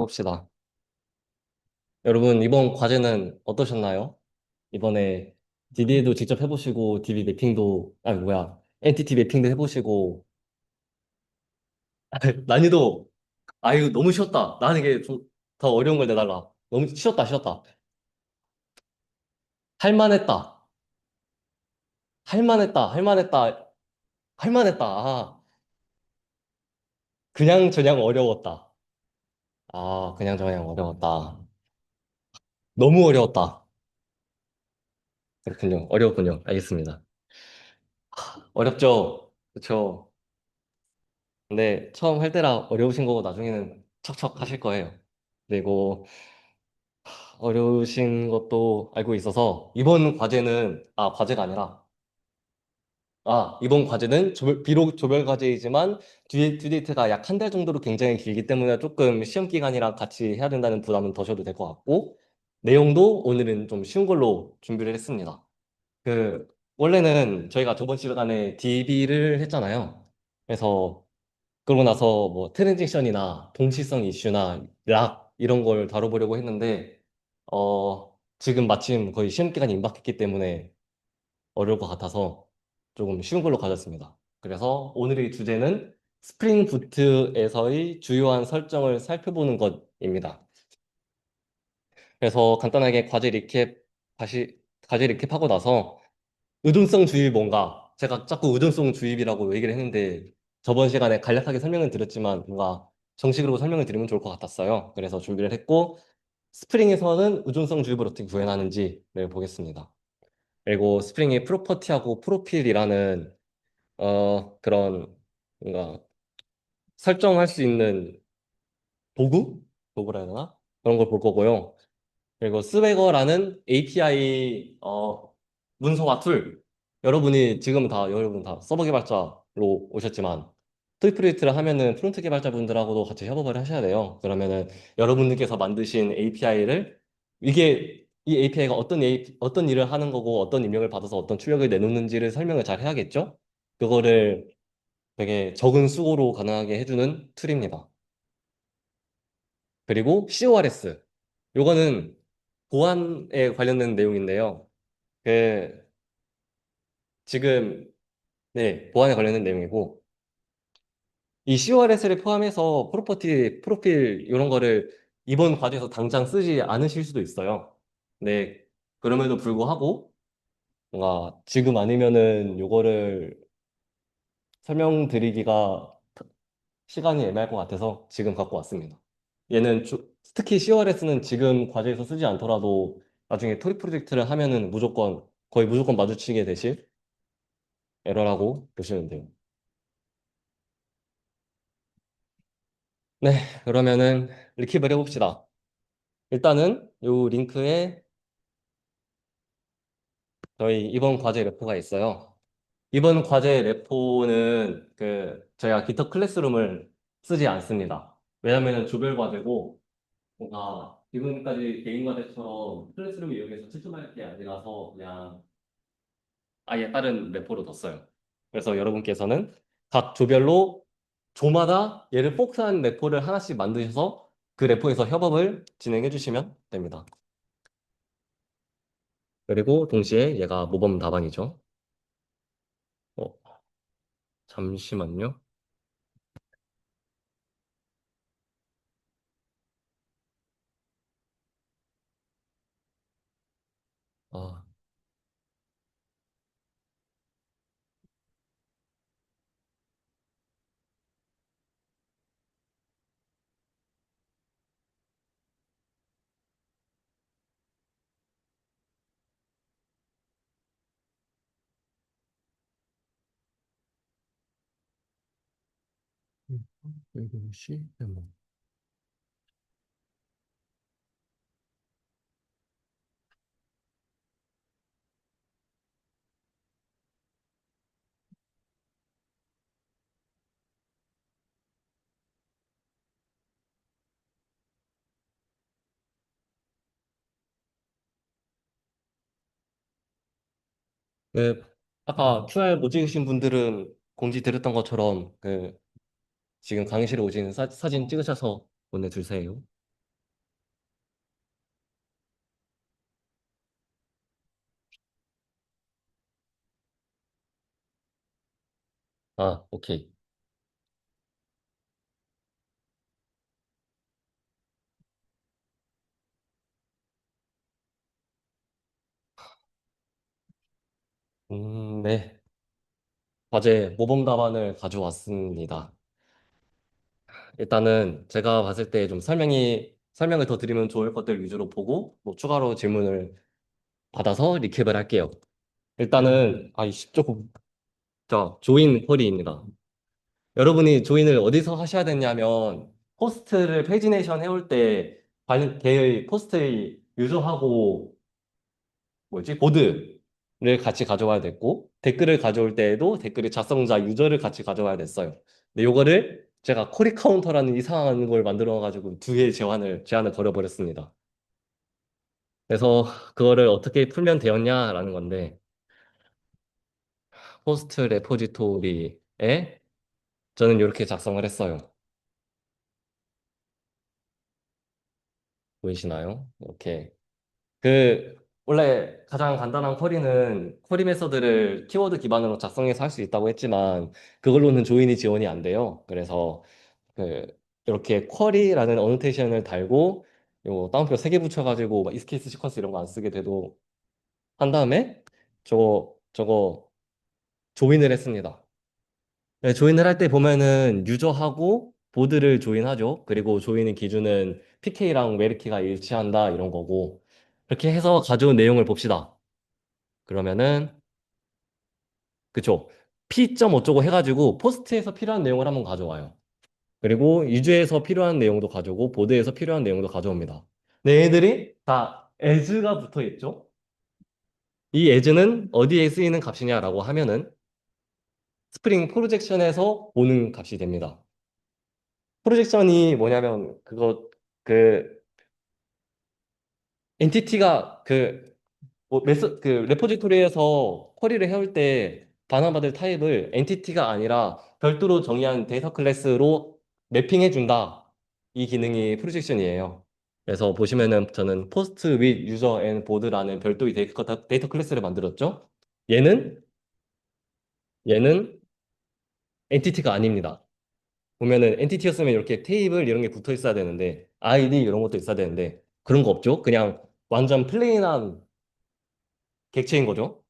봅시다. 여러분, 이번 과제는 어떠셨나요? 이번에 DDA도 직접 해보시고, DB 매핑도, NTT 매핑도 해보시고, 난이도, 아유, 너무 쉬웠다. 나는 이게 좀 더 어려운 걸 내달라. 너무 쉬웠다, 쉬웠다. 할만했다. 할만했다. 할만했다. 할만했다. 아, 그냥 저냥 어려웠다. 아, 그냥 저냥 어려웠다. 너무 어려웠다. 그렇군요. 어려웠군요. 알겠습니다. 어렵죠? 그쵸? 근데 처음 할 때라 어려우신 거고 나중에는 척척 하실 거예요. 그리고 어려우신 것도 알고 있어서 이번 과제는 과제가 아니라 이번 과제는 비록 조별 과제이지만 듀데이트가 약 한 달 정도로 굉장히 길기 때문에 조금 시험 기간이랑 같이 해야 된다는 부담은 더셔도 될 것 같고 내용도 오늘은 좀 쉬운 걸로 준비를 했습니다. 그 원래는 저희가 저번 시간에 DB를 했잖아요. 그래서 그러고 나서 뭐 트랜지션이나 동시성 이슈나 락 이런 걸 다뤄보려고 했는데 지금 마침 거의 시험 기간이 임박했기 때문에 어려울 것 같아서 조금 쉬운 걸로 가졌습니다. 그래서 오늘의 주제는 스프링 부트에서의 주요한 설정을 살펴보는 것입니다. 그래서 간단하게 과제 리캡하고 나서 의존성 주입이 뭔가 제가 자꾸 의존성 주입이라고 얘기를 했는데 저번 시간에 간략하게 설명을 드렸지만 뭔가 정식으로 설명을 드리면 좋을 것 같았어요. 그래서 준비를 했고 스프링에서는 의존성 주입을 어떻게 구현하는지를 보겠습니다. 그리고 스프링의 프로퍼티하고 프로필이라는 그런 뭔가 설정할 수 있는 도구라 해야 되나? 그런 걸 볼 거고요. 그리고 스웨거라는 API 문서화 툴. 여러분 다 서버 개발자로 오셨지만 토이프로젝트를 하면은 프론트 개발자분들하고도 같이 협업을 하셔야 돼요. 그러면은 여러분들께서 만드신 API를 이 API가 어떤 일을 하는 거고 어떤 입력을 받아서 어떤 출력을 내놓는지를 설명을 잘 해야겠죠? 그거를 되게 적은 수고로 가능하게 해주는 툴입니다. 그리고 CORS. 요거는 보안에 관련된 내용인데요. 그, 지금, 네, 보안에 관련된 내용이고, 이 CORS를 포함해서 프로필, 이런 거를 이번 과제에서 당장 쓰지 않으실 수도 있어요. 네, 그럼에도 불구하고, 뭔가 지금 아니면은 요거를 설명드리기가 시간이 애매할 것 같아서 지금 갖고 왔습니다. 특히 CORS는 지금 과제에서 쓰지 않더라도 나중에 토리 프로젝트를 하면은 거의 무조건 마주치게 되실 에러라고 보시면 돼요. 네, 그러면은 리캡을 해봅시다. 일단은 요 링크에 저희 이번 과제 레포가 있어요. 이번 과제 레포는 저희가 기터 클래스룸을 쓰지 않습니다. 왜냐면은 조별 과제고 뭔가 지금까지 개인 과제처럼 클래스룸 이용해서 채점할 게 아니라서 그냥 아예 다른 레포로 뒀어요. 그래서 여러분께서는 각 조별로 조마다 얘를 포크한 레포를 하나씩 만드셔서 그 레포에서 협업을 진행해 주시면 됩니다. 그리고 동시에 얘가 모범 답안이죠. 어, 잠시만요. 아, 이것이 뭐. 그 아까 QR 못 찍으신 분들은 공지 드렸던 것처럼 지금 강의실에 오신 사진 찍으셔서 보내주세요. 아, 오케이. 네. 과제 모범 답안을 가져왔습니다. 일단은 제가 봤을 때 좀 설명을 더 드리면 좋을 것들 위주로 보고, 뭐 추가로 질문을 받아서 리캡을 할게요. 일단은, 조금, 자, 조인 쿼리입니다. 여러분이 조인을 어디서 하셔야 되냐면, 포스트를 페이지네이션 해올 때, 걔의 포스트의 유저하고 뭐지? 보드를 같이 가져와야 됐고, 댓글을 가져올 때에도 댓글의 작성자 유저를 같이 가져와야 됐어요. 근데 요거를 제가 쿼리 카운터라는 이상한 걸 만들어가지고 두 개의 제한을 걸어버렸습니다. 그래서 그거를 어떻게 풀면 되었냐라는 건데, 포스트 레포지토리에 저는 이렇게 작성을 했어요. 보이시나요? 이렇게. 그, 원래 가장 간단한 쿼리는 쿼리 메서드를 키워드 기반으로 작성해서 할 수 있다고 했지만, 그걸로는 조인이 지원이 안 돼요. 그래서 그 이렇게 쿼리라는 어노테이션을 달고 요 따옴표 3개 붙여가지고 막 이스케이스 시퀀스 이런 거 안 쓰게 돼도 한 다음에 저거 조인을 했습니다. 네, 조인을 할 때 보면은 유저하고 보드를 조인하죠. 그리고 조인의 기준은 PK랑 웨르키가 일치한다 이런 거고 그렇게 해서 가져온 내용을 봅시다. 그러면은 그쵸. P.5 어쩌고 해가지고 포스트에서 필요한 내용을 한번 가져와요. 그리고 유주에서 필요한 내용도 가져오고 보드에서 필요한 내용도 가져옵니다. 네, 얘들이 다 as가 붙어 있죠. 이 as는 어디에 쓰이는 값이냐라고 하면은 스프링 프로젝션에서 보는 값이 됩니다. 프로젝션이 뭐냐면 그 엔티티가 그 레포지토리에서 쿼리를 해올 때 반환받을 타입을 엔티티가 아니라 별도로 정의한 데이터 클래스로 매핑해 준다. 이 기능이 프로젝션이에요. 그래서 보시면은 저는 포스트 with user and board라는 별도의 데이터 클래스를 만들었죠. 얘는 얘는 엔티티가 아닙니다. 보면은 엔티티였으면 이렇게 테이블 이런 게 붙어 있어야 되는데 아이디 이런 것도 있어야 되는데 그런 거 없죠. 그냥 완전 플레인한 객체인 거죠.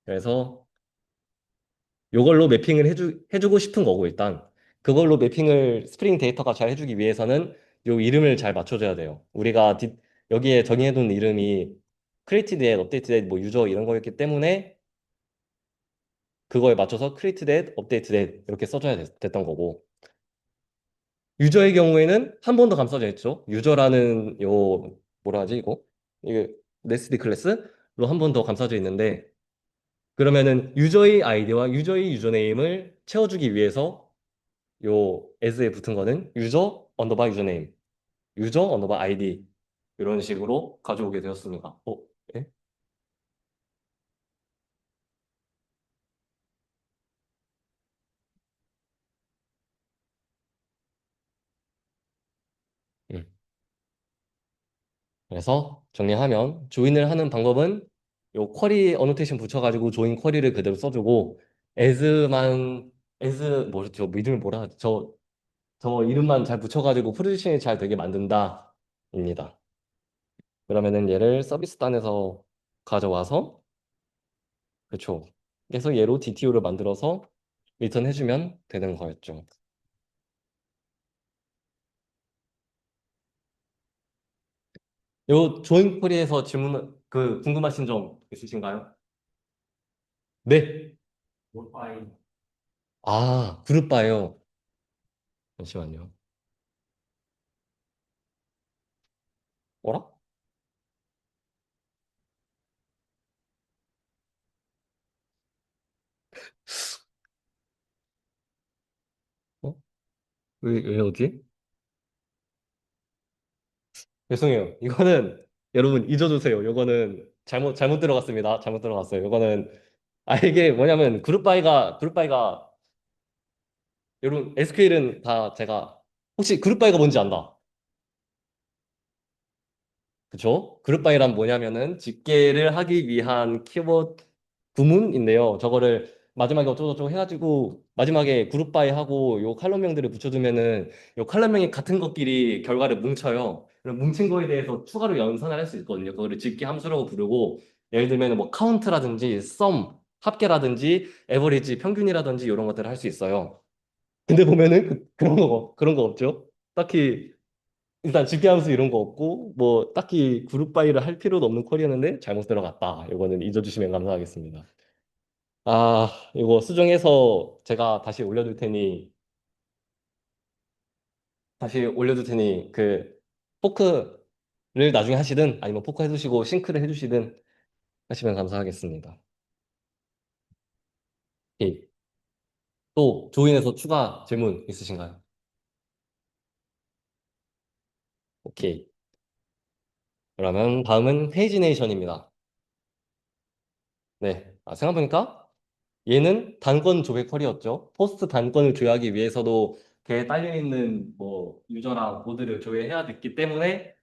그래서 요걸로 매핑을 해주고 싶은 거고 일단 그걸로 매핑을 스프링 데이터가 잘 해주기 위해서는 요 이름을 잘 맞춰줘야 돼요. 여기에 정의해둔 이름이 created at, updated at, 뭐 유저 이런 거였기 때문에 그거에 맞춰서 created at, updated at 이렇게 써줘야 됐던 거고 유저의 경우에는 한 번 더 감싸져 있죠. 유저라는 뭐라 하지 이거? 이게 네스티드 클래스로 한 번 더 감싸져 있는데 그러면은 유저의 아이디와 유저의 유저네임을 채워주기 위해서 요 as에 붙은 거는 유저 언더바 유저네임, 유저 언더바 아이디 이런 식으로 가져오게 되었습니다. 예? 음. 그래서 정리하면 조인을 하는 방법은 요 쿼리 어노테이션 붙여가지고 조인 쿼리를 그대로 써주고 as만 as 뭐죠? 이름을 뭐라 하지? 저 이름만 잘 붙여가지고 프로듀싱이 잘 되게 만든다입니다. 그러면은 얘를 서비스 단에서 가져와서 그쵸. 그래서 얘로 DTO를 만들어서 리턴 해주면 되는 거였죠. 요 조인 쿼리에서 궁금하신 점 있으신가요? 네. 몰파이. 그룹 바요. 잠시만요. 어라? 어? 왜 어디? 죄송해요. 이거는 여러분 잊어주세요. 이거는 잘못 들어갔습니다. 잘못 들어갔어요. 이거는 이게 뭐냐면 그룹 바이가 여러분 SQL은 다 제가 혹시 그룹 바이가 뭔지 안다. 그쵸? 그룹 바이란 뭐냐면은 집계를 하기 위한 키워드 구문인데요. 저거를 마지막에 어쩌고저쩌고 해가지고 마지막에 그룹 바이 하고 요 칼럼명들을 붙여두면은 요 칼럼명이 같은 것끼리 결과를 뭉쳐요. 그럼 뭉친 거에 대해서 추가로 연산을 할 수 있거든요. 그거를 집계 함수라고 부르고 예를 들면 뭐 카운트라든지 썸, 합계라든지 에버리지, 평균이라든지 이런 것들을 할 수 있어요. 근데 보면은 그런 거 없죠. 딱히 일단 집계함수 이런 거 없고 뭐 딱히 그룹 바이를 할 필요도 없는 퀄이었는데 잘못 들어갔다. 이거는 잊어주시면 감사하겠습니다. 아, 이거 수정해서 제가 다시 올려둘 테니 그 포크를 나중에 하시든 아니면 포크 해두시고 싱크를 해주시든 하시면 감사하겠습니다. 오케이. 또 조인에서 추가 질문 있으신가요? 오케이. 그러면 다음은 페이지네이션입니다. 네. 생각해보니까 얘는 단권 조회 퀄이었죠. 포스트 단권을 조회하기 위해서도 걔에 딸려있는 뭐 유저랑 모드를 조회해야 됐기 때문에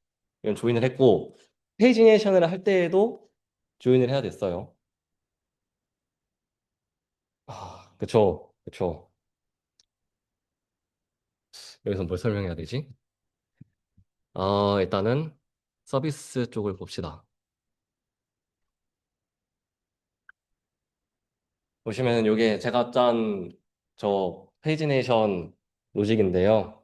이건 조인을 했고 페이지네이션을 할 때에도 조인을 해야 됐어요. 그쵸, 그쵸. 여기서 뭘 설명해야 되지? 일단은 서비스 쪽을 봅시다. 보시면 이게 제가 짠 저 페이지네이션 로직인데요.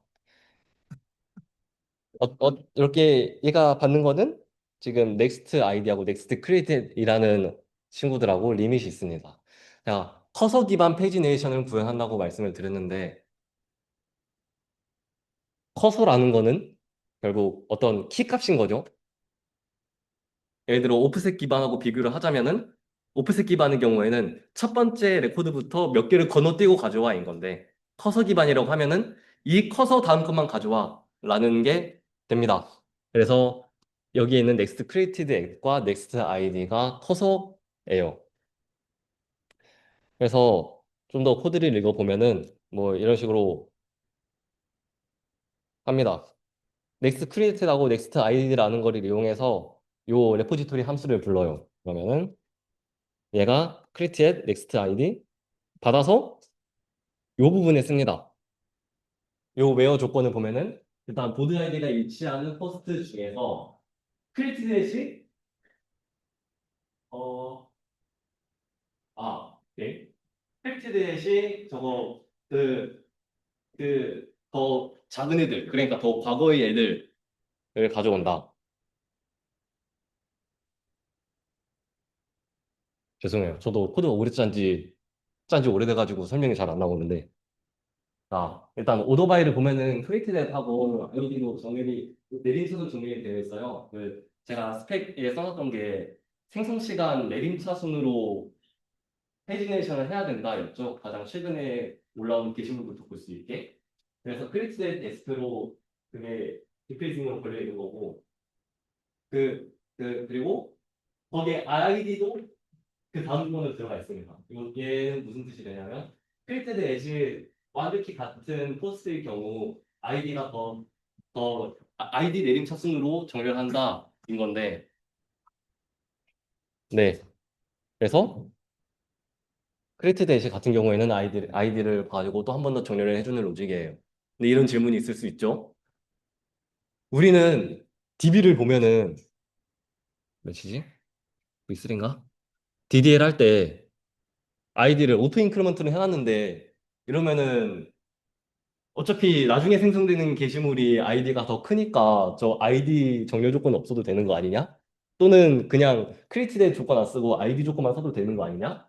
이렇게 얘가 받는 거는 지금 넥스트 아이디하고 넥스트 크리에이트이라는 친구들하고 리밋이 있습니다. 자, 커서 기반 페이지네이션을 구현한다고 말씀을 드렸는데 커서라는 거는 결국 어떤 키 값인 거죠. 예를 들어 오프셋 기반하고 비교를 하자면은 오프셋 기반의 경우에는 첫 번째 레코드부터 몇 개를 건너뛰고 가져와인 건데 커서 기반이라고 하면은 이 커서 다음 것만 가져와 라는 게 됩니다. 그래서 여기에 있는 next created at과 next id가 커서예요. 그래서 좀 더 코드를 읽어보면은 뭐 이런 식으로 합니다. next created하고 next id라는 거를 이용해서 요 레포지토리 함수를 불러요. 그러면은 얘가 create next id 받아서 요 부분에 씁니다. 요 웨어 조건을 보면은 일단 보드 아이디가 일치하는 호스트 중에서 create 대시 어, 네. create 대시 저거 더 작은 애들 그러니까 더 과거의 애들을 가져온다. 죄송해요. 저도 코드가 오래 짠지 오래돼가지고 설명이 잘 안 나오는데 일단 오토바이를 보면은 크리에이티드하고 아이디로 정렬이 내림차순 정렬이 되어 있어요. 제가 스펙에 써놨던 게 생성 시간 내림차 순으로 페이지네이션을 해야 된다였죠. 가장 최근에 올라온 게시물부터 볼 수 있게. 그래서 크리에이티드 데스크로 그게 디페이징으로 걸려 있는 거고 그리고 거기에 아이디도 그 다음 부분으로 들어가 있습니다. 그리고 얘는 무슨 뜻이 되냐면 필드드 에지 완벽히 같은 포스트의 경우 아이디가 아이디 내림 차순으로 정렬한다 인 건데 네. 그래서 크리에이티드 에지 같은 경우에는 아이디를 가지고 또 한 번 더 정렬을 해주는 로직이에요. 근데 이런 질문이 있을 수 있죠. 우리는 DB를 보면은 몇이지? V3인가? DDL 할 때 아이디를 오토 인크리먼트로 해놨는데 이러면은 어차피 나중에 생성되는 게시물이 아이디가 더 크니까 저 아이디 정렬 조건 없어도 되는 거 아니냐? 또는 그냥 크리에이티드 조건 안 쓰고 아이디 조건만 써도 되는 거 아니냐?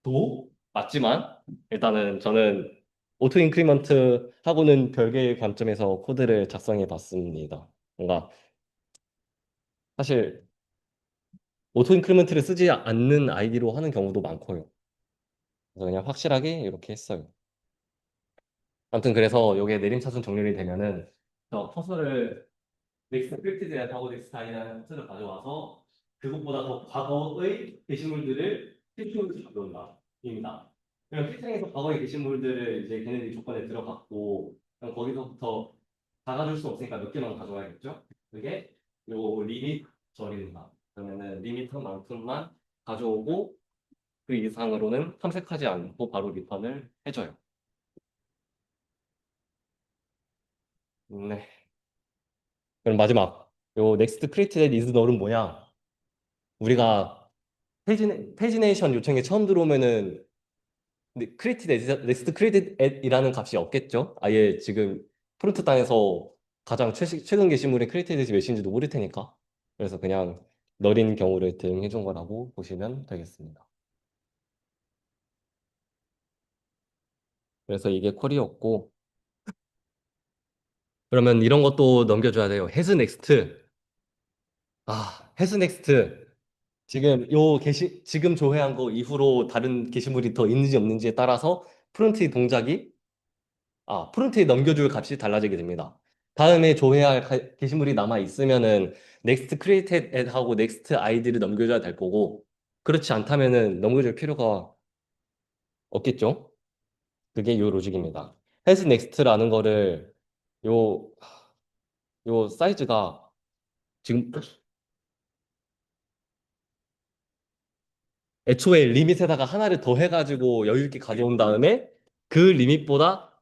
도 맞지만 일단은 저는 오토 인크리먼트 하고는 별개의 관점에서 코드를 작성해 봤습니다. 뭔가 사실 오토 인크리먼트를 쓰지 않는 아이디로 하는 경우도 많고요. 그래서 그냥 확실하게 이렇게 했어요. 아무튼 그래서 이게 내림차순 정렬이 되면은 저 커서를 넥스트 스크립트드하고 넥스트 아이라는 콘셉트를 가져와서 그것보다 더 과거의 게시물들을 필터로 가져온다. 입니다. 그럼 필터링에서 과거의 게시물들을 이제 걔네들이 조건에 들어갔고 그럼 거기서부터 다 가져올 수 없으니까 몇 개만 가져와야겠죠? 그게 요 리밋 절입니다. 그러면은 리미터만큼만 가져오고 그 이상으로는 탐색하지 않고 바로 리턴을 해줘요. 네. 그럼 마지막. 요 넥스트 크리에이티드 is null은 뭐냐? 우리가 페이지네이션 요청이 처음 들어오면은 크리에이티드 넥스트 크리에이티드이라는 값이 없겠죠? 아예 지금 프론트 단에서 가장 최근 게시물이 크리에이티드 몇인지도 모를 테니까. 그래서 그냥 널인 경우를 대응해 준 거라고 보시면 되겠습니다. 그래서 이게 퀄이었고 그러면 이런 것도 넘겨줘야 돼요. has next. has next. 지금 지금 조회한 거 이후로 다른 게시물이 더 있는지 없는지에 따라서 프론트의 동작이, 프론트에 넘겨줄 값이 달라지게 됩니다. 다음에 조회할 게시물이 남아 있으면은 next created at 하고 next id를 넘겨줘야 될 거고, 그렇지 않다면은 넘겨줄 필요가 없겠죠? 그게 요 로직입니다. has next라는 거를 요, 요 사이즈가 지금 애초에 리밋에다가 하나를 더 해가지고 여유 있게 가져온 다음에 그 리밋보다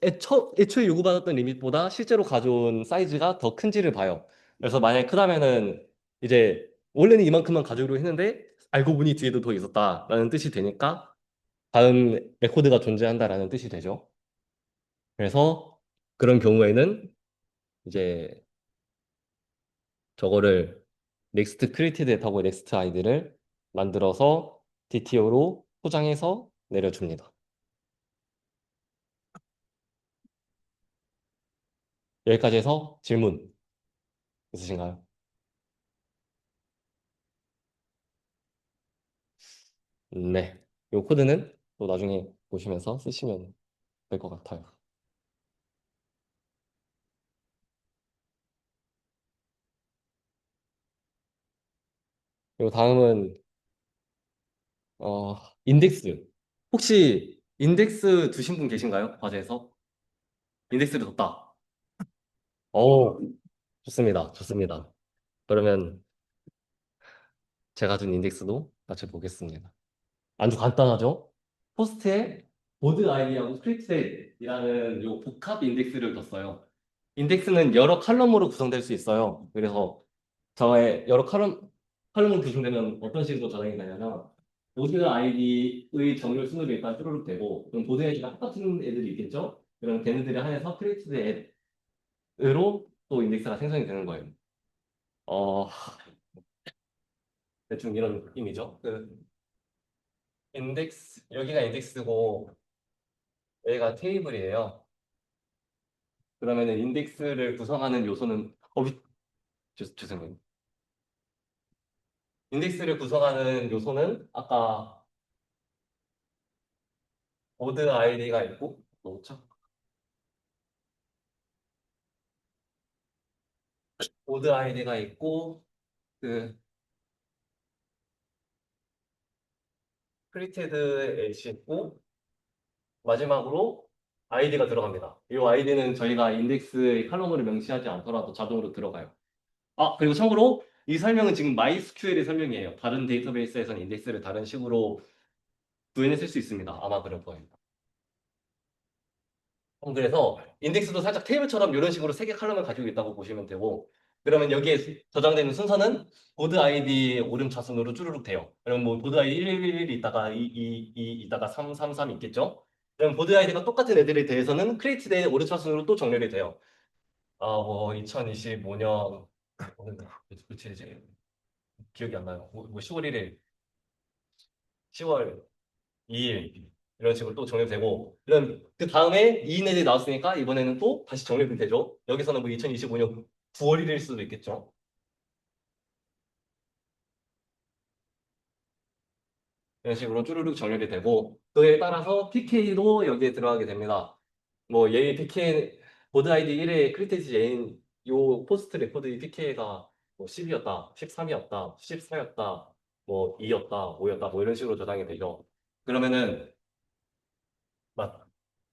애초에 요구받았던 리밋보다 실제로 가져온 사이즈가 더 큰지를 봐요. 그래서 만약에 크다면은 이제 원래는 이만큼만 가져오기로 했는데 알고 보니 뒤에도 더 있었다라는 뜻이 되니까 다음 레코드가 존재한다라는 뜻이 되죠. 그래서 그런 경우에는 이제 저거를 넥스트 크리에이티드 하고 넥스트 아이디를 만들어서 DTO로 포장해서 내려줍니다. 여기까지 해서 질문 있으신가요? 네. 이 코드는 또 나중에 보시면서 쓰시면 될 것 같아요. 그리고 다음은 어, 인덱스. 혹시 인덱스 두신 분 계신가요? 과제에서? 인덱스를 뒀다. 어, 좋습니다. 좋습니다. 그러면 제가 준 인덱스도 같이 보겠습니다. 아주 간단하죠? 포스트에 보드 아이디하고 스크립트이라는 요 복합 인덱스를 뒀어요. 인덱스는 여러 칼럼으로 구성될 수 있어요. 그래서 저의 여러 칼럼으로 구성되면 어떤 식으로 저장이 되냐면 보드 아이디의 정렬 순으로 일단 쭈루룩 되고 그럼 보드 아이디가 똑같은 애들이 있겠죠? 그럼 걔네들이 한해서 크리에이티드 앱으로 또 인덱스가 생성이 되는 거예요. 어, 대충 이런 느낌이죠. 그 인덱스 여기가 인덱스고 여기가 테이블이에요. 그러면은 인덱스를 구성하는 요소는 죄송해요. 인덱스를 구성하는 요소는 아까 보드 아이디가 있고 뭐죠? 보드 아이디가 있고 그 크리에이티드 엣이 있고 마지막으로 아이디가 들어갑니다. 이 아이디는 저희가 인덱스의 칼럼으로 명시하지 않더라도 자동으로 들어가요. 그리고 참고로 이 설명은 지금 MySQL의 설명이에요. 다른 데이터베이스에서는 인덱스를 다른 식으로 구현했을 수 있습니다. 아마 그럴 거예요. 그래서 인덱스도 살짝 테이블처럼 이런 식으로 세 개 칼럼을 가지고 있다고 보시면 되고 그러면 여기에 저장되는 순서는 보드 아이디 오름차순으로 쭈루룩 돼요. 그럼 뭐 보드 아이디 111 있다가 222 있다가 333 있겠죠? 그럼 보드 아이디가 똑같은 애들에 대해서는 크리에이티드의 오름차순으로 또 정렬이 돼요. 뭐 2025년 그치 이제 기억이 안 나요. 뭐 10월 1일, 10월 2일 이런 식으로 또 정립되고 그럼 그 다음에 2인 애들이 나왔으니까 이번에는 또 다시 정립이 되죠. 여기서는 뭐 2025년 9월 1일 수도 있겠죠. 이런 식으로 쭈루룩 정렬이 되고 그에 따라서 PK도 여기에 들어가게 됩니다. 뭐 얘 PK 보드 아이디 1의 크리테지 얘인 요 포스트 레코드의 PK가 뭐 10이었다, 13이었다, 14였다, 뭐 2였다, 5였다 뭐 이런 식으로 저장이 되죠. 그러면은 맞.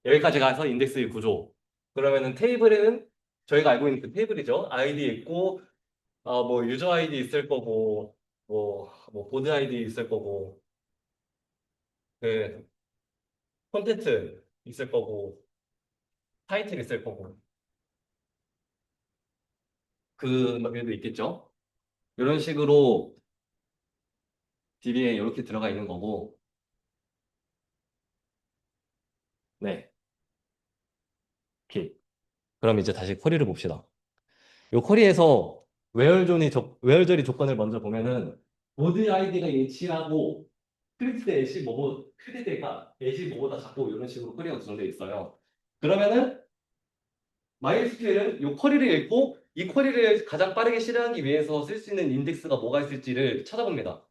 여기까지 가서 인덱스의 구조. 그러면은 테이블에는 저희가 알고 있는 그 테이블이죠. 아이디 있고, 뭐 유저 아이디 있을 거고, 뭐 보드 아이디 있을 거고, 그 콘텐츠 있을 거고 타이틀 있을 거고 그 말도 있겠죠. 이런 식으로 DB에 이렇게 들어가 있는 거고 네. 오케이. 그럼 이제 다시 쿼리를 봅시다. 요 쿼리에서 외열절이 조건을 먼저 보면은 보드 아이디가 일치하고 크리트 애시 뭐뭐 크리트가 애시 뭐보다 작고 이런 식으로 쿼리가 구성되어 있어요. 그러면은 MySQL은 이 쿼리를 읽고 이 쿼리를 가장 빠르게 실행하기 위해서 쓸 수 있는 인덱스가 뭐가 있을지를 찾아봅니다.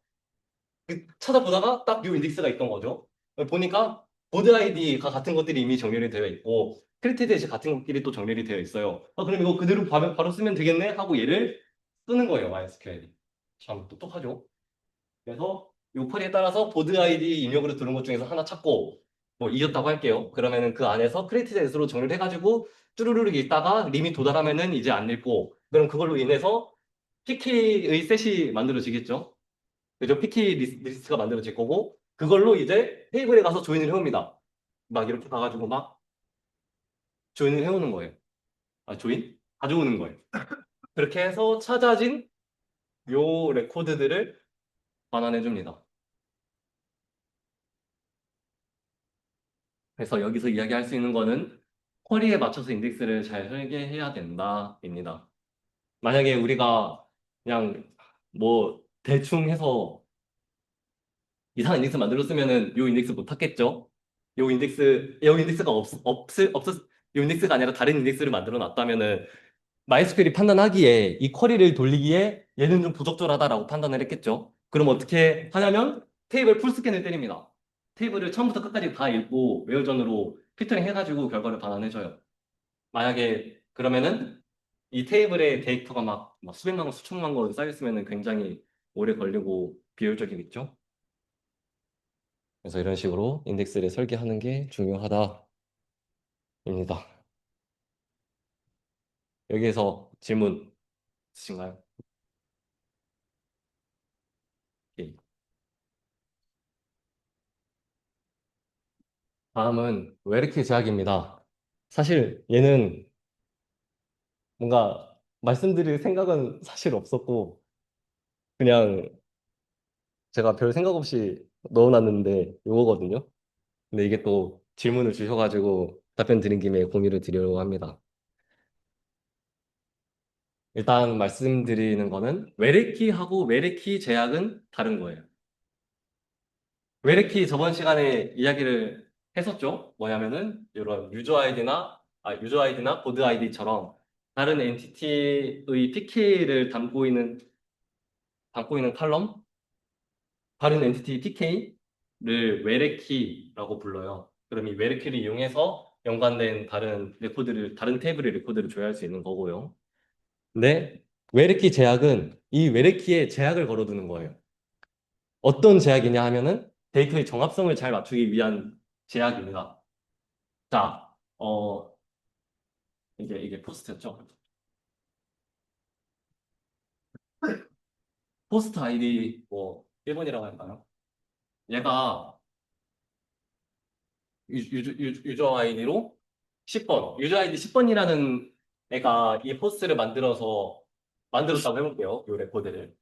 찾아보다가 딱 이 인덱스가 있던 거죠. 보니까 보드 아이디가 같은 것들이 이미 정렬이 되어 있고 크리트 대시 같은 것들이 또 정렬이 되어 있어요. 그럼 이거 그대로 바로 쓰면 되겠네 하고 얘를 쓰는 거예요. MySQL이. 참 똑똑하죠. 그래서 이 쿼리에 따라서 보드 아이디 입력으로 들어온 것 중에서 하나 찾고 뭐 이겼다고 할게요. 그러면은 그 안에서 크리에이트 대스로 정리를 해가지고 쭈루루룩 읽다가 리밋 도달하면은 이제 안 읽고 그럼 그걸로 인해서 PK의 셋이 만들어지겠죠. 그죠? PK 리스트가 만들어질 거고 그걸로 이제 테이블에 가서 조인을 해옵니다. 막 이렇게 가가지고 막 조인을 해오는 거예요. 아 조인? 가져오는 거예요. 그렇게 해서 찾아진 요 레코드들을 반환해 줍니다. 그래서 여기서 이야기할 수 있는 거는 쿼리에 맞춰서 인덱스를 잘 설계해야 된다입니다. 만약에 우리가 그냥 뭐 대충 해서 이상한 인덱스 만들었으면은 요 인덱스 못 찾겠죠? 요 인덱스가 없었, 요 인덱스가 아니라 다른 인덱스를 만들어 놨다면은 마이스퀘리 판단하기에 이 쿼리를 돌리기에 얘는 좀 부적절하다라고 판단을 했겠죠. 그럼 어떻게 하냐면 테이블 풀스캔을 때립니다. 테이블을 처음부터 끝까지 다 읽고 웨어전으로 필터링 해가지고 결과를 반환해줘요. 만약에 그러면은 이 테이블에 데이터가 막 수백만 건, 수천만 건 쌓였으면 굉장히 오래 걸리고 비효율적이겠죠. 그래서 이런 식으로 인덱스를 설계하는 게 중요하다입니다. 여기에서 질문 있으신가요? 오케이. 다음은 웨르키 제약입니다. 사실 얘는 뭔가 말씀드릴 생각은 사실 없었고 그냥 제가 별 생각 없이 넣어놨는데 이거거든요. 근데 이게 또 질문을 주셔가지고 답변 드린 김에 공유를 드리려고 합니다. 일단 말씀드리는 거는 웨르키하고 웨르키 제약은 다른 거예요. 웨르키 저번 시간에 이야기를 했었죠. 뭐냐면은 이런 유저 아이디나 보드 아이디처럼 다른 엔티티의 PK를 담고 있는 칼럼, 다른 엔티티 PK를 웨르키라고 불러요. 그럼 이 웨르키를 이용해서 연관된 다른 테이블의 레코드를 조회할 수 있는 거고요. 근데 웨르키 제약은 이 웨르키에 제약을 걸어두는 거예요. 어떤 제약이냐 하면은 데이터의 정합성을 잘 맞추기 위한 제약입니다. 자, 이게 포스트였죠. 포스트 아이디 뭐 1번이라고 할까요? 얘가 유저 아이디로 10번, 유저 아이디 10번이라는 애가 이 포스트를 만들었다고 해볼게요. 이 레코드를.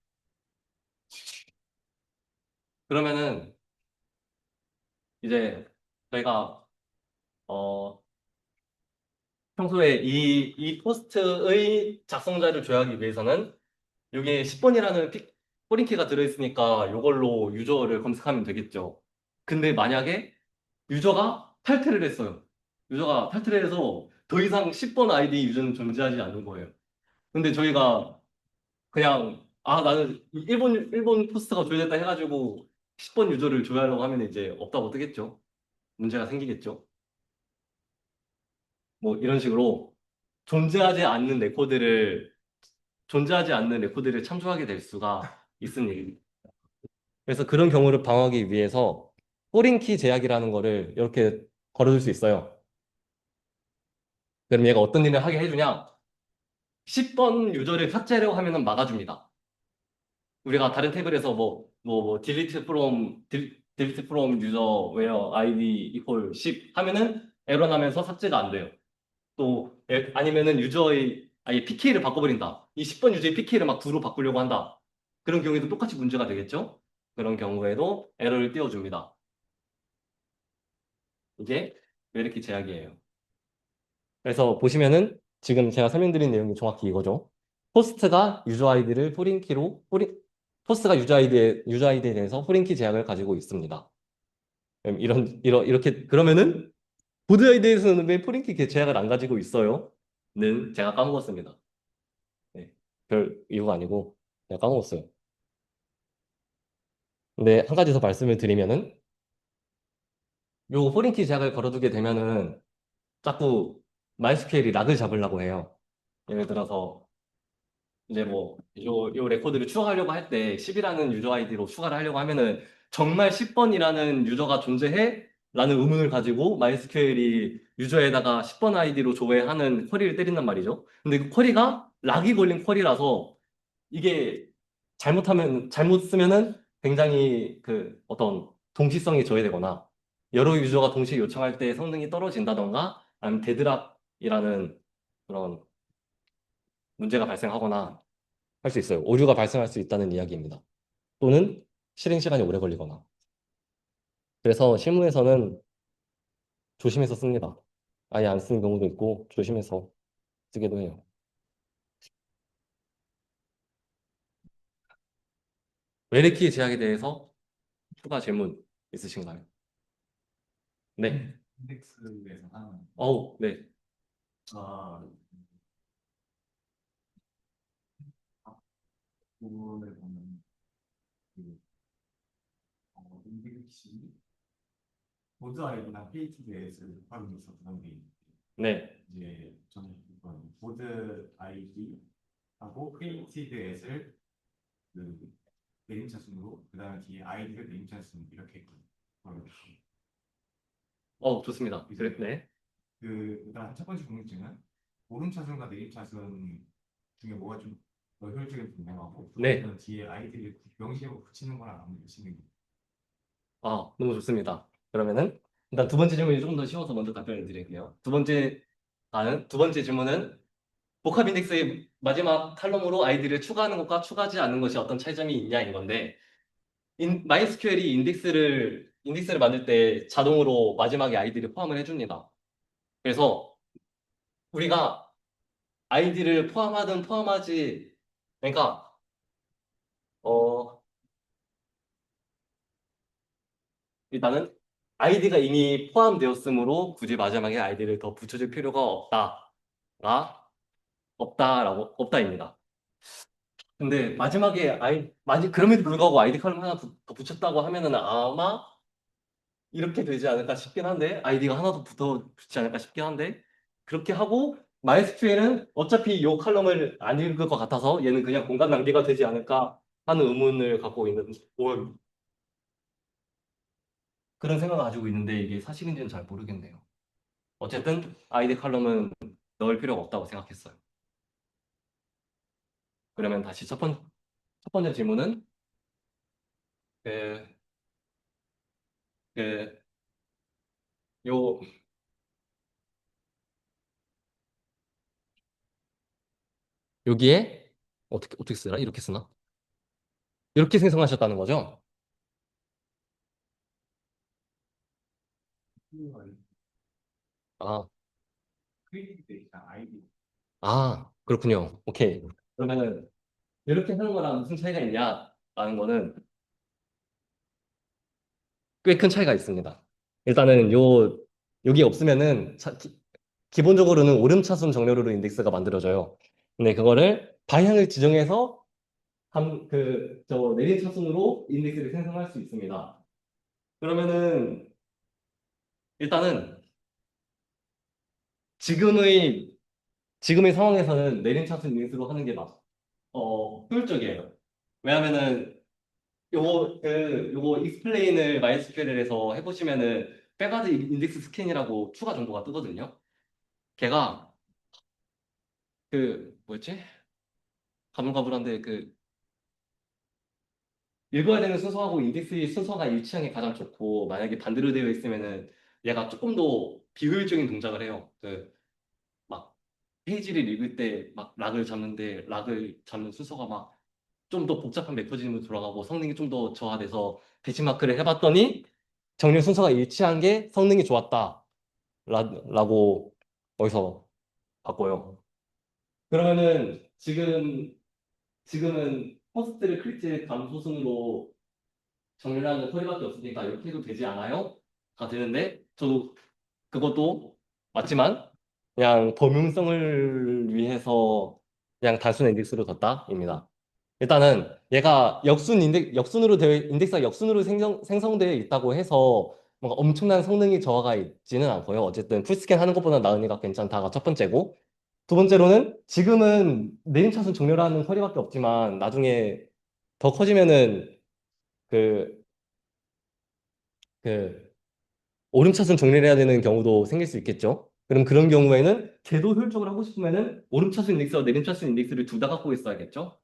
그러면은 이제 저희가 어, 평소에 이 포스트의 작성자를 조회하기 위해서는 여기에 10번이라는 포린키가 들어있으니까 이걸로 유저를 검색하면 되겠죠. 근데 만약에 유저가 탈퇴를 했어요. 유저가 탈퇴를 해서 더 이상 10번 아이디 유저는 존재하지 않는 거예요. 근데 저희가 그냥 나는 일본 포스트가 조회됐다 해가지고 10번 유저를 조회하려고 하면 이제 없다고 뜨겠죠. 문제가 생기겠죠. 뭐 이런 식으로 존재하지 않는 레코드를 존재하지 않는 레코드를 참조하게 될 수가 있습니다. 그래서 그런 경우를 방어하기 위해서 포린키 제약이라는 거를 이렇게 걸어줄 수 있어요. 그럼 얘가 어떤 일을 하게 해주냐? 10번 유저를 삭제하려고 하면 막아줍니다. 우리가 다른 탭을해서 delete from delete from user where id equal 10 하면은 에러 나면서 삭제가 안 돼요. 또 아니면은 유저의 아예 PK를 바꿔버린다. 이 10번 유저의 PK를 막 9로 바꾸려고 한다. 그런 경우에도 똑같이 문제가 되겠죠? 그런 경우에도 에러를 띄워줍니다. 이게 웨리키 제약이에요. 그래서 보시면은 지금 제가 설명드린 내용이 정확히 이거죠. 포스트가 유저 아이디를 포스트가 유저 아이디에 대해서 포린키 제약을 가지고 있습니다. 이렇게 그러면은 보드 아이디에 대해서는 왜 포린키 제약을 안 가지고 있어요? 는 제가 까먹었습니다. 네, 별 이유가 아니고 그냥 까먹었어요. 근데 한 가지 더 말씀을 드리면은 요 포린키 제약을 걸어두게 되면은 자꾸 MySQL이 락을 잡으려고 해요. 예를 들어서 이제 뭐, 요 레코드를 추가하려고 할 때 10이라는 유저 아이디로 추가를 하려고 하면은 정말 10번이라는 유저가 존재해? 라는 의문을 가지고 MySQL이 유저에다가 10번 아이디로 조회하는 쿼리를 때린단 말이죠. 근데 그 쿼리가 락이 걸린 쿼리라서 이게 잘못 쓰면은 굉장히 그 어떤 동시성이 저해되거나 여러 유저가 동시에 요청할 때 성능이 떨어진다던가 아니면 데드락이라는 그런 문제가 발생하거나 할 수 있어요. 오류가 발생할 수 있다는 이야기입니다. 또는 실행 시간이 오래 걸리거나. 그래서 실무에서는 조심해서 씁니다. 아예 안 쓰는 경우도 있고 조심해서 쓰기도 해요. 외래키 제약에 대해서 추가 질문 있으신가요? 네. 인덱스에서 하는 어우, 네. 아, 부분을 보면 그 인덱스 보드 아이디나 KTBS를 활용해서 그런 게 있는데 네. 이제 저는 이건 보드 아이디하고 KTBS를 그 네임차순으로 그다음에 뒤에 아이디를 네임차순 이렇게 했거든요. 좋습니다. 그래, 이제 네. 그 일단 첫 번째 궁금증은 오른차순과 내림차순 중에 뭐가 좀 더 효율적인 분명하고 두 네. 번째는 뒤에 아이디를 명시하고 붙이는 거랑 안 붙이는 거. 너무 좋습니다. 그러면은 일단 두 번째 질문이 조금 더 쉬워서 먼저 답변을 드릴게요. 두 번째 질문은 복합 인덱스의 마지막 칼럼으로 아이디를 추가하는 것과 추가하지 않는 것이 어떤 차이점이 있냐인 건데 MySQL이 인덱스를 만들 때 자동으로 마지막에 아이디를 포함을 해줍니다. 그래서 우리가 아이디를 포함하든 포함하지, 그러니까, 어, 일단은 아이디가 이미 포함되었으므로 굳이 마지막에 아이디를 더 붙여줄 필요가 없다입니다. 근데 마지막에 그럼에도 불구하고 아이디 컬럼 하나 더 붙였다고 하면은 아마 이렇게 되지 않을까 싶긴 한데, 아이디가 하나 더 붙지 않을까 싶긴 한데, 그렇게 하고, MySQL은 어차피 이 칼럼을 안 읽을 것 같아서 얘는 그냥 공간 낭비가 되지 않을까 하는 의문을 갖고 있는, 그런 생각을 가지고 있는데 이게 사실인지는 잘 모르겠네요. 어쨌든 아이디 칼럼은 넣을 필요가 없다고 생각했어요. 그러면 다시 첫 번째 질문은, 그, 그, 요, 여기에, 어떻게 쓰나? 이렇게 쓰나? 이렇게 생성하셨다는 거죠? 아, 크리에이티브 아이디 그렇군요. 오케이. 그러면은 이렇게 하는 거랑 무슨 차이가 있냐라는 거는 꽤 큰 차이가 있습니다. 일단은 여기 없으면은 기본적으로는 오름차순 정렬으로 인덱스가 만들어져요. 근데 그거를 방향을 지정해서 내린 차순으로 인덱스를 생성할 수 있습니다. 그러면은 일단은 지금의 지금의 상황에서는 내린 차순 인덱스로 하는 게 효율적이에요. 왜냐면은 요거 익스플레인을 MySQL에서 해보시면은 백와드 인덱스 스캔이라고 추가 정보가 뜨거든요. 걔가 뭐였지? 가물가물한데 읽어야 되는 순서하고 인덱스의 순서가 일치한 게 가장 좋고, 만약에 반대로 되어 있으면은 얘가 조금 더 비효율적인 동작을 해요. 막 페이지를 읽을 때 막 락을 잡는데 락을 잡는 순서가 막 좀 더 복잡한 메커니즘으로 돌아가고 성능이 좀 더 저하돼서 배치마크를 해봤더니 정렬 순서가 일치한 게 성능이 좋았다. 라고 거기서 봤고요. 그러면은 지금은 포스트를 클릭 감소 순으로 정렬하는 소리밖에 없으니까 이렇게 해도 되지 않아요? 가 되는데 저도 그것도 맞지만 그냥 범용성을 위해서 그냥 단순 인덱스로 뒀다입니다. 일단은 얘가 역순으로 되어 인덱스가 역순으로 생성되어 있다고 해서 뭔가 엄청난 성능이 저하가 있지는 않고요. 어쨌든 풀스캔 하는 것보다 나으니까 괜찮다가 첫 번째고, 두 번째로는 지금은 내림차순 정렬하는 처리밖에 없지만 나중에 더 커지면은 그 그 오름차순 정리를 해야 되는 경우도 생길 수 있겠죠. 그럼 그런 경우에는 걔도 효율적으로 하고 싶으면은 오름차순 인덱스와 내림차순 인덱스를 둘 다 갖고 있어야겠죠.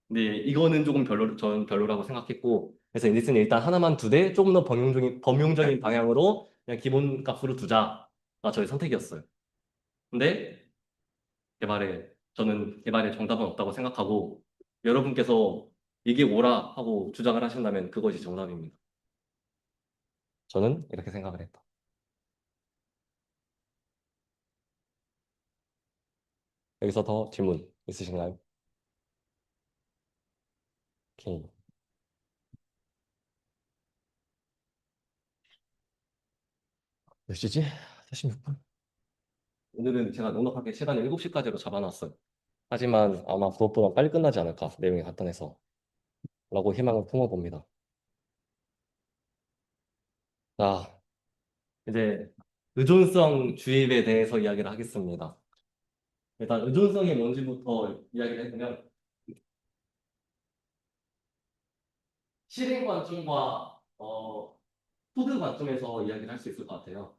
근데 이거는 조금 저는 별로라고 생각했고, 그래서 인덱스는 일단 하나만 두되 조금 더 범용적인 방향으로 그냥 기본 값으로 두자가 저의 선택이었어요. 근데 저는 개발에 정답은 없다고 생각하고, 여러분께서 이게 옳아 하고 주장을 하신다면 그것이 정답입니다. 저는 이렇게 생각을 했다. 여기서 더 질문 있으신가요? 오케이. 몇 시지? 46분. 오늘은 제가 넉넉하게 시간을 7시까지로 잡아놨어요. 하지만 아마 그것보다 빨리 끝나지 않을까, 내용이 간단해서. 라고 희망을 품어봅니다. 자, 이제 의존성 주입에 대해서 이야기를 하겠습니다. 일단 의존성이 뭔지부터 이야기를 해보면, 실행 관점과 코드 관점에서 이야기를 할 수 있을 것 같아요.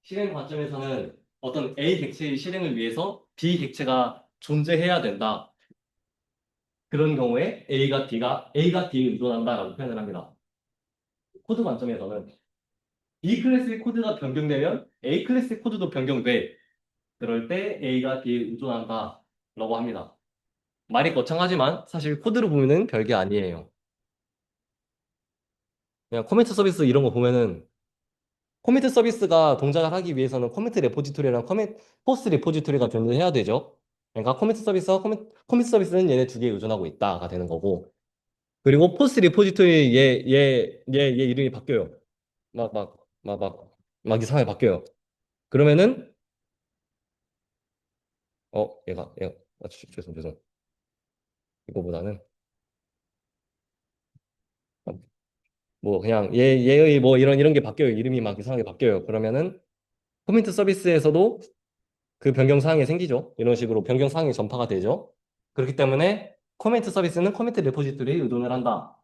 실행 관점에서는 어떤 A 객체의 실행을 위해서 B 객체가 존재해야 된다. 그런 경우에 A가 D에 의존한다라고 표현을 합니다. 코드 관점에서는 B 클래스의 코드가 변경되면 A 클래스의 코드도 변경돼. 그럴 때 A가 D에 의존한다라고 합니다. 말이 거창하지만 사실 코드로 보면은 별게 아니에요. 그냥 커미트 서비스 이런 거 보면은 커미트 서비스가 동작을 하기 위해서는 커미트 레포지토리랑 포스트 레포지토리가 존재해야 되죠. 그러니까 커미트 서비스는 얘네 두 개에 의존하고 있다가 되는 거고. 그리고 포스트 리포지토리 얘 이름이 바뀌어요. 막, 막, 막, 막, 막 이상하게 바뀌어요. 그러면은, 죄송. 이거보다는, 아, 뭐, 그냥 얘의 뭐 이런 게 바뀌어요. 이름이 막 이상하게 바뀌어요. 그러면은, 커미트 서비스에서도 그 변경 사항이 생기죠. 이런 식으로 변경 사항이 전파가 되죠. 그렇기 때문에, 커미트 서비스는 커미트 레포지토리에 의존을 한다.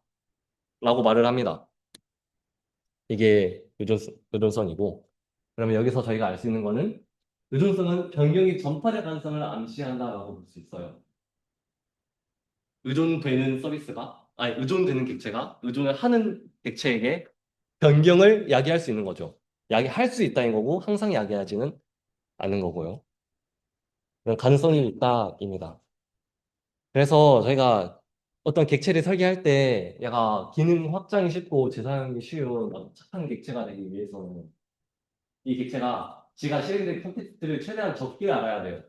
라고 말을 합니다. 이게 의존성이고. 그러면 여기서 저희가 알 수 있는 거는 의존성은 변경이 전파될 가능성을 암시한다라고 볼 수 있어요. 의존되는 객체가 의존을 하는 객체에게 변경을 야기할 수 있는 거죠. 야기할 수 있다는 거고 항상 야기하지는 않는 거고요. 그런 가능성이 있다입니다. 그래서 저희가 어떤 객체를 설계할 때 얘가 기능 확장이 쉽고 재사용이 쉬운 착한 객체가 되기 위해서는 이 객체가 지가 실행된 컨텍스트를 최대한 적게 알아야 돼요.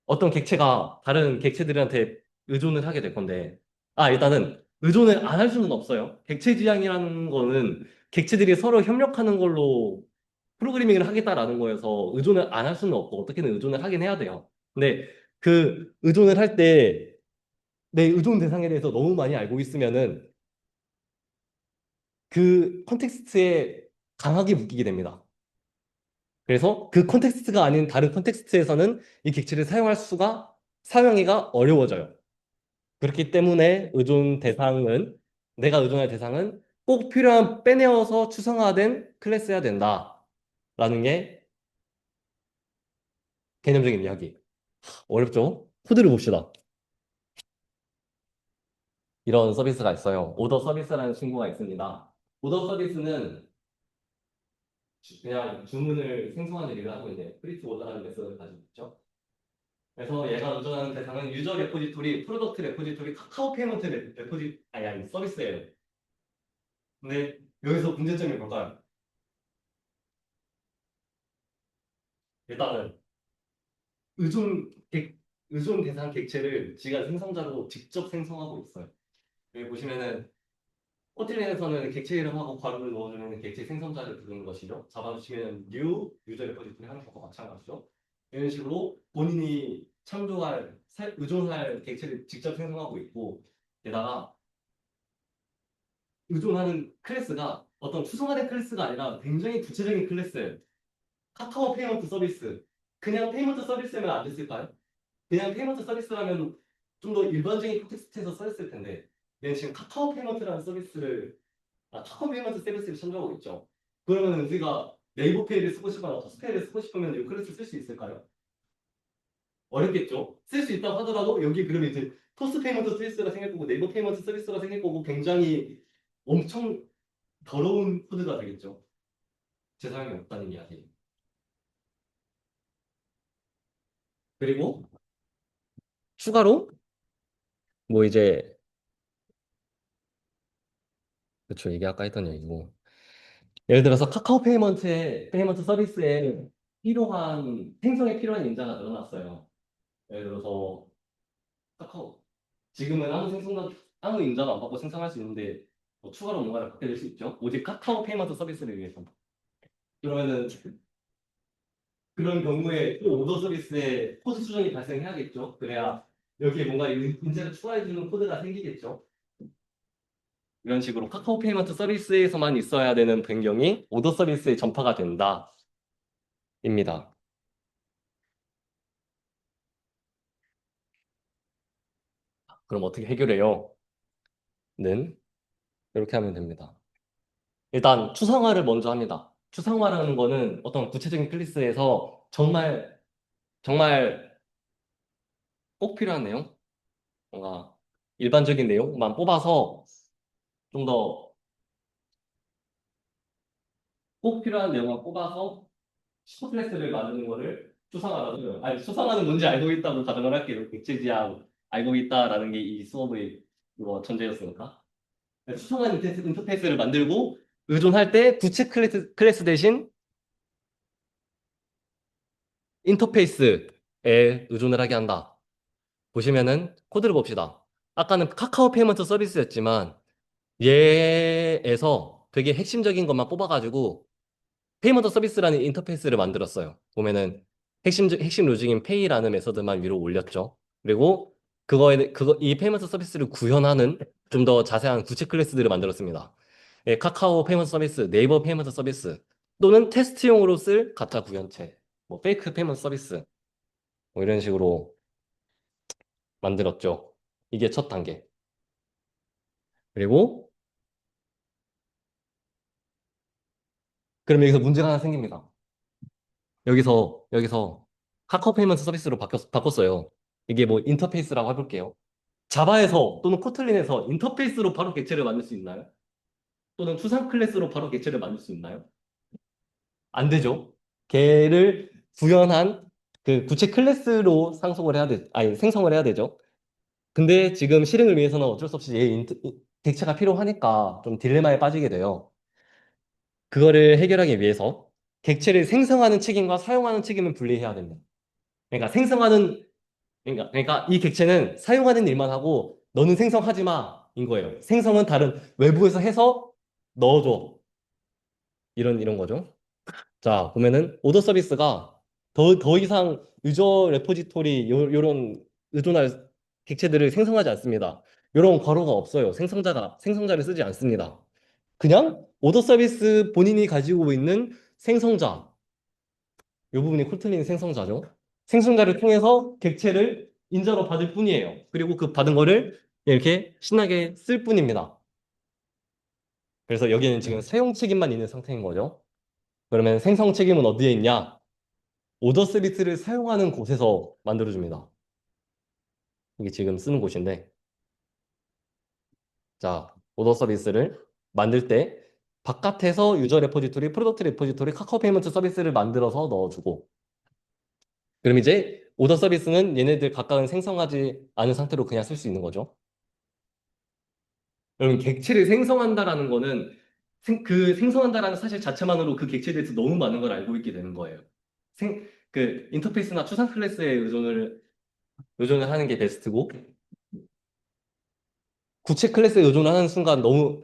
어떤 객체가 다른 객체들한테 의존을 하게 될 건데, 일단은 의존을 안 할 수는 없어요. 객체 지향이라는 거는 객체들이 서로 협력하는 걸로 프로그래밍을 하겠다라는 거여서 의존을 안 할 수는 없고, 어떻게든 의존을 하긴 해야 돼요. 근데 그 의존을 할 때 내 의존 대상에 대해서 너무 많이 알고 있으면은 그 컨텍스트에 강하게 묶이게 됩니다. 그래서 그 컨텍스트가 아닌 다른 컨텍스트에서는 이 객체를 사용하기가 어려워져요. 그렇기 때문에 내가 의존할 대상은 꼭 필요한 빼내어서 추상화된 클래스여야 된다라는 게 개념적인 이야기. 어렵죠? 코드를 봅시다. 이런 서비스가 있어요. 오더 서비스라는 친구가 있습니다. 오더 서비스는 그냥 주문을 생성하는 일을 하고 있는데 프리트 오더라는 메서드를 가지고 있죠. 그래서 얘가 운전하는 대상은 유저 레포지토리, 프로덕트 레포지토리, 카카오 페이먼트 아니 서비스예요. 근데 여기서 문제점이 뭘까요? 일단은 의존 의존 대상 객체를 지가 생성자로 직접 생성하고 있어요. 여기 보시면은 코틀린에서는 객체 이름하고 괄호를 넣어주면 객체 생성자를 부르는 것이죠. 잡아주시면 new 유저 레포지토리 하는 것과 마찬가지죠. 이런 식으로 본인이 창조할, 의존할 객체를 직접 생성하고 있고, 게다가 의존하는 클래스가 어떤 추상화된 클래스가 아니라 굉장히 구체적인 클래스예요. 카카오 페이먼트 서비스. 그냥 페이먼트 서비스면 안 됐을까요? 그냥 페이먼트 서비스라면 좀 더 일반적인 콘텍스트에서 써있을 텐데, 얘는 지금 카카오 페이먼트라는 서비스를 카카오 페이먼트 서비스를 선정하고 있죠. 그러면 우리가 네이버 페이를 쓰고 싶거나 토스페이를 쓰고 싶으면 이 클래스 쓸 수 있을까요? 어렵겠죠. 쓸 수 있다고 하더라도 여기 그러면 이제 토스 페이먼트 서비스가 생길 거고 네이버 페이먼트 서비스가 생길 거고 굉장히 엄청 더러운 코드가 되겠죠. 제 사용이 없다는 이야기. 그리고 추가로 뭐 이제 그쵸 이게 아까 했던 얘기고 예를 들어서 카카오 페이먼트 서비스에 필요한 생성에 필요한 인자가 늘어났어요. 예를 들어서 카카오 지금은 아무 인자도 안 받고 생성할 수 있는데 뭐 추가로 뭔가를 받게 될 수 있죠. 오직 카카오 페이먼트 서비스를 위해서. 그러면은 그런 경우에 또 오더 서비스에 코드 수정이 발생해야겠죠. 그래야 여기에 뭔가 인자를 추가해주는 코드가 생기겠죠. 이런 식으로 카카오 페이먼트 서비스에서만 있어야 되는 변경이 오더 서비스에 전파가 된다. 입니다. 그럼 어떻게 해결해요? 는 이렇게 하면 됩니다. 일단 추상화를 먼저 합니다. 추상화라는 거는 어떤 구체적인 클래스에서 정말 꼭 필요한 내용, 뭔가 일반적인 내용만 뽑아서 좀 더 꼭 필요한 내용만 뽑아서 슈퍼클래스를 만드는 거를 추상화라고 해요. 아니 추상화는 뭔지 알고 있다고 가정을 할게요. 객체지향 알고 있다라는 게 이 수업의 이거 전제였으니까. 추상화 인터페이스를 만들고 의존할 때 부채 클래스 대신 인터페이스에 의존을 하게 한다. 보시면은 코드를 봅시다. 아까는 카카오 페이먼트 서비스였지만 얘에서 되게 핵심적인 것만 뽑아가지고 페이먼트 서비스라는 인터페이스를 만들었어요. 보면은 핵심 로직인 페이라는 메서드만 위로 올렸죠. 그리고 이 페이먼트 서비스를 구현하는 좀 더 자세한 구체 클래스들을 만들었습니다. 예, 카카오 페이먼트 서비스, 네이버 페이먼트 서비스 또는 테스트용으로 쓸 가짜 구현체, 뭐 페이크 페이먼트 서비스 뭐 이런 식으로 만들었죠. 이게 첫 단계. 그리고 그럼 여기서 문제가 하나 생깁니다. 여기서 카카오 페이먼트 서비스로 바꿨어요. 이게 뭐 인터페이스라고 해볼게요. 자바에서 또는 코틀린에서 인터페이스로 바로 객체를 만들 수 있나요? 또는 추상 클래스로 바로 객체를 만들 수 있나요? 안 되죠. 걔를 구현한 그 구체 클래스로 생성을 해야 되죠. 근데 지금 실행을 위해서는 어쩔 수 없이 객체가 필요하니까 좀 딜레마에 빠지게 돼요. 그거를 해결하기 위해서 객체를 생성하는 책임과 사용하는 책임은 분리해야 됩니다. 그러니까 그러니까 이 객체는 사용하는 일만 하고 너는 생성하지 마인 거예요. 생성은 다른 외부에서 해서 넣어줘. 이런 거죠. 자, 보면은 오더 서비스가 더 이상 유저 레포지토리 요런 의존할 객체들을 생성하지 않습니다. 이런 괄호가 없어요. 생성자를 쓰지 않습니다. 그냥 오더 서비스 본인이 가지고 있는 생성자, 이 부분이 코틀린 생성자죠. 생성자를 통해서 객체를 인자로 받을 뿐이에요. 그리고 그 받은 거를 이렇게 신나게 쓸 뿐입니다. 그래서 여기는 지금 사용 책임만 있는 상태인 거죠. 그러면 생성 책임은 어디에 있냐? 오더 서비스를 사용하는 곳에서 만들어줍니다. 이게 지금 쓰는 곳인데 자, 오더 서비스를 만들 때 바깥에서 유저 레포지토리, 프로덕트 레포지토리, 카카오 페이먼트 서비스를 만들어서 넣어주고 그럼 이제 오더 서비스는 얘네들 각각은 생성하지 않은 상태로 그냥 쓸 수 있는 거죠. 그러면 객체를 생성한다라는 거는 그 생성한다라는 사실 자체만으로 그 객체에 대해서 너무 많은 걸 알고 있게 되는 거예요. 그 인터페이스나 추상 클래스에 의존을 하는 게 베스트고 구체 클래스에 의존하는 순간 너무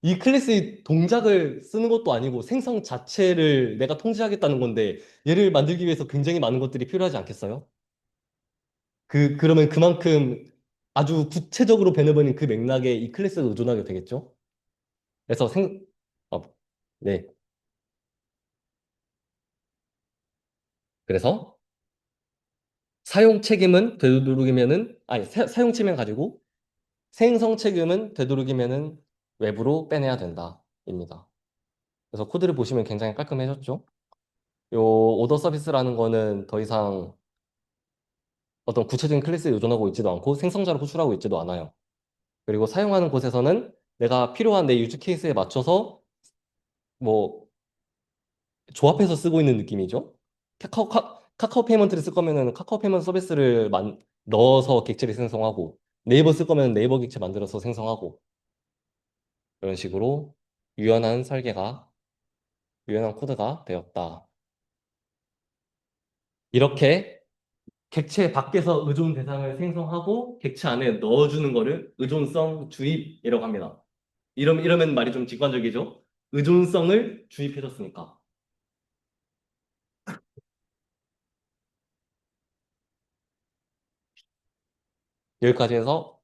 이 클래스의 동작을 쓰는 것도 아니고 생성 자체를 내가 통제하겠다는 건데 얘를 만들기 위해서 굉장히 많은 것들이 필요하지 않겠어요? 그러면 그만큼 아주 구체적으로 변해버린 그 맥락에 이 클래스가 의존하게 되겠죠? 그래서 어, 네. 그래서 사용 책임은 되도록이면은, 아니, 사용 책임을 가지고 생성 책임은 되도록이면은 외부로 빼내야 된다. 입니다. 그래서 코드를 보시면 굉장히 깔끔해졌죠? 요 오더 서비스라는 거는 더 이상 어떤 구체적인 클래스에 의존하고 있지도 않고 생성자를 호출하고 있지도 않아요. 그리고 사용하는 곳에서는 내가 필요한 내 유즈 케이스에 맞춰서 뭐 조합해서 쓰고 있는 느낌이죠. 카카오 페이먼트를 쓸 거면은 카카오 페이먼트 서비스를 넣어서 객체를 생성하고 네이버 쓸 거면 네이버 객체 만들어서 생성하고 이런 식으로 유연한 설계가 유연한 코드가 되었다. 이렇게 객체 밖에서 의존 대상을 생성하고 객체 안에 넣어주는 거를 의존성 주입이라고 합니다. 이러면 말이 좀 직관적이죠? 의존성을 주입해줬으니까. 여기까지 해서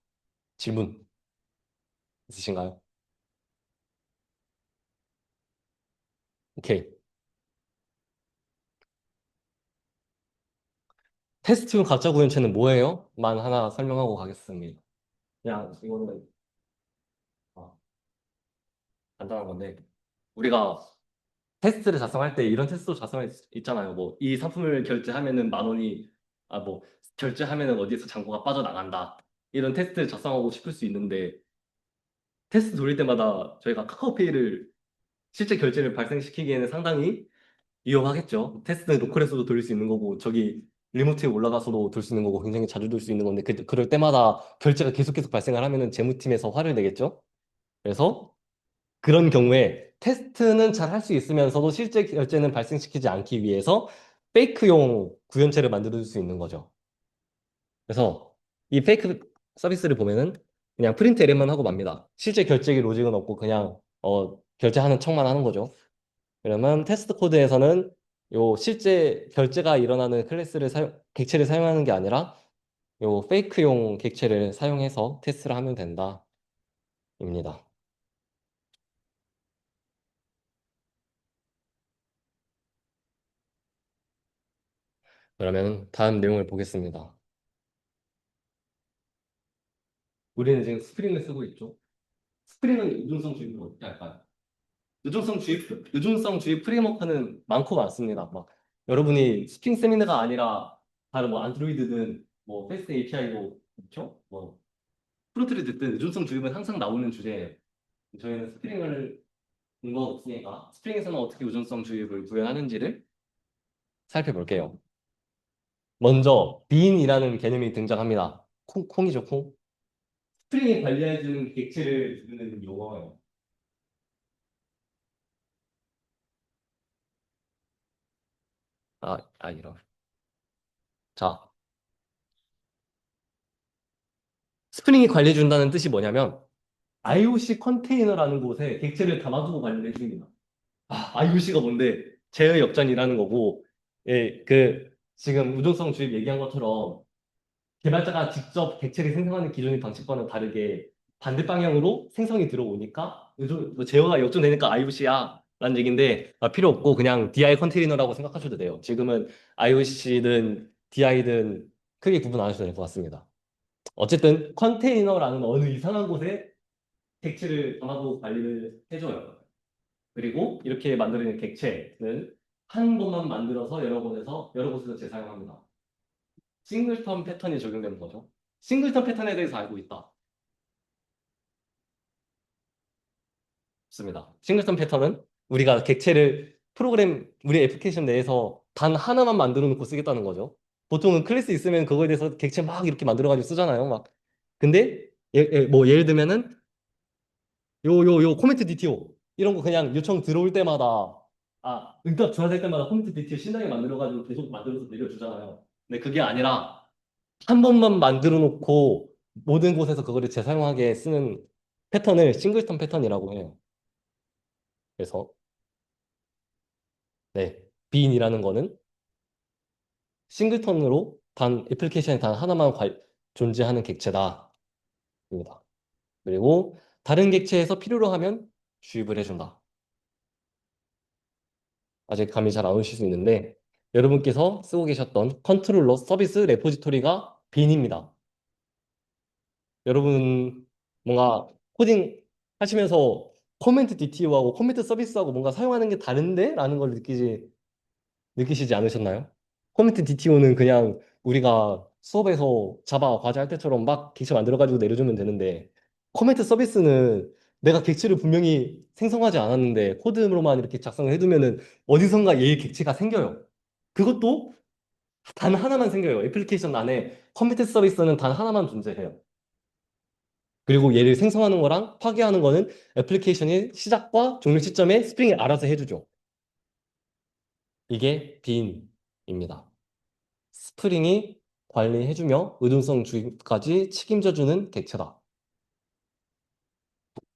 질문 있으신가요? 오케이. 테스트용 가짜 구현체는 뭐예요? 만 하나 설명하고 가겠습니다. 그냥 이거는 어, 간단한 건데 우리가 테스트를 작성할 때 이런 테스트도 작성할 수 있잖아요. 뭐 이 상품을 결제하면은 만 원이 뭐 결제하면은 어디에서 잔고가 빠져나간다. 이런 테스트 작성하고 싶을 수 있는데 테스트 돌릴 때마다 저희가 카카오페이를 실제 결제를 발생시키기에는 상당히 위험하겠죠. 테스트는 로컬에서도 돌릴 수 있는 거고 저기 리모트에 올라가서도 돌 수 있는 거고 굉장히 자주 돌 수 있는 건데 그럴 때마다 결제가 계속 발생을 하면은 재무팀에서 화를 내겠죠. 그래서 그런 경우에 테스트는 잘 할 수 있으면서도 실제 결제는 발생시키지 않기 위해서 페이크용 구현체를 만들어줄 수 있는 거죠. 그래서 이 페이크 서비스를 보면은 그냥 프린트 LM만 하고 맙니다. 실제 결제기 로직은 없고 그냥 결제하는 척만 하는 거죠. 그러면 테스트 코드에서는 요 실제 결제가 일어나는 객체를 사용하는 게 아니라 요 페이크용 객체를 사용해서 테스트를 하면 된다. 입니다. 그러면 다음 내용을 보겠습니다. 우리는 지금 스프링을 쓰고 있죠. 스프링은 의존성 주입을 어떻게 할까요? 의존성 주입 프레임워크는 많고 많습니다. 막 여러분이 스프링 세미나가 아니라 다른 뭐 안드로이드든 뭐 패스트 API도 그렇죠? 뭐 프로트를 듣든 의존성 주입은 항상 나오는 주제예요. 저희는 스프링을 본거 없으니까 스프링에서는 어떻게 의존성 주입을 구현하는지를 살펴볼게요. 먼저 빈이라는 개념이 등장합니다. 콩이죠, 콩. 스프링이 관리해주는 객체를 부르는 용어예요. 이런. 자, 스프링이 관리해준다는 뜻이 뭐냐면 IOC 컨테이너라는 곳에 객체를 담아두고 관리를 해줍니다. IOC가 뭔데? 제어 역전이라는 거고, 예, 지금 우등성 주입 얘기한 것처럼 개발자가 직접 객체를 생성하는 기존의 방식과는 다르게 반대 방향으로 생성이 들어오니까 제어가 역전되니까 IOC야 라는 얘기인데 필요 없고 그냥 DI 컨테이너라고 생각하셔도 돼요. 지금은 IOC든 DI든 크게 구분 안 하셔도 될 것 같습니다. 어쨌든 컨테이너라는 어느 이상한 곳에 객체를 담아두고 관리를 해줘요. 그리고 이렇게 만들어낸 객체는 한 곳만 만들어서 여러 곳에서 재사용합니다. 싱글턴 패턴이 적용되는 거죠. 싱글턴 패턴에 대해서 알고 있다. 없습니다. 싱글턴 패턴은 우리가 객체를 프로그램, 우리 애플리케이션 내에서 단 하나만 만들어 놓고 쓰겠다는 거죠. 보통은 클래스 있으면 그거에 대해서 객체 막 이렇게 만들어가지고 쓰잖아요. 막. 근데, 뭐, 예를 들면은, 요 코멘트 DTO. 이런 거 그냥 요청 들어올 때마다, 응답 줘야 될 때마다 코멘트 DTO 신나게 만들어가지고 계속 만들어서 내려주잖아요. 근데 그게 아니라, 한 번만 만들어 놓고 모든 곳에서 그거를 재사용하게 쓰는 패턴을 싱글턴 패턴이라고 해요. 그래서, 네, 빈이라는 거는 싱글턴으로 애플리케이션에 단 하나만 존재하는 객체다. 입니다. 그리고 다른 객체에서 필요로 하면 주입을 해준다. 아직 감이 잘 안 오실 수 있는데 여러분께서 쓰고 계셨던 컨트롤러 서비스 레포지토리가 빈입니다. 여러분 뭔가 코딩 하시면서 코멘트 DTO하고 코멘트 서비스하고 뭔가 사용하는 게 다른데? 라는 걸 느끼시지 않으셨나요? 코멘트 DTO는 그냥 우리가 수업에서 자바 과제 할 때처럼 막 객체 만들어가지고 내려주면 되는데 코멘트 서비스는 내가 객체를 분명히 생성하지 않았는데 코드로만 이렇게 작성을 해두면은 어디선가 얘의 객체가 생겨요. 그것도 단 하나만 생겨요. 애플리케이션 안에 코멘트 서비스는 단 하나만 존재해요. 그리고 얘를 생성하는 거랑 파괴하는 거는 애플리케이션의 시작과 종료 시점에 스프링이 알아서 해주죠. 이게 빈입니다. 스프링이 관리해주며 의존성 주입까지 책임져주는 객체다.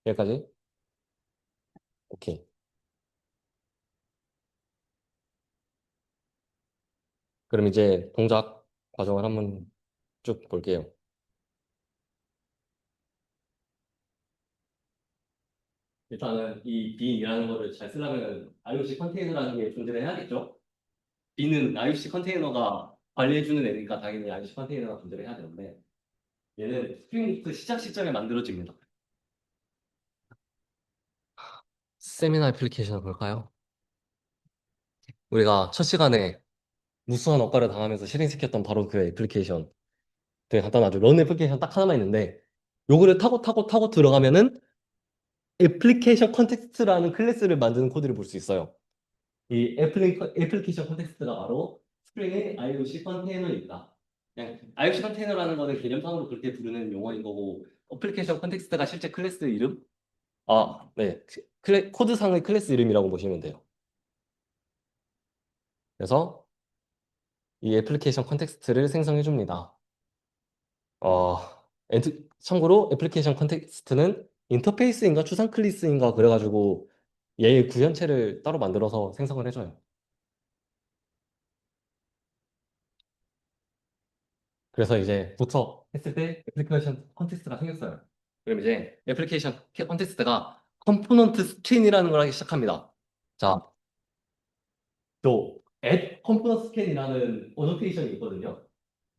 여기까지. 오케이. 그럼 이제 동작 과정을 한번 쭉 볼게요. 일단은 이 빈이라는 거를 잘 쓰려면 IOC 컨테이너라는 게 존재를 해야겠죠? 빈은 IOC 컨테이너가 관리해주는 애니까 당연히 IOC 컨테이너가 존재를 해야 되는데 얘는 스프링부터 시작 시점에 만들어집니다. 세미나 애플리케이션을 볼까요? 우리가 첫 시간에 무수한 억가를 당하면서 실행시켰던 바로 그 애플리케이션. 되게 간단하죠. 런 애플리케이션 딱 하나만 있는데 요거를 타고 들어가면은 애플리케이션 컨텍스트라는 클래스를 만드는 코드를 볼 수 있어요. 이 애플리케이션 컨텍스트가 바로 스프링의 IOC 컨테이너입니다. 그냥 IOC 컨테이너라는 거는 개념상으로 그렇게 부르는 용어인 거고 애플리케이션 컨텍스트가 실제 클래스 이름? 네. 코드상의 클래스 이름이라고 보시면 돼요. 그래서 이 애플리케이션 컨텍스트를 생성해 줍니다. 어, 참고로 애플리케이션 컨텍스트는 인터페이스인가 추상 클래스인가 그래가지고 얘의 구현체를 따로 만들어서 생성을 해줘요. 그래서 이제 부터 했을 때 애플리케이션 컨텍스트가 생겼어요. 그럼 이제 애플리케이션 컨텍스트가 컴포넌트 스캔이라는 걸 하기 시작합니다. 자, 또 add component scan이라는 어노테이션이 있거든요.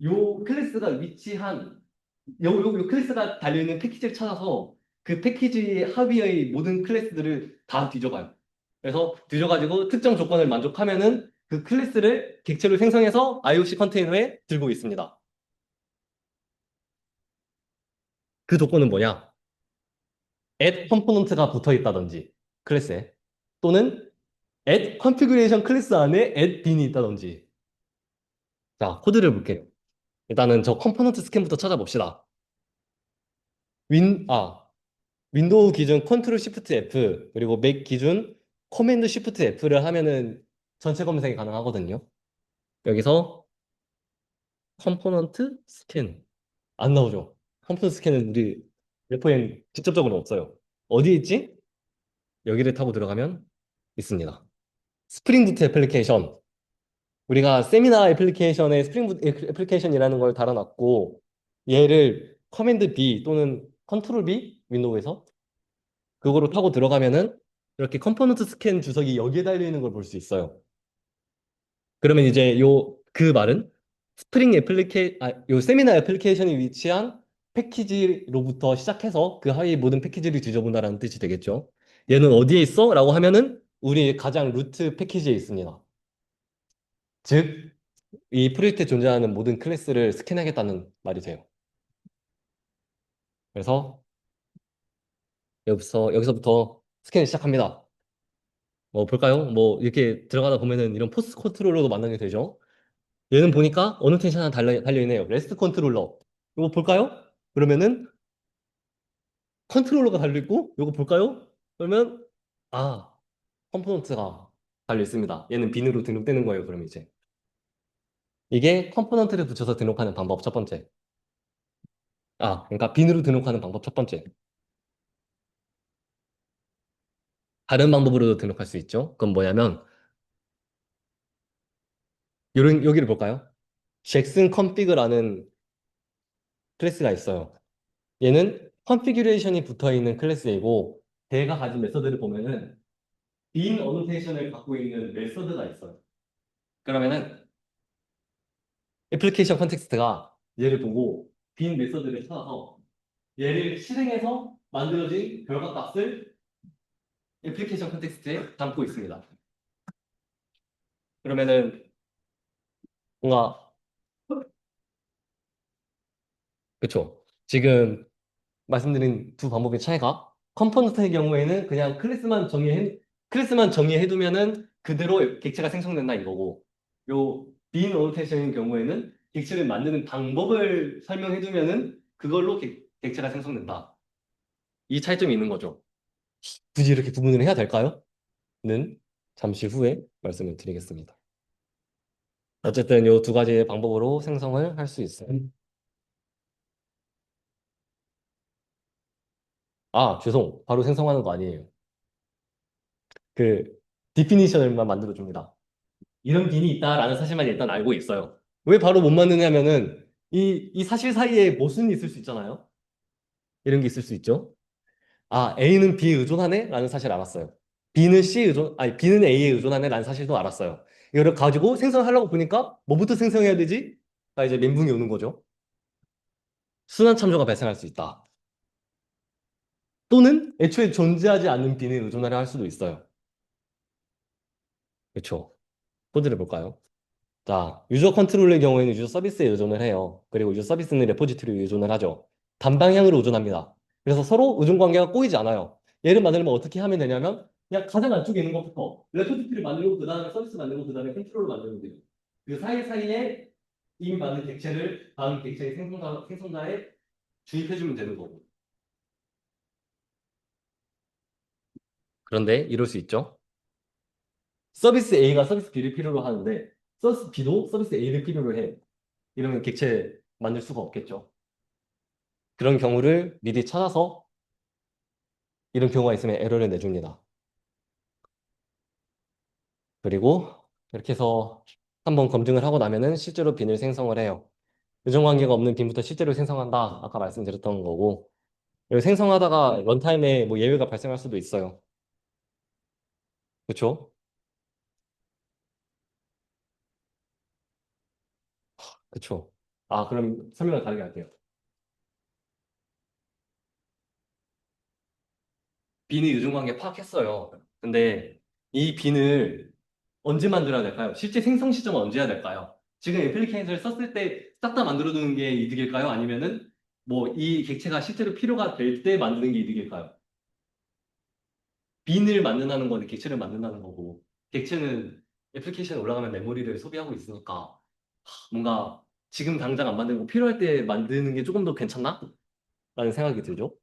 요 클래스가 위치한 요 클래스가 달려있는 패키지를 찾아서 그 패키지 하위의 모든 클래스들을 다 뒤져봐요. 그래서 뒤져가지고 특정 조건을 만족하면은 그 클래스를 객체로 생성해서 IOC 컨테이너에 들고 있습니다. 그 조건은 뭐냐? add 컴포넌트가 붙어 있다든지 클래스에 또는 add configuration 클래스 안에 add 빈이 있다든지. 자, 코드를 볼게요. 일단은 저 컴포넌트 스캔부터 찾아봅시다. 윈, 아, 윈도우 기준 컨트롤 시프트 F 그리고 맥 기준 커맨드 시프트 F를 하면은 전체 검색이 가능하거든요. 여기서 컴포넌트 스캔 안 나오죠. 컴포넌트 스캔은 우리 래퍼엔 직접적으로 없어요. 어디에 있지? 여기를 타고 들어가면 있습니다. 스프링 부트 애플리케이션. 우리가 세미나 애플리케이션에 스프링 부트 애플리케이션이라는 걸 달아놨고 얘를 커맨드 B 또는 컨트롤 B 윈도우에서 그거로 타고 들어가면은 이렇게 컴포넌트 스캔 주석이 여기에 달려 있는 걸 볼 수 있어요. 그러면 이제 그 말은 요 세미나 애플리케이션이 위치한 패키지로부터 시작해서 그 하위 모든 패키지를 뒤져본다라는 뜻이 되겠죠. 얘는 어디에 있어? 라고 하면은 우리 가장 루트 패키지에 있습니다. 즉, 이 프로젝트에 존재하는 모든 클래스를 스캔하겠다는 말이 돼요. 그래서 여기서부터 스캔을 시작합니다. 볼까요? 이렇게 들어가다 보면은 이런 포스 컨트롤러도 만나게 되죠. 얘는 보니까 어느 텐션 하나 달려있네요. 레스트 컨트롤러. 이거 볼까요? 그러면은 컨트롤러가 달려있고, 이거 볼까요? 그러면, 아, 컴포넌트가 달려있습니다. 얘는 빈으로 등록되는 거예요, 그럼 이제. 이게 컴포넌트를 붙여서 등록하는 방법 첫 번째. 그러니까 빈으로 등록하는 방법 첫 번째. 다른 방법으로도 등록할 수 있죠. 그건 뭐냐면, 여기를 볼까요? 잭슨 컨피그라는 클래스가 있어요. 얘는 컨피규레이션이 붙어 있는 클래스이고, 걔가 가진 메서드를 보면은, 빈 어노테이션을 갖고 있는 메서드가 있어요. 그러면은, 애플리케이션 컨텍스트가 얘를 보고, 빈 메서드를 찾아서, 얘를 실행해서 만들어진 결과값을 애플리케이션 컨텍스트에 담고 있습니다. 그러면은, 뭔가, 그쵸. 지금 말씀드린 두 방법의 차이가 컴포넌트의 경우에는 그냥 클래스만 정의해두면은 그대로 객체가 생성된다 이거고 요 빈 오노테이션의 경우에는 객체를 만드는 방법을 설명해두면은 그걸로 객체가 생성된다. 이 차이점이 있는 거죠. 굳이 이렇게 구분을 해야 될까요? 는 잠시 후에 말씀을 드리겠습니다. 어쨌든 요 두 가지의 방법으로 생성을 할 수 있어요. 죄송. 바로 생성하는 거 아니에요. 그 디피니션을만 만들어 줍니다. 이런 빈이 있다라는 사실만 일단 알고 있어요. 왜 바로 못 만드냐면은 이 사실 사이에 모순이 있을 수 있잖아요. 이런 게 있을 수 있죠. A는 B에 의존하네? 라는 사실 알았어요. B는 A에 의존하네? 라는 사실도 알았어요. 이거를 가지고 생성하려고 보니까 뭐부터 생성해야 되지? 이제 멘붕이 오는 거죠. 순환 참조가 발생할 수 있다. 또는 애초에 존재하지 않는 B에 의존하려 할 수도 있어요. 그렇죠. 코드를 볼까요? 자, 유저 컨트롤의 경우에는 유저 서비스에 의존을 해요. 그리고 유저 서비스는 레포지토리에 의존을 하죠. 단방향으로 의존합니다. 그래서 서로 의존 관계가 꼬이지 않아요. 얘를 만들면 어떻게 하면 되냐면 그냥 가장 안쪽에 있는 것부터 레포지토리 만들고 그 다음에 서비스 만들고 그 다음에 컨트롤을 만들면 돼요. 그 사이사이에 이미 만든 객체를 다음 객체의 생성자에 주입해주면 되는 거고. 그런데 이럴 수 있죠. 서비스 A가 서비스 B를 필요로 하는데 서비스 B도 서비스 A를 필요로 해. 이러면 객체 만들 수가 없겠죠. 그런 경우를 미리 찾아서 이런 경우가 있으면 에러를 내줍니다. 그리고 이렇게 해서 한번 검증을 하고 나면은 실제로 빈을 생성을 해요. 의존관계가 없는 빈부터 실제로 생성한다. 아까 말씀드렸던 거고. 그리고 생성하다가 런타임에 뭐 예외가 발생할 수도 있어요. 그렇죠? 그렇죠. 그럼 설명을 다르게 할게요. 빈의 의존관계 파악했어요. 근데 이 빈을 언제 만들어야 될까요? 실제 생성 시점은 언제 해야 될까요? 지금 애플리케이션을 썼을 때 싹 다 만들어두는 게 이득일까요? 아니면은 뭐 이 객체가 실제로 필요가 될 때 만드는 게 이득일까요? 빈을 만든다는 거는 객체를 만든다는 거고 객체는 애플리케이션에 올라가면 메모리를 소비하고 있으니까 뭔가 지금 당장 안 만들고 필요할 때 만드는 게 조금 더 괜찮나? 라는 생각이 들죠.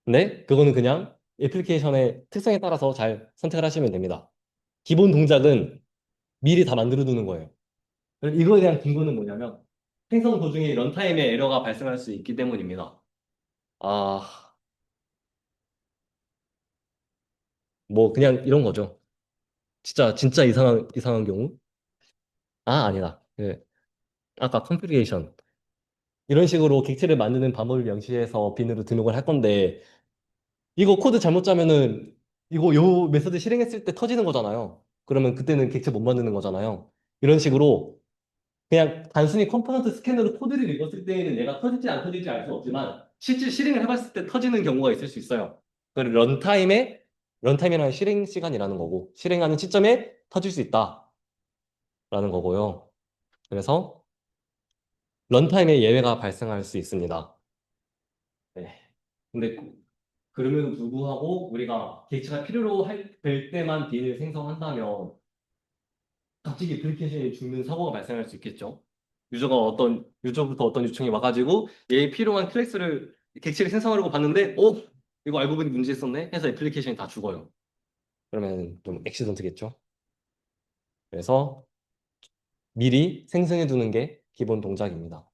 근데 그거는 그냥 애플리케이션의 특성에 따라서 잘 선택을 하시면 됩니다. 기본 동작은 미리 다 만들어 두는 거예요. 그럼 이거에 대한 근거는 뭐냐면 생성 도중에 런타임에 에러가 발생할 수 있기 때문입니다. 아, 뭐 그냥 이런 거죠. 진짜 이상한 경우? 아니다. 아까 컨피그레이션 이런 식으로 객체를 만드는 방법을 명시해서 빈으로 등록을 할 건데 이거 코드 잘못 짜면은 이거 요 메서드 실행했을 때 터지는 거잖아요. 그러면 그때는 객체 못 만드는 거잖아요. 이런 식으로 그냥 단순히 컴포넌트 스캔으로 코드를 읽었을 때에는 얘가 터질지 안 터질지 알 수 없지만 실제 실행을 해봤을 때 터지는 경우가 있을 수 있어요. 그걸 런타임이라는 실행 시간이라는 거고 실행하는 시점에 터질 수 있다라는 거고요. 그래서 런타임에 예외가 발생할 수 있습니다. 네. 근데 그럼에도 불구하고 우리가 객체가 될 때만 빈을 생성한다면 갑자기 애플리케이션이 죽는 사고가 발생할 수 있겠죠. 유저부터 어떤 요청이 와가지고 얘에 필요한 객체를 생성하려고 봤는데, 이거 알고 보니 문제 있었네? 해서 애플리케이션이 다 죽어요. 그러면 좀 액시던트겠죠. 그래서 미리 생성해 두는 게 기본 동작입니다.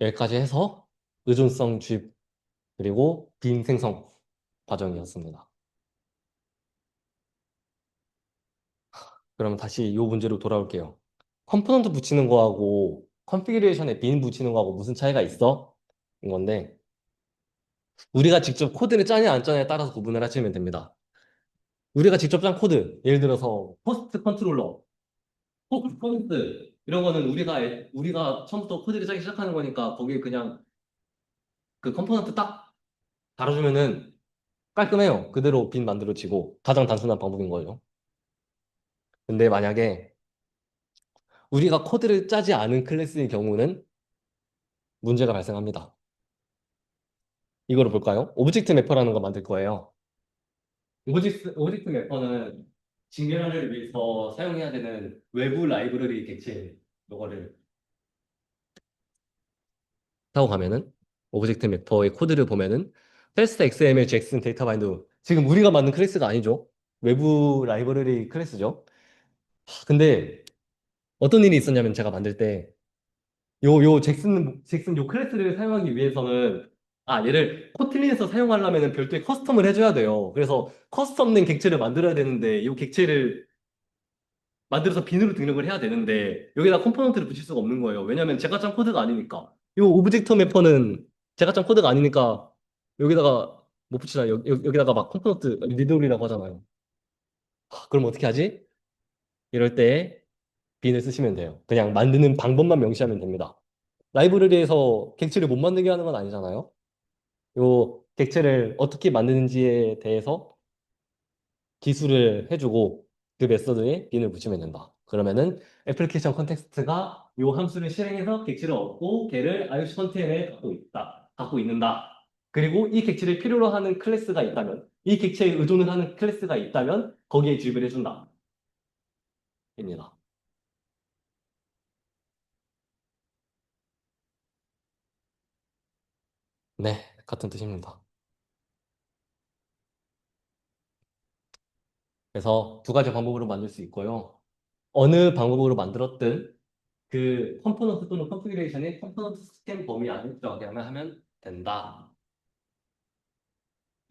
여기까지 해서 의존성 주입 그리고 빈 생성 과정이었습니다. 그럼 다시 이 문제로 돌아올게요. 컴포넌트 붙이는 거하고 컨피그레이션에 빈 붙이는 거하고 무슨 차이가 있어? 인 건데 우리가 직접 코드를 짜냐 안 짜냐에 따라서 구분을 하시면 됩니다. 우리가 직접 짠 코드, 예를 들어서 포스트 컨트롤러, 포스트 포인트 이런 거는 우리가 처음부터 코드를 짜기 시작하는 거니까 거기에 그냥 그 컴포넌트 딱 달아주면은 깔끔해요. 그대로 빈 만들어지고 가장 단순한 방법인 거예요. 근데 만약에 우리가 코드를 짜지 않은 클래스의 경우는 문제가 발생합니다. 이거를 볼까요? 오브젝트 매퍼라는 거 만들 거예요. 오브젝트 매퍼는 직렬화를 위해서 사용해야 되는 외부 라이브러리 객체 이거를 타고 가면은 오브젝트 매퍼의 코드를 보면은 테스트 XML JSON 데이터 바인드 지금 우리가 만든 클래스가 아니죠. 외부 라이브러리 클래스죠. 근데 어떤 일이 있었냐면 제가 만들 때 잭슨 요 클래스를 사용하기 위해서는 얘를 코틀린에서 사용하려면 별도의 커스텀을 해줘야 돼요. 그래서 커스텀된 객체를 만들어야 되는데 이 객체를 만들어서 빈으로 등록을 해야 되는데 여기다 컴포넌트를 붙일 수가 없는 거예요. 왜냐하면 제가 짠 코드가 아니니까. 이 오브젝트 매퍼는 제가 짠 코드가 아니니까 여기다가 못 붙이잖아요. 여기다가 막 컴포넌트 리드오리라고 하잖아요. 그럼 어떻게 하지? 이럴 때 빈을 쓰시면 돼요. 그냥 만드는 방법만 명시하면 됩니다. 라이브러리에서 객체를 못 만들게 하는 건 아니잖아요. 요 객체를 어떻게 만드는지에 대해서 기술을 해주고 그 메서드에 빈을 붙이면 된다. 그러면은 애플리케이션 컨텍스트가 요 함수를 실행해서 객체를 얻고 걔를 IOC 컨테이너에 갖고 있는다. 그리고 이 객체를 필요로 하는 클래스가 있다면, 이 객체에 의존을 하는 클래스가 있다면 거기에 주입을 해준다. 입니다. 네, 같은 뜻입니다. 그래서 두 가지 방법으로 만들 수 있고요. 어느 방법으로 만들었든 그 컴포넌트 또는 컨피그레이션의 컴포넌트 스캔 범위 안에 들어가게만 하면 된다.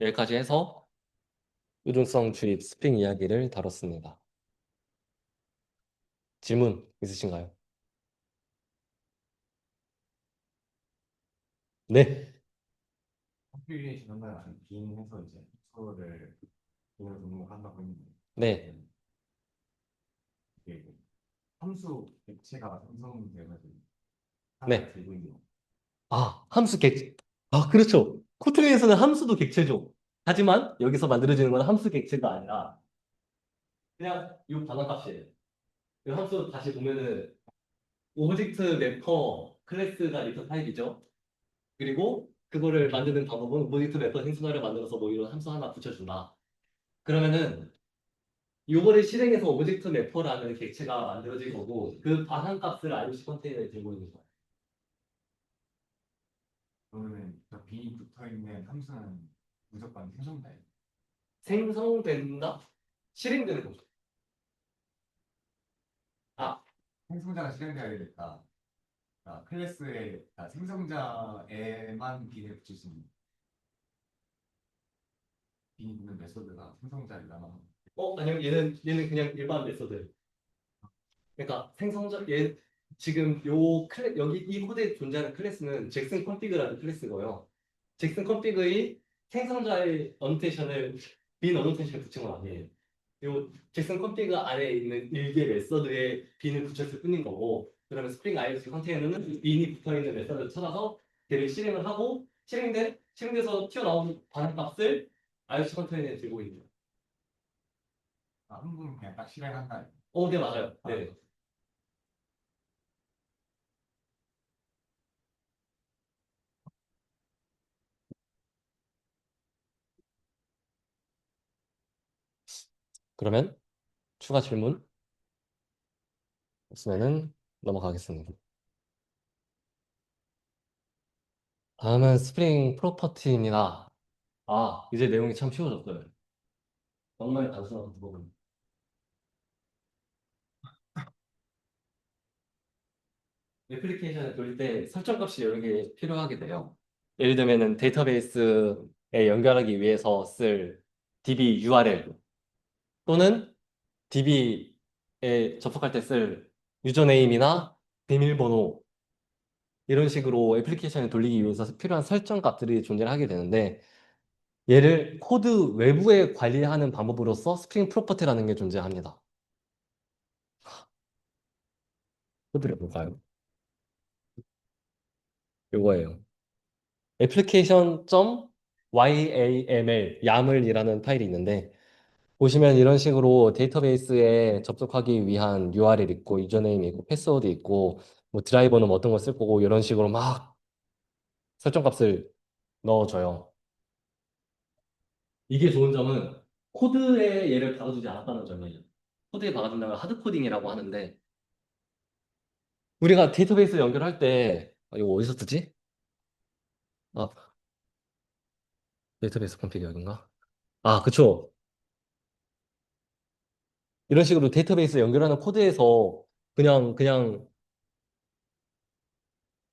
여기까지 해서 유동성 주입 스프링 이야기를 다뤘습니다. 질문 있으신가요? 네. 컴필레이션은 빈 해서 이제 서로를 빈으로 등록한다고 했는데 네. 이게 함수 객체가 생성되가지고 하나 네. 들고 있는 거. 함수 객체. 그렇죠. 코트링에서는 함수도 객체죠. 하지만 여기서 만들어지는 건 함수 객체가 아니라 그냥 이 반환값이에요. 이 함수 다시 보면은 오브젝트 매퍼 클래스가 리터 타입이죠. 그리고 그거를 만드는 방법은 오브젝트 매퍼 생성하를 만들어서 뭐 이런 함수 하나 붙여준다. 그러면은 요거를 실행해서 오브젝트 매퍼라는 객체가 만들어질 거고 그 반환값을 IOC 컨테이너에 들고 있는 거예요. 그러면은 그 빈이 붙어 있는 함수는 무조건 생성돼. 생성된다? 실행되는 거죠. 아, 생성자가 실행되어야 되겠다. 클래스에 생성자에만 빈을 붙일 수 있는 빈이 있는 메소드가 생성자이잖아. 아니요. 얘는 그냥 일반 메서드. 그러니까 지금 여기 이 코드에 존재하는 클래스는 잭슨 컨피그라는 클래스고요. 잭슨 컨피그의 생성자의 어노테이션을 빈 어노테이션을 붙인 건 아니에요. 요 잭슨 컨피그 안에 있는 일개 메서드에 빈을 붙였을 뿐인 거고 그러면 스프링 IOC 컨테이너는 이 빈이 붙어있는 메서드를 찾아서 걔를 실행을 하고 실행돼서 튀어나온 반응값을 IOC 컨테이너에 들고 있는 거예요. 한 분 그냥 딱 실행한다. 네, 맞아요. 네. 그러면 추가 질문 없으면은 넘어가겠습니다. 다음은 스프링 프로퍼티입니다. 아, 이제 내용이 참 쉬워졌어요. 정말 단순한 부분. 애플리케이션을 돌릴 때 설정 값이 여러 개 필요하게 돼요. 예를 들면은 데이터베이스에 연결하기 위해서 쓸 DB URL 또는 DB에 접속할 때 쓸 유저네임이나 비밀번호 이런 식으로 애플리케이션을 돌리기 위해서 필요한 설정 값들이 존재하게 되는데 얘를 코드 외부에 관리하는 방법으로서 스프링 프로퍼티라는 게 존재합니다. 코드를 볼까요? 이거예요. application.yaml, YAML이라는 파일이 있는데 보시면 이런 식으로 데이터베이스에 접속하기 위한 URL 있고 유저네임 있고 패스워드 있고 뭐 드라이버는 뭐 어떤 거 쓸 거고 이런 식으로 막 설정 값을 넣어줘요. 이게 좋은 점은 코드에 얘를 박아두지 않았다는 점이에요. 코드에 박아둔다면 하드코딩이라고 하는데 우리가 데이터베이스 연결할 때 이거 어디서 쓰지? 아, 데이터베이스 컴피그 여긴가? 아, 그쵸. 이런 식으로 데이터베이스 연결하는 코드에서 그냥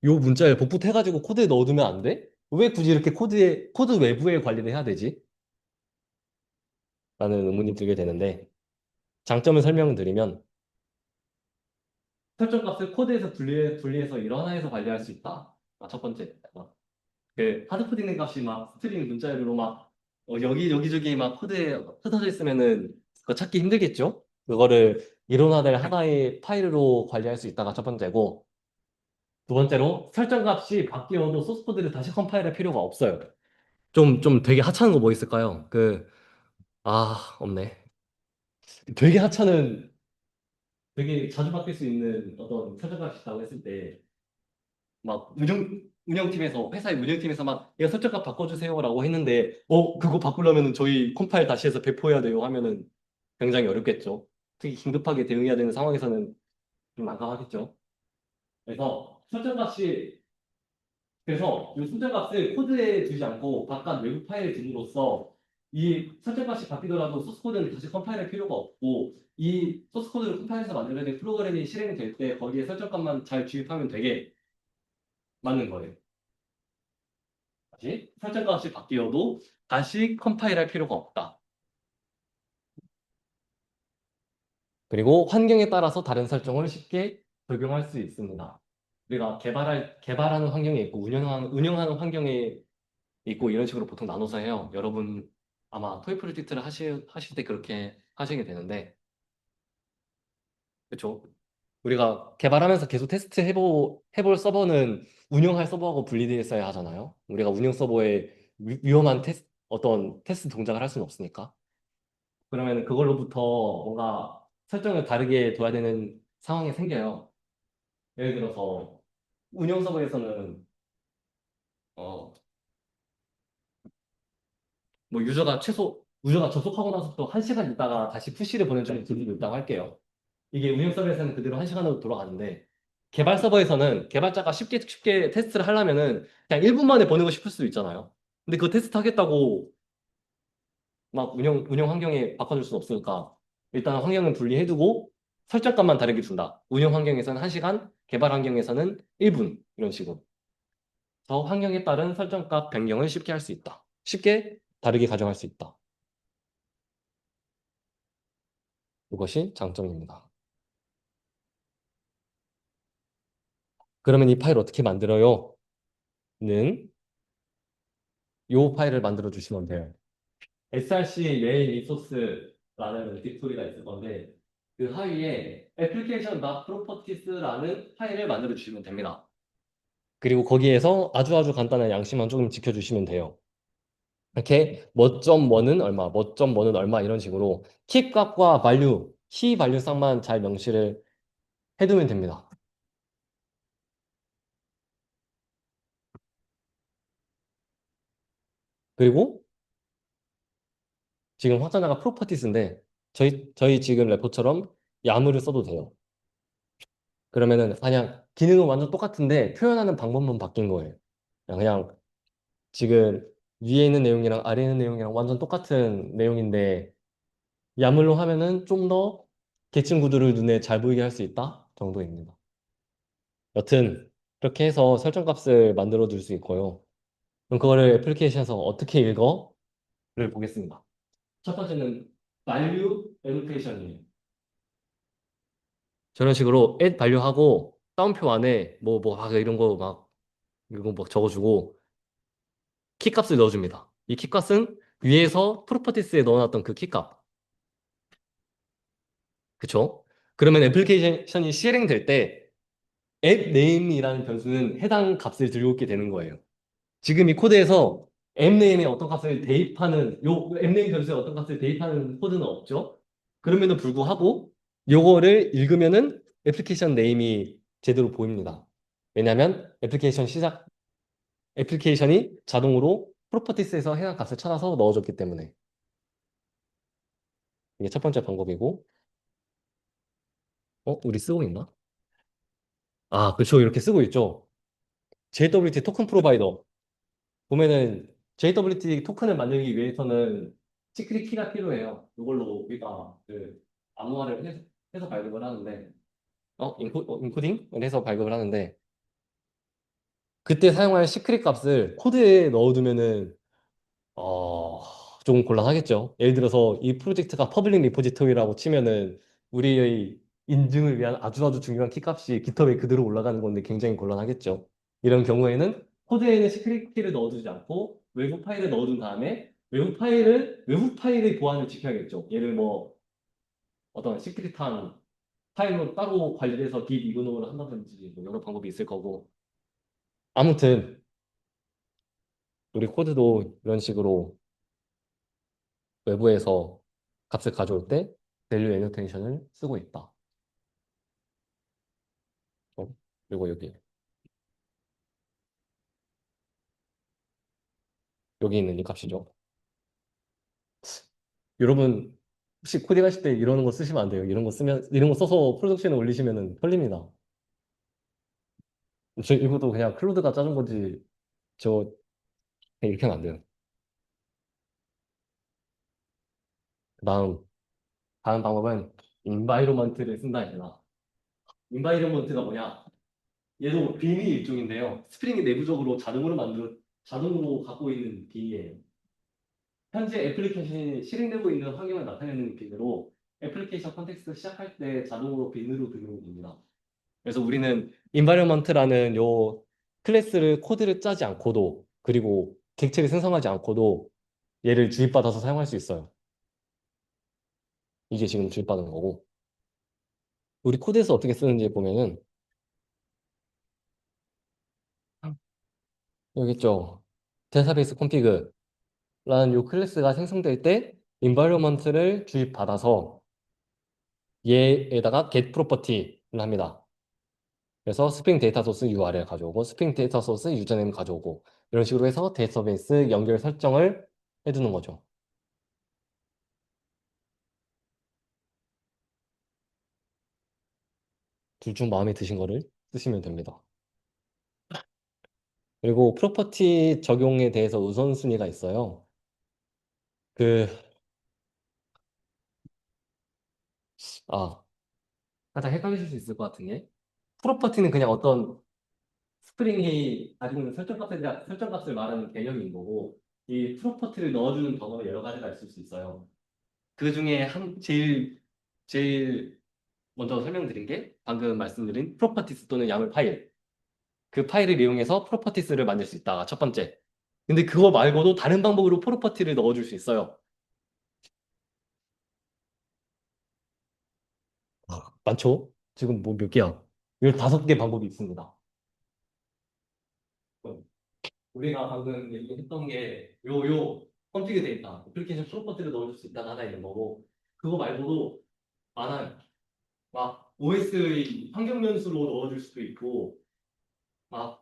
요 문자를 복붙해가지고 코드에 넣어두면 안 돼? 왜 굳이 이렇게 코드 외부에 관리를 해야 되지? 라는 의문이 들게 되는데 장점을 설명드리면 설정 값을 코드에서 분리해서 일 하나에서 관리할 수 있다. 첫 번째. 그 하드코딩 값이 막 스트링 문자열로 막 여기저기 막 코드에 흩어져 있으면은 그거 찾기 힘들겠죠? 그거를 이론화될 하나의 파일로 관리할 수 있다가 첫 번째고 두 번째로 설정 값이 바뀌어도 소스 코드를 다시 컴파일할 필요가 없어요. 좀 되게 하찮은 거 뭐 있을까요? 없네. 되게 하찮은, 되게 자주 바뀔 수 있는 어떤 설정 값이 있다고 했을 때, 막 운영팀에서, 회사의 운영팀에서 막, 이거 설정값 바꿔주세요라고 했는데, 그거 바꾸려면 저희 컴파일 다시 해서 배포해야 돼요 하면은 굉장히 어렵겠죠. 특히 긴급하게 대응해야 되는 상황에서는 좀 난감하겠죠. 그래서 설정값이 그래서 이 설정값을 코드에 두지 않고 바깥 외부 파일에 둠으로써 이 설정값이 바뀌더라도 소스 코드는 다시 컴파일할 필요가 없고 이 소스 코드를 컴파일해서 만들어야 될 프로그램이 실행이 될 때 거기에 설정값만 잘 주입하면 되게 맞는 거예요. 다시 설정값이 바뀌어도 다시 컴파일할 필요가 없다. 그리고 환경에 따라서 다른 설정을 쉽게 적용할 수 있습니다. 우리가 개발하는 환경에 있고 운영하는 환경에 있고 이런 식으로 보통 나눠서 해요. 여러분 아마 토익 프로젝트를 하실 때 그렇게 하시게 되는데, 그렇죠? 우리가 개발하면서 계속 테스트 해볼 서버는 운영할 서버하고 분리되어 있어야 하잖아요. 우리가 운영 서버에 위험한 어떤 테스트 동작을 할 수는 없으니까. 그러면 그걸로부터 뭔가 설정을 다르게 둬야 되는 상황이 생겨요. 예를 들어서 운영 서버에서는 어, 뭐 유저가 접속하고 나서 또 1시간 있다가 다시 푸시를 보내주는 분들도 있다고 할게요. 이게 운영 서버에서는 그대로 1시간으로 돌아가는데 개발 서버에서는 개발자가 쉽게 테스트를 하려면은 그냥 1분 만에 보내고 싶을 수도 있잖아요. 근데 그 테스트 하겠다고 막 운영 환경에 바꿔줄 수는 없으니까 일단 환경은 분리해두고 설정값만 다르게 준다. 운영 환경에서는 1시간, 개발 환경에서는 1분 이런 식으로. 저 환경에 따른 설정값 변경을 쉽게 할 수 있다. 쉽게 다르게 가져갈 수 있다. 이것이 장점입니다. 그러면 이 파일 어떻게 만들어요? 는 이 파일을 만들어 주시면 돼요. src 메인 리소스라는 딕토리가 있을 건데 그 하위에 application.properties라는 파일을 만들어 주시면 됩니다. 그리고 거기에서 아주 간단한 양식만 조금 지켜주시면 돼요. 이렇게 뭐.1은 얼마, 뭐.1은 얼마 이런 식으로 키 값과 value, 키 value 쌍만 잘 명시를 해두면 됩니다. 그리고 지금 확장자가 properties인데 저희 지금 레포처럼 야무를 써도 돼요. 그러면은 그냥 기능은 완전 똑같은데 표현하는 방법만 바뀐 거예요. 그냥 지금 위에 있는 내용이랑 아래에 있는 내용이랑 완전 똑같은 내용인데 야물로 하면은 좀 더 계층 구도를 눈에 잘 보이게 할 수 있다 정도입니다. 여튼 그렇게 해서 설정 값을 만들어 둘 수 있고요. 그럼 그거를 애플리케이션에서 어떻게 읽어를 보겠습니다. 첫 번째는 value annotation이에요. 저런 식으로 add value하고 따옴표 안에 이런 거 막 이거 뭐 적어주고 키값을 넣어줍니다. 이 키값은 위에서 프로퍼티스에 넣어놨던 그 키값. 그쵸? 그러면 애플리케이션이 실행될 때 앱 네임이라는 변수는 해당 값을 들여오게 되는 거예요. 지금 이 코드에서 앱 네임에 어떤 값을 대입하는 앱 네임 변수에 어떤 값을 대입하는 코드는 없죠. 그럼에도 불구하고 요거를 읽으면은 애플리케이션 네임이 제대로 보입니다. 왜냐하면 애플리케이션이 자동으로 프로퍼티스에서 해당 값을 찾아서 넣어줬기 때문에 이게 첫 번째 방법이고 우리 쓰고 있나? 아, 그렇죠. 이렇게 쓰고 있죠. JWT 토큰 프로바이더 보면은 JWT 토큰을 만들기 위해서는 시크릿 키가 필요해요. 이걸로 우리가 그 암호화를 해서 발급을 하는데 인코딩을 해서 발급을 하는데 그때 사용할 시크릿 값을 코드에 넣어두면은 어, 조금 곤란하겠죠. 예를 들어서 이 프로젝트가 퍼블릭 리포지토리라고 치면은 우리의 인증을 위한 아주 아주 중요한 키값이 깃허브에 그대로 올라가는 건데 굉장히 곤란하겠죠. 이런 경우에는 코드에는 시크릿 키를 넣어두지 않고 외부 파일을 넣어둔 다음에 외부 파일의 보안을 지켜야겠죠. 얘를 뭐 어떤 시크릿한 파일로 따로 관리해서 디이그노를 한다든지 뭐 여러 방법이 있을 거고. 아무튼 우리 코드도 이런 식으로 외부에서 값을 가져올 때 value annotation을 쓰고 있다. 어, 그리고 여기 있는 이 값이죠. 여러분 혹시 코딩 하실 때 이런 거 쓰시면 안 돼요. 이런 거 써서 프로덕션에 올리시면은 털립니다. 저 이것도 그냥 클로드가 짜준 거지. 저 그냥 이렇게 하면 안 돼요. 다음 다음 방법은 environment를 쓴다 했잖아. environment가 뭐냐? 얘도 빈이 일종인데요. 스프링이 내부적으로 자동으로 갖고 있는 빈이에요. 현재 애플리케이션이 실행되고 있는 환경을 나타내는 빈으로 애플리케이션 컨텍스트 시작할 때 자동으로 빈으로 등록됩니다. 그래서 우리는 environment라는 요 클래스를 코드를 짜지 않고도 그리고 객체를 생성하지 않고도 얘를 주입받아서 사용할 수 있어요. 이게 지금 주입받은 거고. 우리 코드에서 어떻게 쓰는지 보면은 여기 있죠. 데이터베이스 콘피그라는 요 클래스가 생성될 때 environment를 주입받아서 얘에다가 get property를 합니다. 그래서 스프링 데이터 소스 URL 가져오고 스프링 데이터 소스 유저네임 가져오고 이런 식으로 해서 데이터베이스 연결 설정을 해두는 거죠. 둘 중 마음에 드신 거를 쓰시면 됩니다. 그리고 프로퍼티 적용에 대해서 우선순위가 있어요. 그, 아, 살짝 헷갈리실 수 있을 것 같은 게 프로퍼티는 그냥 어떤 스프링이 가지고 있는 설정값을 말하는 개념인 거고 이 프로퍼티를 넣어주는 경우는 여러 가지가 있을 수 있어요. 그 중에 제일 먼저 설명드린 게 방금 말씀드린 프로퍼티스 또는 야물 파일. 그 파일을 이용해서 프로퍼티스를 만들 수 있다. 첫 번째. 근데 그거 말고도 다른 방법으로 프로퍼티를 넣어줄 수 있어요. 많죠? 지금 뭐 몇 개야? 15개 방법이 있습니다. 우리가 방금 얘기했던 게 컴피그 데이터, 애플리케이션 프로퍼티를 넣어줄 수 있다가 하나 있는 거고 그거 말고도 많아요. 막 OS의 환경 변수로 넣어줄 수도 있고 막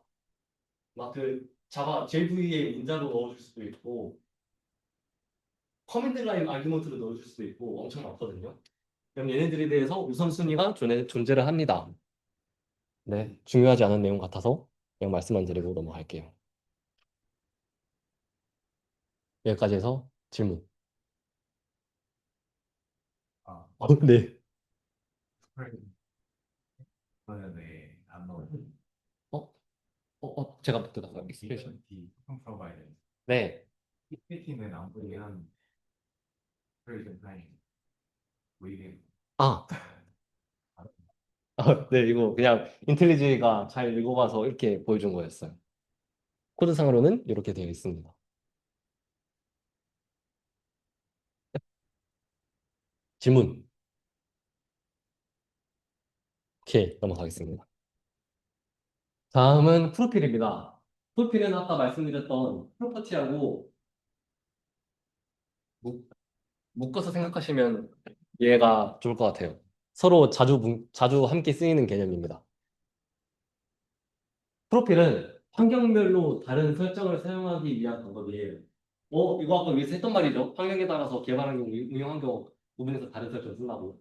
그 자바 JV의 문자로 넣어줄 수도 있고 커맨드 라인 아규먼트를 넣어줄 수도 있고 엄청 많거든요. 그럼 얘네들에 대해서 우선순위가 존재를 합니다. 네, 중요하지 않은 내용 같아서 그냥 말씀만 드리고 넘어갈게요. 여기까지 해서 질문. 아, 네. 스프레드 네, 안 넣어요. 어? 제가 듣다가 익스프레션. D 프로바이더. 네. PPT는 안 보이한 스프레드 타임. 뭐 이게 아, 네, 이거 그냥 인텔리지가 잘 읽어봐서 이렇게 보여준 거였어요. 코드상으로는 이렇게 되어 있습니다. 질문. 오케이, 넘어가겠습니다. 다음은 프로필입니다. 프로필은 아까 말씀드렸던 프로퍼티하고 묶- 묶어서 생각하시면 얘가 좋을 것 같아요. 서로 자주 함께 쓰이는 개념입니다. 프로필은 환경별로 다른 설정을 사용하기 위한 방법이에요. 이거 아까 위에서 했던 말이죠. 환경에 따라서 개발 환경, 운영 환경 부분에서 다른 설정 쓴다고.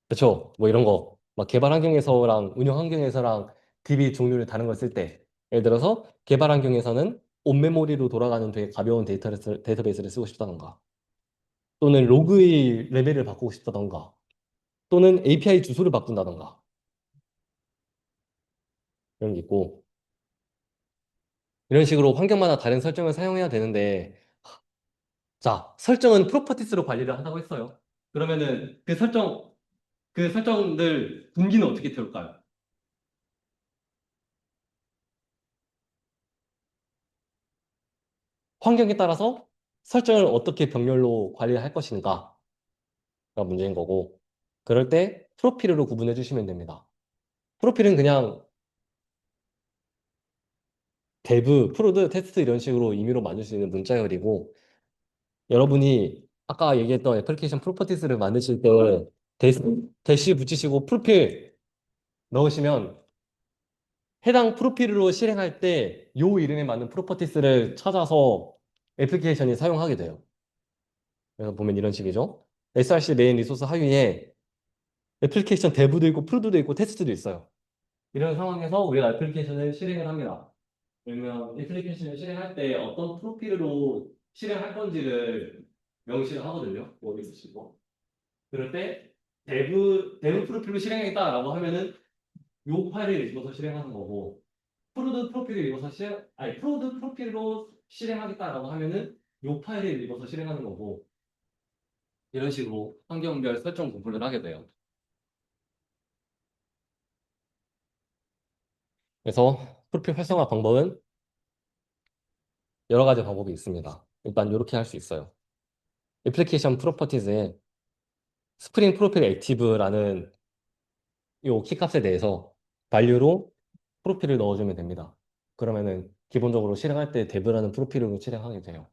그렇죠. 뭐 이런 거. 막 개발 환경에서랑 운영 환경에서랑 DB 종류를 다른 걸 쓸 때. 예를 들어서 개발 환경에서는 온메모리로 돌아가는 되게 가벼운 데이터베이스를 쓰고 싶다던가. 또는 로그의 레벨을 바꾸고 싶다던가. 또는 API 주소를 바꾼다던가. 이런 게 있고. 이런 식으로 환경마다 다른 설정을 사용해야 되는데, 자, 설정은 프로퍼티스로 관리를 한다고 했어요. 그러면은 그 설정들 분기는 어떻게 태울까요? 환경에 따라서 설정을 어떻게 병렬로 관리할 것인가가 문제인 거고, 그럴 때 프로필로 구분해 주시면 됩니다. 프로필은 그냥 데브, 프로드, 테스트 이런 식으로 임의로 만들 수 있는 문자열이고, 여러분이 아까 얘기했던 애플리케이션 프로퍼티스를 만드실 때 대시 붙이시고 프로필 넣으시면 해당 프로필로 실행할 때 요 이름에 맞는 프로퍼티스를 찾아서 애플리케이션이 사용하게 돼요. 그래서 보면 이런 식이죠. SRC 메인 리소스 하위에 애플리케이션 데브도 있고 프로드도 있고 테스트도 있어요. 이런 상황에서 우리가 애플리케이션을 실행을 합니다. 그러면 애플리케이션을 실행할 때 어떤 프로필로 실행할 건지를 명시를 하거든요. 여기 보시고. 그럴 때 데브 프로필로 실행하겠다라고 하면은 요 파일을 읽어서 실행하는 거고 프로드 프로필을 읽어서 프로드 프로필로 실행하겠다라고 하면은 요 파일을 읽어서 실행하는 거고 이런 식으로 환경별 설정 구분을 하게 돼요. 그래서 프로필 활성화 방법은 여러 가지 방법이 있습니다. 일단 이렇게 할 수 있어요. 애플리케이션 프로퍼티즈에 스프링 프로필 액티브라는 요 키값에 대해서 value 프로필을 넣어주면 됩니다. 그러면은 기본적으로 실행할 때 dev라는 프로필로 실행하게 돼요.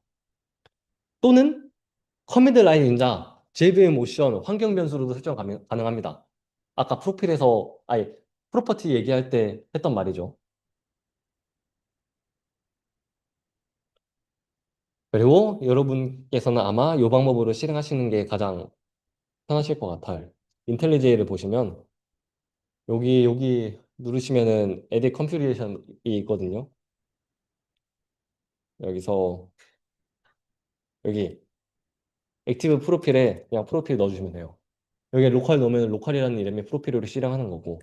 또는 커맨드 라인 인자 JVM 모션 환경 변수로도 설정 가능합니다. 아까 프로퍼티 얘기할 때 했던 말이죠. 그리고 여러분께서는 아마 이 방법으로 실행하시는 게 가장 편하실 것 같아요. 인텔리제이를 보시면 여기 누르시면은 Edit Configuration이 있거든요. 여기서 여기 액티브 프로필에 그냥 프로필 넣어주시면 돼요. 여기에 로컬 넣으면 로컬이라는 이름의 프로필로 실행하는 거고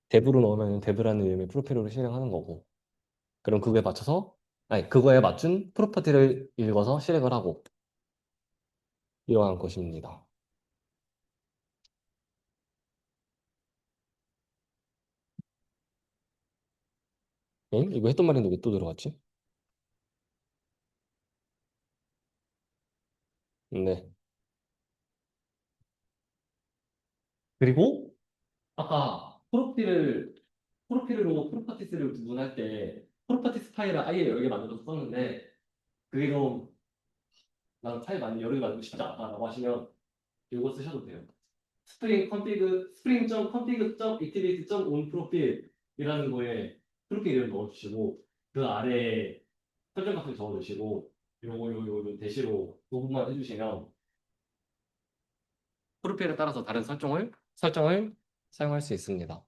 데브로 넣으면 데브라는 이름의 프로필로 실행하는 거고 그럼 그거에 맞춘 프로퍼티를 읽어서 실행을 하고 이러한 것입니다. 이거 했던 말인데 왜 또 들어갔지? 네. 그리고 아까 프로필로 프로퍼티스를 구분할 때 프로퍼티스 파일을 아예 여기 만들어서 썼는데 그게 좀 나는 파일 여러 개 만들고 싶지 않다라고 하시면 이거 쓰셔도 돼요. spring config.activate.on 프로필이라는 거에 프로필 이름 넣어주시고 그 아래에 설정 값을 적어주시고 요 대시로 그 부분만 해주시면 프로필에 따라서 다른 설정을 사용할 수 있습니다.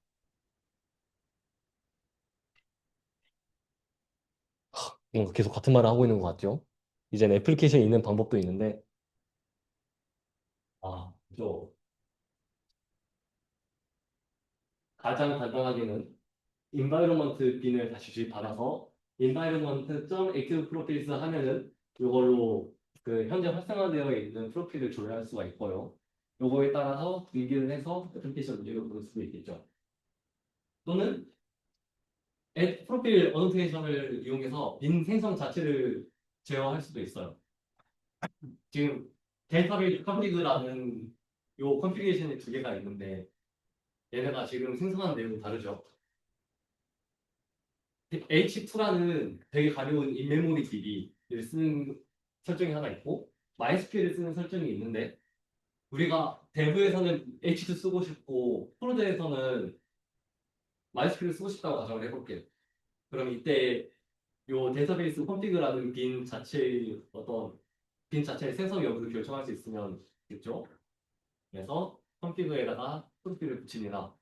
뭔가 계속 같은 말을 하고 있는 것 같죠? 이제는 애플리케이션이 있는 방법도 있는데, 저 가장 간단하게는 environment 빈을 다시 주입받아서 environment.active profiles 하면은 이걸로 그 현재 활성화되어 있는 프로필을 조회할 수가 있고요. 요거에 따라서 분기를 해서 애플리케이션 문제를 부를 수도 있겠죠. 또는 앱 프로필 어노테이션을 이용해서 빈 생성 자체를 제어할 수도 있어요. 지금 데이터베이스 컨피그라는 요 컨피그레이션이 두 개가 있는데 얘네가 지금 생성하는 내용이 다르죠. H2라는 되게 가벼운 인메모리 DB를 쓰는 설정이 하나 있고 MySQL을 쓰는 설정이 있는데 우리가 대부에서는 H2 쓰고 싶고 프로드에서는 MySQL 쓰고 싶다고 가정을 해볼게요. 그럼 이때 요 데이터베이스 컨피그라는 빈 자체의 생성 여부를 결정할 수 있으면 됐죠. 그래서 컨피그에다가 프로필을 붙입니다.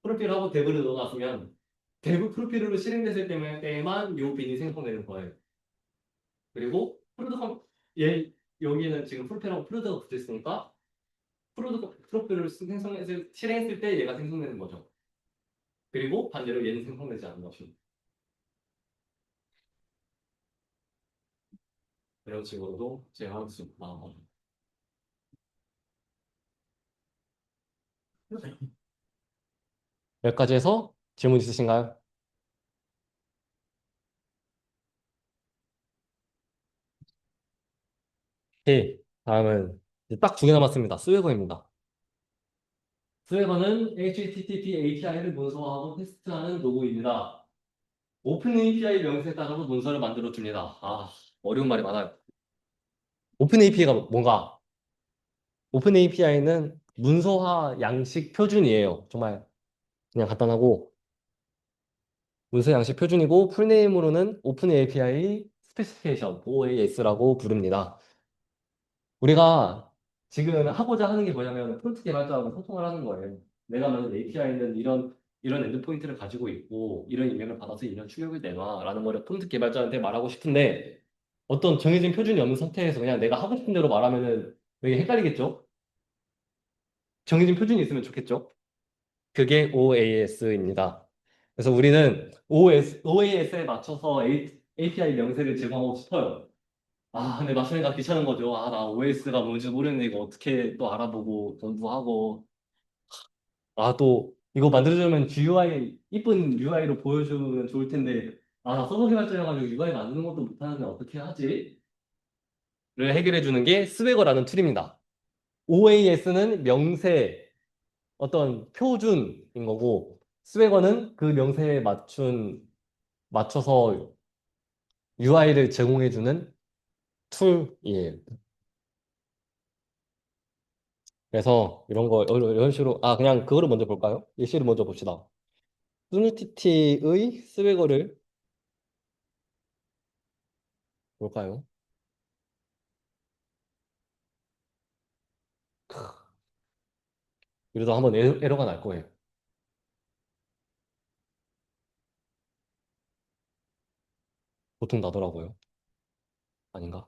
프로필하고 데브를 넣어놨으면 데브 프로필로 실행됐을 때만 요 빈이 생성되는 거예요. 그리고 얘 여기는 지금 프로필하고 프로드가 붙어 있으니까 프로필을 실행했을 때 얘가 생성되는 거죠. 그리고 반대로 얘는 생성되지 않는 것입니다. 이런 식으로도 제어할 수 있다. 여기까지 해서 질문 있으신가요? 네. 다음은 딱 두 개 남았습니다. 스웨거입니다. 스웨거는 HTTP API를 문서화하고 테스트하는 도구입니다. 오픈 API 명세에 따라서 문서를 만들어 줍니다. 어려운 말이 많아요. 오픈 API가 뭔가? 오픈 API는 문서화 양식 표준이에요. 정말 그냥 간단하고 문서 양식 표준이고 풀네임으로는 오픈 API 스페시피케이션 OAS라고 부릅니다. 우리가 지금 하고자 하는 게 뭐냐면 프론트 개발자하고 소통을 하는 거예요. 내가 만든 API는 이런 엔드포인트를 가지고 있고 이런 입력을 받아서 이런 출력을 내놔라는 거를 프론트 개발자한테 말하고 싶은데 어떤 정해진 표준이 없는 상태에서 그냥 내가 하고 싶은 대로 말하면은 되게 헷갈리겠죠? 정해진 표준이 있으면 좋겠죠? 그게 OAS입니다. 그래서 우리는 OAS에 맞춰서 API 명세를 제공하고 싶어요. 근데 맞추기가 귀찮은 거죠. 나 OS가 뭔지 모르는데 이거 어떻게 또 알아보고 공부하고. 또 이거 만들어주면 GUI, 이쁜 UI로 보여주면 좋을 텐데. 나 서버 개발자여가지고 UI 만드는 것도 못하는데 어떻게 하지? 를 해결해 주는 게 스웨거라는 툴입니다. OAS는 명세, 어떤 표준인 거고, 스웨거는 그 명세에 맞춰서 UI를 제공해 주는 툴이에요. 그래서 이런 식으로, 그냥 그거를 먼저 볼까요? 예시를 먼저 봅시다. 소니티티의 스웨거를 볼까요? 이러다 한번 에러가 날 거예요. 보통 나더라고요. 아닌가?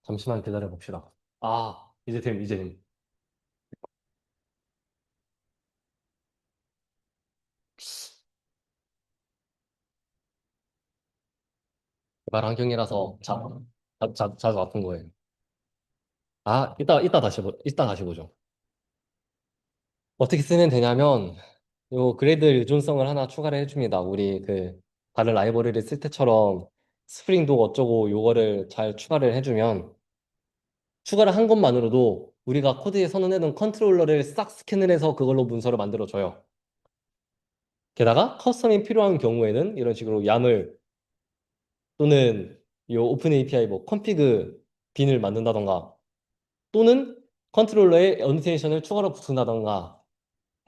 잠시만 기다려 봅시다. 이제 됨. 개발 환경이라서 자주 아픈 거예요. 이따 다시 보죠. 어떻게 쓰면 되냐면, 요 그래드 의존성을 하나 추가를 해줍니다. 우리 다른 라이브러리를 쓸 때처럼 스프링도 어쩌고 요거를 잘 추가를 해주면, 추가를 한 것만으로도 우리가 코드에 선언해둔 컨트롤러를 싹 스캔을 해서 그걸로 문서를 만들어줘요. 게다가 커스텀이 필요한 경우에는 이런 식으로 YAML 또는 요 오픈 API 뭐 컨피그 빈을 만든다던가 또는 컨트롤러에 어노테이션을 추가로 붙인다던가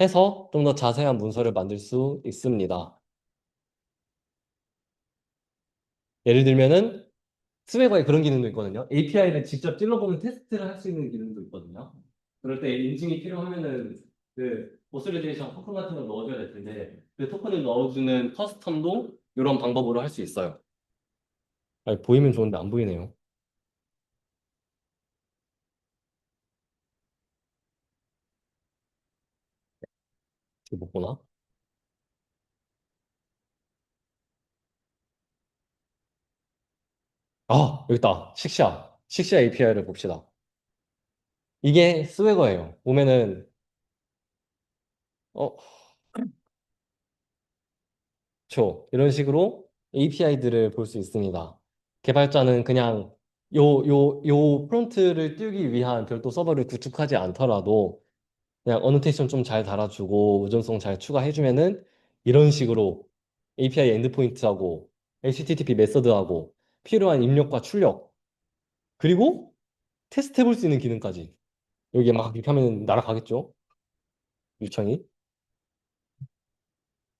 해서 좀 더 자세한 문서를 만들 수 있습니다. 예를 들면은 스웨거에 그런 기능도 있거든요. API를 직접 찔러보는 테스트를 할 수 있는 기능도 있거든요. 그럴 때 인증이 필요하면은 그 오스리데이션 토큰 같은 걸 넣어줘야 될 텐데 그 토큰을 넣어주는 커스텀도 이런 방법으로 할 수 있어요. 아니, 보이면 좋은데 안 보이네요. 이거 못 보나? 아, 여기 있다. 식샤. 식샤 API를 봅시다. 이게 스웨거예요. 보면은 어, 이런 식으로 API들을 볼 수 있습니다. 개발자는 그냥 요 프론트를 띄우기 위한 별도 서버를 구축하지 않더라도 그냥 어노테이션 좀 잘 달아주고 의존성 잘 추가해주면은 이런 식으로 API 엔드포인트하고 HTTP 메서드하고 필요한 입력과 출력 그리고 테스트 해볼 수 있는 기능까지 여기에 막 이렇게 하면 날아가겠죠? 요청이.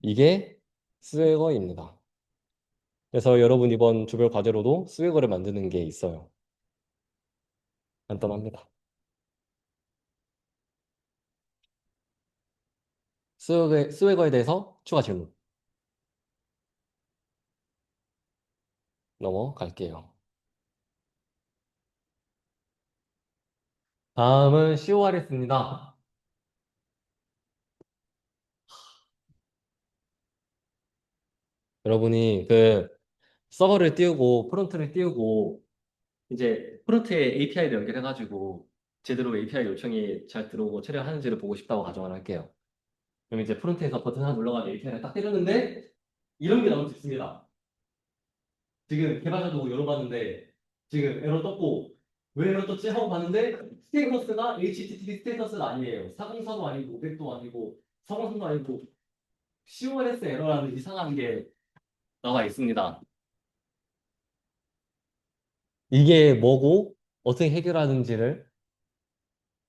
이게 스웨거입니다. 그래서 여러분 이번 조별 과제로도 스웨거를 만드는 게 있어요. 간단합니다. 스웨거에 대해서 추가 질문 넘어갈게요. 다음은 CORS입니다. 여러분이 그 서버를 띄우고 프론트를 띄우고 이제 프론트에 API를 연결해가지고 제대로 API 요청이 잘 들어오고 처리하는지를 보고 싶다고 가정을 할게요. 그럼 이제 프론트에서 버튼 하나 눌러가지고 API를 딱 때렸는데 이런 게 나올 수 있습니다. 지금 개발자도 열어봤는데 지금 에러 떴고 왜 에러 떴지 하고 봤는데 스테이터스가 HTTP 스테이터스가 아니에요. 404도 아니고 500도 아니고 403도 아니고 CORS 에러라는 이상한 게 나와 있습니다. 이게 뭐고 어떻게 해결하는지를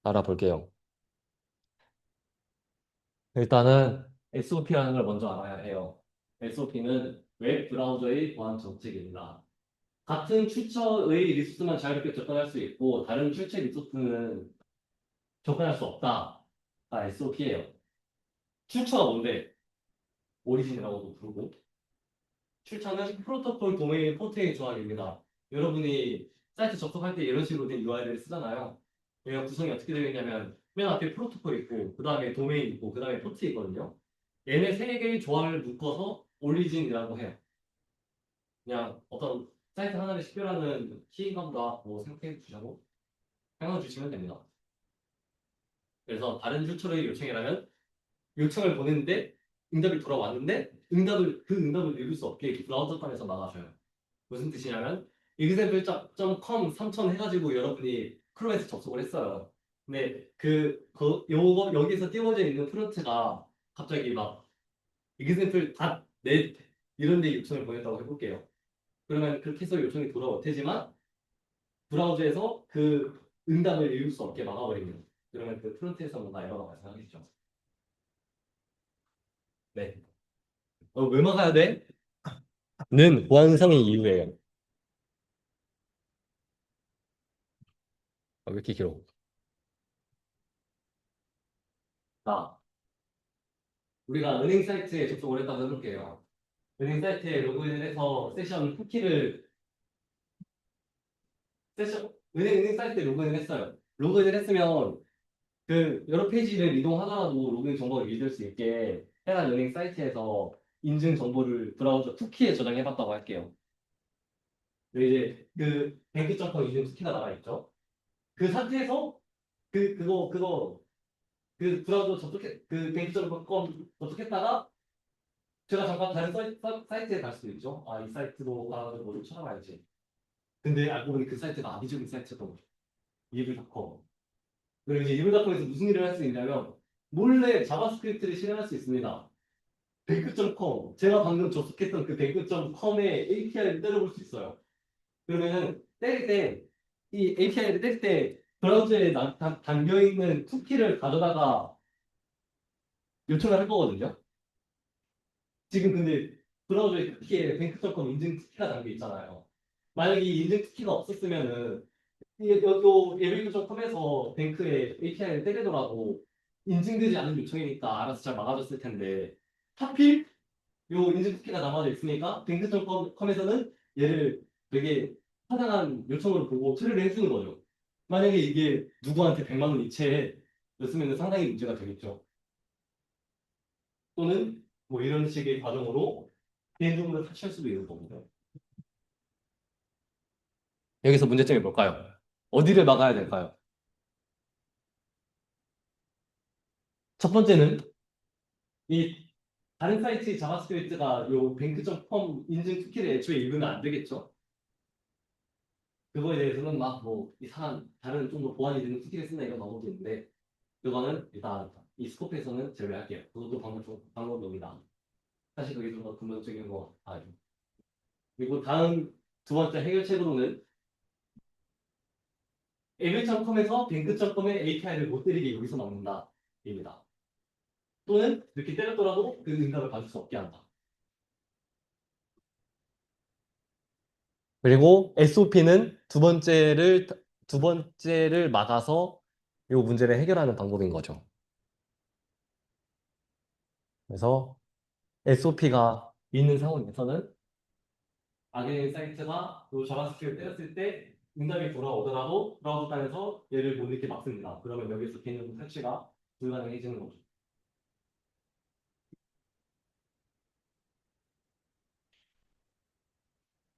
알아볼게요. 일단은 SOP라는 걸 먼저 알아야 해요. SOP는 웹 브라우저의 보안 정책입니다. 같은 출처의 리소스만 자유롭게 접근할 수 있고 다른 출처 리소스는 접근할 수 없다가 SOP예요. 출처가 뭔데? 오리진이라고도 부르고 출처는 프로토콜 도메인 포트의 조합입니다. 여러분이 사이트 접속할 때 이런 식으로 된 URL을 쓰잖아요. 얘가 구성이 어떻게 되어 있냐면 맨 앞에 프로토콜 있고 그 다음에 도메인 있고 그 다음에 포트 있거든요. 얘네 세 개의 조합을 묶어서 오리진이라고 해요. 그냥 어떤 사이트 하나를 식별하는 키인가 보다 뭐 생각해 주시고 생각해 주시면 됩니다. 그래서 다른 출처의 요청이라면 요청을 보냈는데 응답이 돌아왔는데 그 응답을 읽을 수 없게 브라우저端에서 막아줘요. 무슨 뜻이냐면 example.com 3000 해가지고 여러분이 크롬에서 접속을 했어요. 근데 요거 여기서 띄워져 있는 프론트가 갑자기 막 example.net 이런 데 요청을 보냈다고 해볼게요. 그러면 그렇게 해서 요청이 돌아올 테지만 브라우저에서 그 응답을 읽을 수 없게 막아버립니다. 그러면 그 프론트에서 뭔가 에러가 발생하겠죠. 네. 왜 막아야 돼? 는 보안상의 이유예요. 왜 이렇게 길어? 자, 우리가 은행 사이트에 접속을 했다고 해볼게요. 은행 사이트에 로그인을 해서 은행 사이트에 로그인을 했어요. 로그인을 했으면 그 여러 페이지를 이동하더라도 로그인 정보를 믿을 수 있게 해당 은행 사이트에서 인증 정보를 브라우저 쿠키에 저장해봤다고 할게요. 근데 이제 그 뱅크점퍼 인증 쿠키가 나와 있죠. 그 상태에서 그 브라우저 그 뱅크점퍼 접속했다가 제가 잠깐 다른 사이트에 갈 수도 있죠. 아, 이 사이트로 가서 뭐를 찾아봐야지. 근데 알고 보니 그 사이트가 악의적인 사이트였던 거죠. 이불닷컴. 그리고 이제 이불닷컴에서 무슨 일을 할 수 있냐면 몰래 자바스크립트를 실행할 수 있습니다. 뱅크.com. 제가 방금 접속했던 그 뱅크.com의 API를 때려볼 수 있어요. 그러면은 때릴 때 이 API를 때릴 때 브라우저에 담겨있는 쿠키를 가져다가 요청을 할 거거든요. 지금 근데 브라우저에 쿠키에 뱅크.com 인증 쿠키가 담겨 있잖아요. 만약에 이 인증 쿠키가 없었으면은 요 예비교.com에서 뱅크에 API를 때리더라도 인증되지 않은 요청이니까 알아서 잘 막아줬을 텐데 하필 요 인증 쿠키가 남아져 있으니까 뱅크.com에서는 얘를 되게 타당한 요청으로 보고 처리를 해주는 거죠. 만약에 이게 누구한테 100만 원 이체였으면 상당히 문제가 되겠죠. 또는 뭐 이런 식의 과정으로 개인정보를 탈취할 수도 있는 겁니다. 여기서 문제점이 뭘까요? 어디를 막아야 될까요? 첫 번째는 이 다른 사이트 자바스크립트가 요 뱅크.com 인증 쿠키를 애초에 읽으면 안 되겠죠? 그거에 대해서는 막 뭐 이상한 다른 좀 더 보안이 되는 쿠키를 쓴다 이런 방법도 있는데 그거는 일단 이 스코프에서는 제외할게요. 그것도 방법입니다. 사실 그게 좀 더 근본적인 거 같아요. 그리고 다음 두 번째 해결책으로는 에밀.com에서 뱅크.com의 API를 못 때리게 여기서 막는다. 입니다. 또는 이렇게 때렸더라도 그 응답을 받을 수 없게 한다. 그리고 SOP는 두 번째를 막아서 이 문제를 해결하는 방법인 거죠. 그래서 SOP가 있는 상황에서는 악의 사이트가 그 자바스크립트 때렸을 때 응답이 돌아오더라도 브라우저 단에서 얘를 못 읽게 막습니다. 그러면 여기서 개인정보 탈취가 불가능해지는 거죠.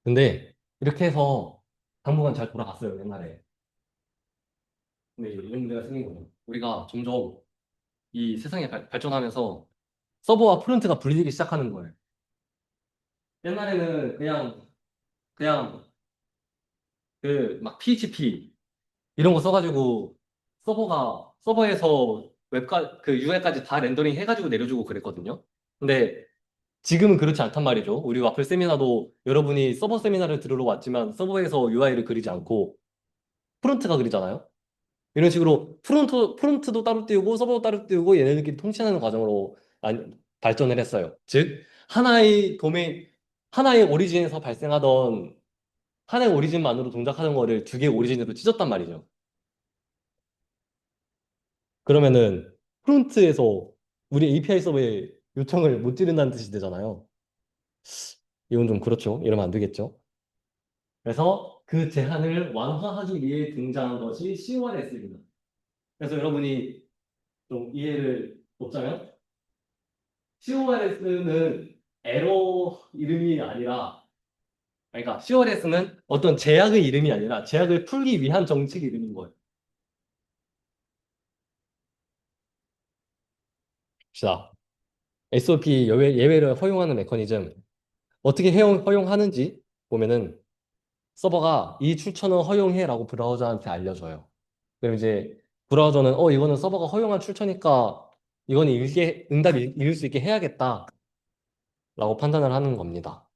근데 이렇게 해서 당분간 잘 돌아갔어요, 옛날에. 근데 이제 이런 문제가 생긴 거죠. 우리가 점점 이 세상이 발전하면서 서버와 프론트가 분리되기 시작하는 거예요. 옛날에는 그냥 그 막 PHP 이런 거 써가지고 서버에서 그 UI까지 다 렌더링 해가지고 내려주고 그랬거든요. 근데 지금은 그렇지 않단 말이죠. 우리 와플 세미나도 여러분이 서버 세미나를 들으러 왔지만 서버에서 UI를 그리지 않고 프론트가 그리잖아요. 이런 식으로 프론트도 따로 띄우고 서버도 따로 띄우고 얘네들끼리 통신하는 과정으로 발전을 했어요. 즉 하나의 오리진에서 발생하던 하나의 오리진만으로 동작하는 거를 두 개의 오리진으로 찢었단 말이죠. 그러면은 프론트에서 우리 API 서버에 요청을 못 지른다는 뜻이 되잖아요. 이건 좀 그렇죠. 이러면 안 되겠죠. 그래서 그 제한을 완화하기 위해 등장한 것이 CORS입니다. 그래서 여러분이 좀 이해를 돕자면 CORS는 에러 이름이 아니라 그러니까 CORS는 어떤 제약의 이름이 아니라 제약을 풀기 위한 정책 이름인 거예요. 봅시다. SOP 예외를 허용하는 메커니즘 어떻게 허용하는지 보면은 서버가 이 출처는 허용해라고 브라우저한테 알려줘요. 그럼 이제 브라우저는 이거는 서버가 허용한 출처니까 이거는 응답 읽을 수 있게 해야겠다라고 판단을 하는 겁니다.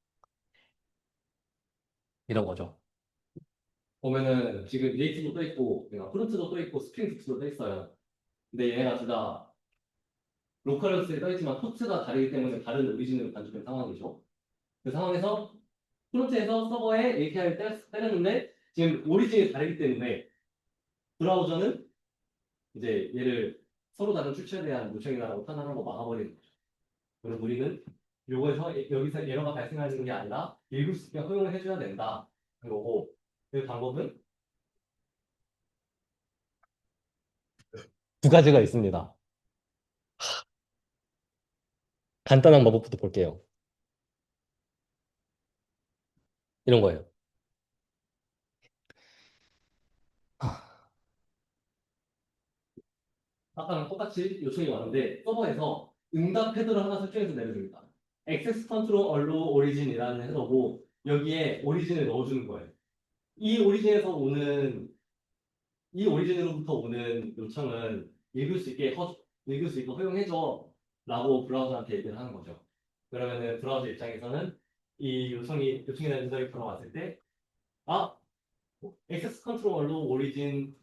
이런 거죠. 보면은 지금 리액트도 떠 있고 프론트도 떠 있고 스프링 북스도 떠 있어요. 근데 얘네가 둘 다 로컬러스에 떠 있지만 포트가 다르기 때문에 다른 오리진으로 간주된 상황이죠. 그 상황에서 프론트에서 서버에 API를 때렸는데 지금 오리진이 다르기 때문에 브라우저는 이제 얘를 서로 다른 출처에 대한 요청이다라고 판단하는 거 막아버리는 거죠. 그럼 우리는 여기서 에러가 발생하는 게 아니라 읽을 수 있게 허용을 해줘야 된다. 그거고 그 방법은 두 가지가 있습니다. 간단한 방법부터 볼게요. 이런 거예요. 아까랑 똑같이 요청이 왔는데 서버에서 응답 패드를 하나 설정해서 내려줍니다. 액세스 컨트롤 얼로 오리진이라는 해서고 여기에 오리진을 넣어주는 거예요. 이 오리진에서 오는 이 오리진으로부터 오는 요청은 읽을 수 있게 허용해줘 라고 브라우저한테 얘기를 하는 거죠. 그러면은 브라우저 입장에서는 이 요청이 대한 응답이 들어왔을 때, 아, 액세스 컨트롤로 오리진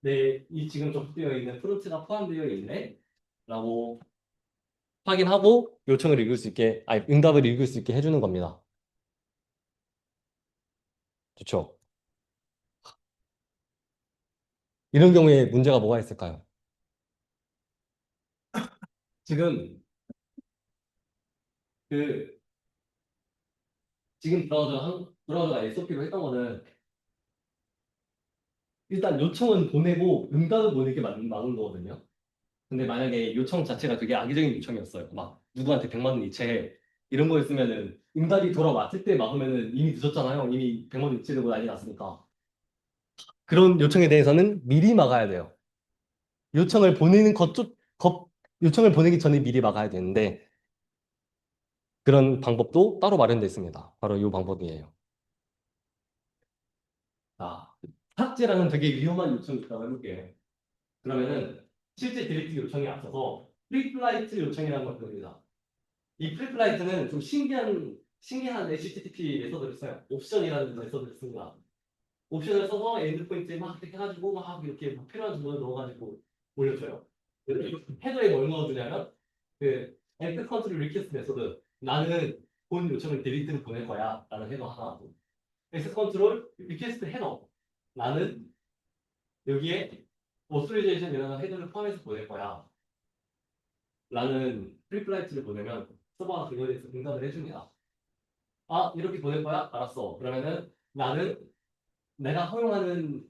네, 이 지금 접수되어 있는 프론트가 포함되어 있네? 라고 확인하고 요청을 읽을 수 있게, 아니, 응답을 읽을 수 있게 해주는 겁니다. 좋죠. 이런 경우에 문제가 뭐가 있을까요? 지금 그 지금 브라우저가 SOP로 했던 거는 일단 요청은 보내고 응답을 보내게 막은 거거든요. 근데 만약에 요청 자체가 되게 악의적인 요청이었어요. 막 누구한테 100만 원 이체해 이런 거였으면은 응답이 돌아왔을 때 막으면은 이미 늦었잖아요. 이미 100만 원 이체되고 난리 났으니까. 그런 요청에 대해서는 미리 막아야 돼요. 요청을 보내는 요청을 보내기 전에 미리 막아야 되는데 그런 방법도 따로 마련되어 있습니다. 바로 이 방법이에요. 아, 삭제라는 되게 위험한 요청이 있다고 해볼게요. 그러면은 실제 디렉트 요청에 앞서서 프리플라이트 요청이라는 걸 부릅니다. 이 프리플라이트는 좀 신기한 HTTP 메서드를 써요. 옵션이라는 메서드를 씁니다. 옵션을 써서 엔드포인트에 막 이렇게 해가지고 막 이렇게 필요한 정보를 넣어가지고 올려줘요. 헤더에 뭘 넣어주냐면 그 액트 컨트롤 리퀘스트 메서드 나는 본 요청을 디리트를 보낼 거야 라는 헤더 하나 하고 액세스 컨트롤 리퀘스트 헤더 나는 여기에 오소리제이션이라는 헤더를 포함해서 보낼 거야 라는 프리플라이트를 보내면 서버가 그거에 대해서 응답을 해줍니다. 아 이렇게 보낼 거야? 알았어. 그러면은 나는 내가 허용하는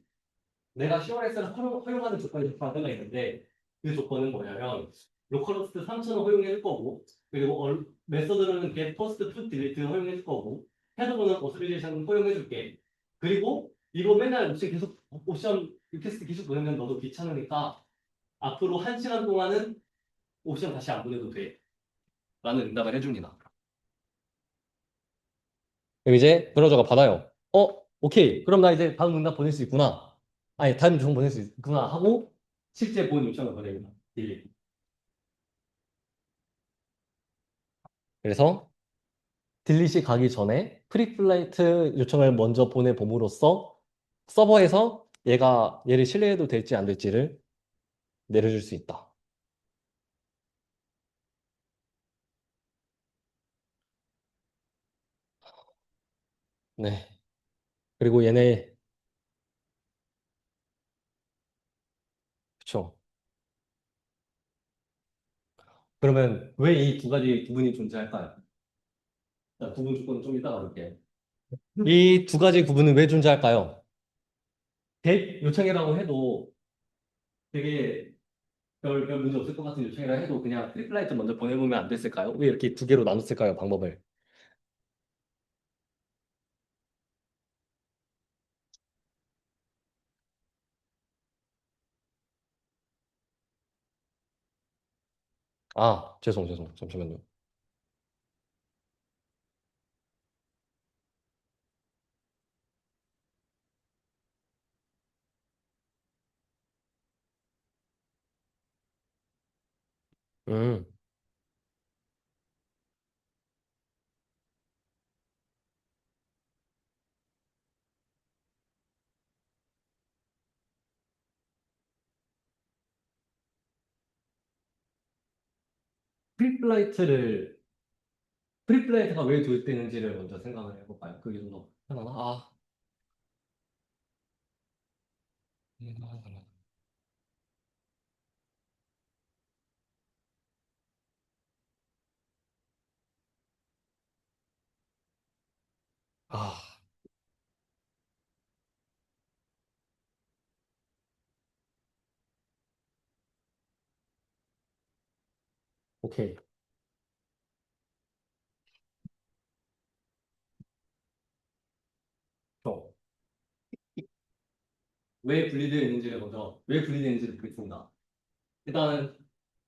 내가 CRS를 허용하는 조건이 두 가지가 있는데 그 조건은 뭐냐면 로컬호스트 3000을 허용해 줄 거고 그리고 메서드로는 get post to delete 허용해 줄 거고 헤더로는 authorization을 허용해 줄게. 그리고 이거 맨날 옵션 리퀘스트 계속 보내면 너도 귀찮으니까 앞으로 1시간 동안은 옵션 다시 안 보내도 돼. 라는 응답을 해줍니다. 그럼 이제 브라우저가 받아요. 오케이. 그럼 나 이제 다음 응답 보낼 수 있구나. 아니, 다음 요청 보낼 수 있구나 하고 실제 본 요청을 보냅니다. 딜리. 그래서 딜릿이 가기 전에 프리플라이트 요청을 먼저 보내봄으로써 서버에서 얘를 신뢰해도 될지 안 될지를 내려줄 수 있다. 네. 그리고 얘네, 그쵸. 그러면 왜 이 두 가지 구분이 존재할까요? 자, 구분 조건은 좀 이따가 볼게요. 이 두 가지 구분은 왜 존재할까요? get 요청이라고 해도 되게 별 문제 없을 것 같은 요청이라 해도 그냥 트리플라이트 먼저 보내보면 안 됐을까요? 왜 이렇게 두 개로 나눴을까요? 방법을. 아, 죄송. 잠시만요. 음, 프리플라이트를, 프리플라이트가 왜 도입되는지를 먼저 생각을 해볼까요? 그게 좀 더 편하나? 아, 오케이. 저, 왜 분리되어 있는지를 보겠습니다. 일단,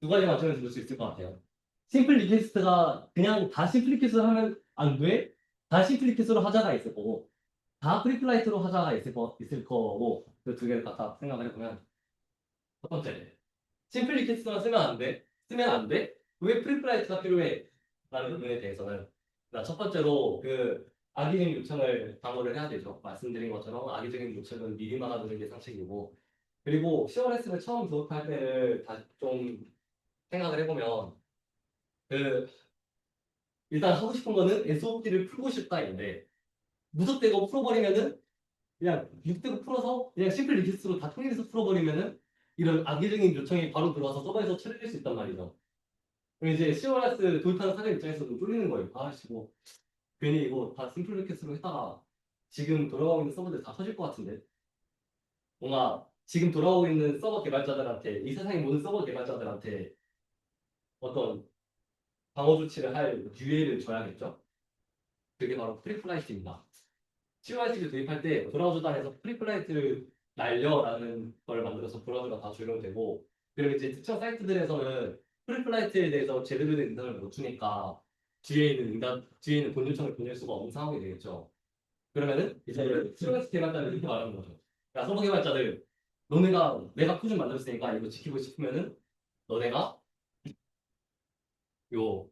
두 가지 관점에서 볼 수 있을 것 같아요. 심플 리퀘스트가 그냥 다 심플 리퀘스트를 하면 안 돼? 다 심플 리퀘스트로 하자가 있을 거고, 다 프리플라이트로 하자가 있을 거고, 그 두 개를 갖다 생각을 해보면, 첫 번째, 심플 리퀘스트만 쓰면 안 돼? 쓰면 안 돼? 왜 프리플라이트가 필요해? 라는 부분에 대해서는, 첫 번째로, 악의적인 요청을 방어를 해야 되죠. 말씀드린 것처럼 악의적인 요청은 미리 막아두는 게 상책이고, 그리고 COS를 처음 도입할 때를 다시 좀 생각을 해보면, 그 일단 하고 싶은 거는 SOP를 풀고 싶다인데, 무턱대고 풀어버리면은 그냥 묵대고 풀어서 그냥 심플 리퀘스트로 다 통일해서 풀어버리면은 이런 악의적인 요청이 바로 들어와서 서버에서 처리될 수 있단 말이죠. 그럼 이제 COS 도입하는 사람 입장에서도 쫄리는 거예요. 아씨 뭐 괜히 이거 다 심플 리퀘스트로 했다가 지금 돌아가고 있는 서버들 다 터질 것 같은데, 뭔가 지금 돌아오고 있는 서버 개발자들한테, 이 세상의 모든 서버 개발자들한테 어떤 방어 조치를 할 기회를 줘야겠죠. 그게 바로 프리플라이트입니다. COIC를 도입할 때 브라우저 단에서 프리플라이트를 날려라는 걸 만들어서 브라우저가 다 적용되고, 그리고 이제 특정 사이트들에서는 프리플라이트에 대해서 제대로 된 응답을 못 주니까 뒤에 있는 본 요청을 보낼 수가 없는 상황이 되겠죠. 그러면은 이제 COS 개발자는 이렇게 말하는 거죠. 야, 서버 개발자들, 내가 코드 만들었으니까 이거 지키고 싶으면은 너네가 요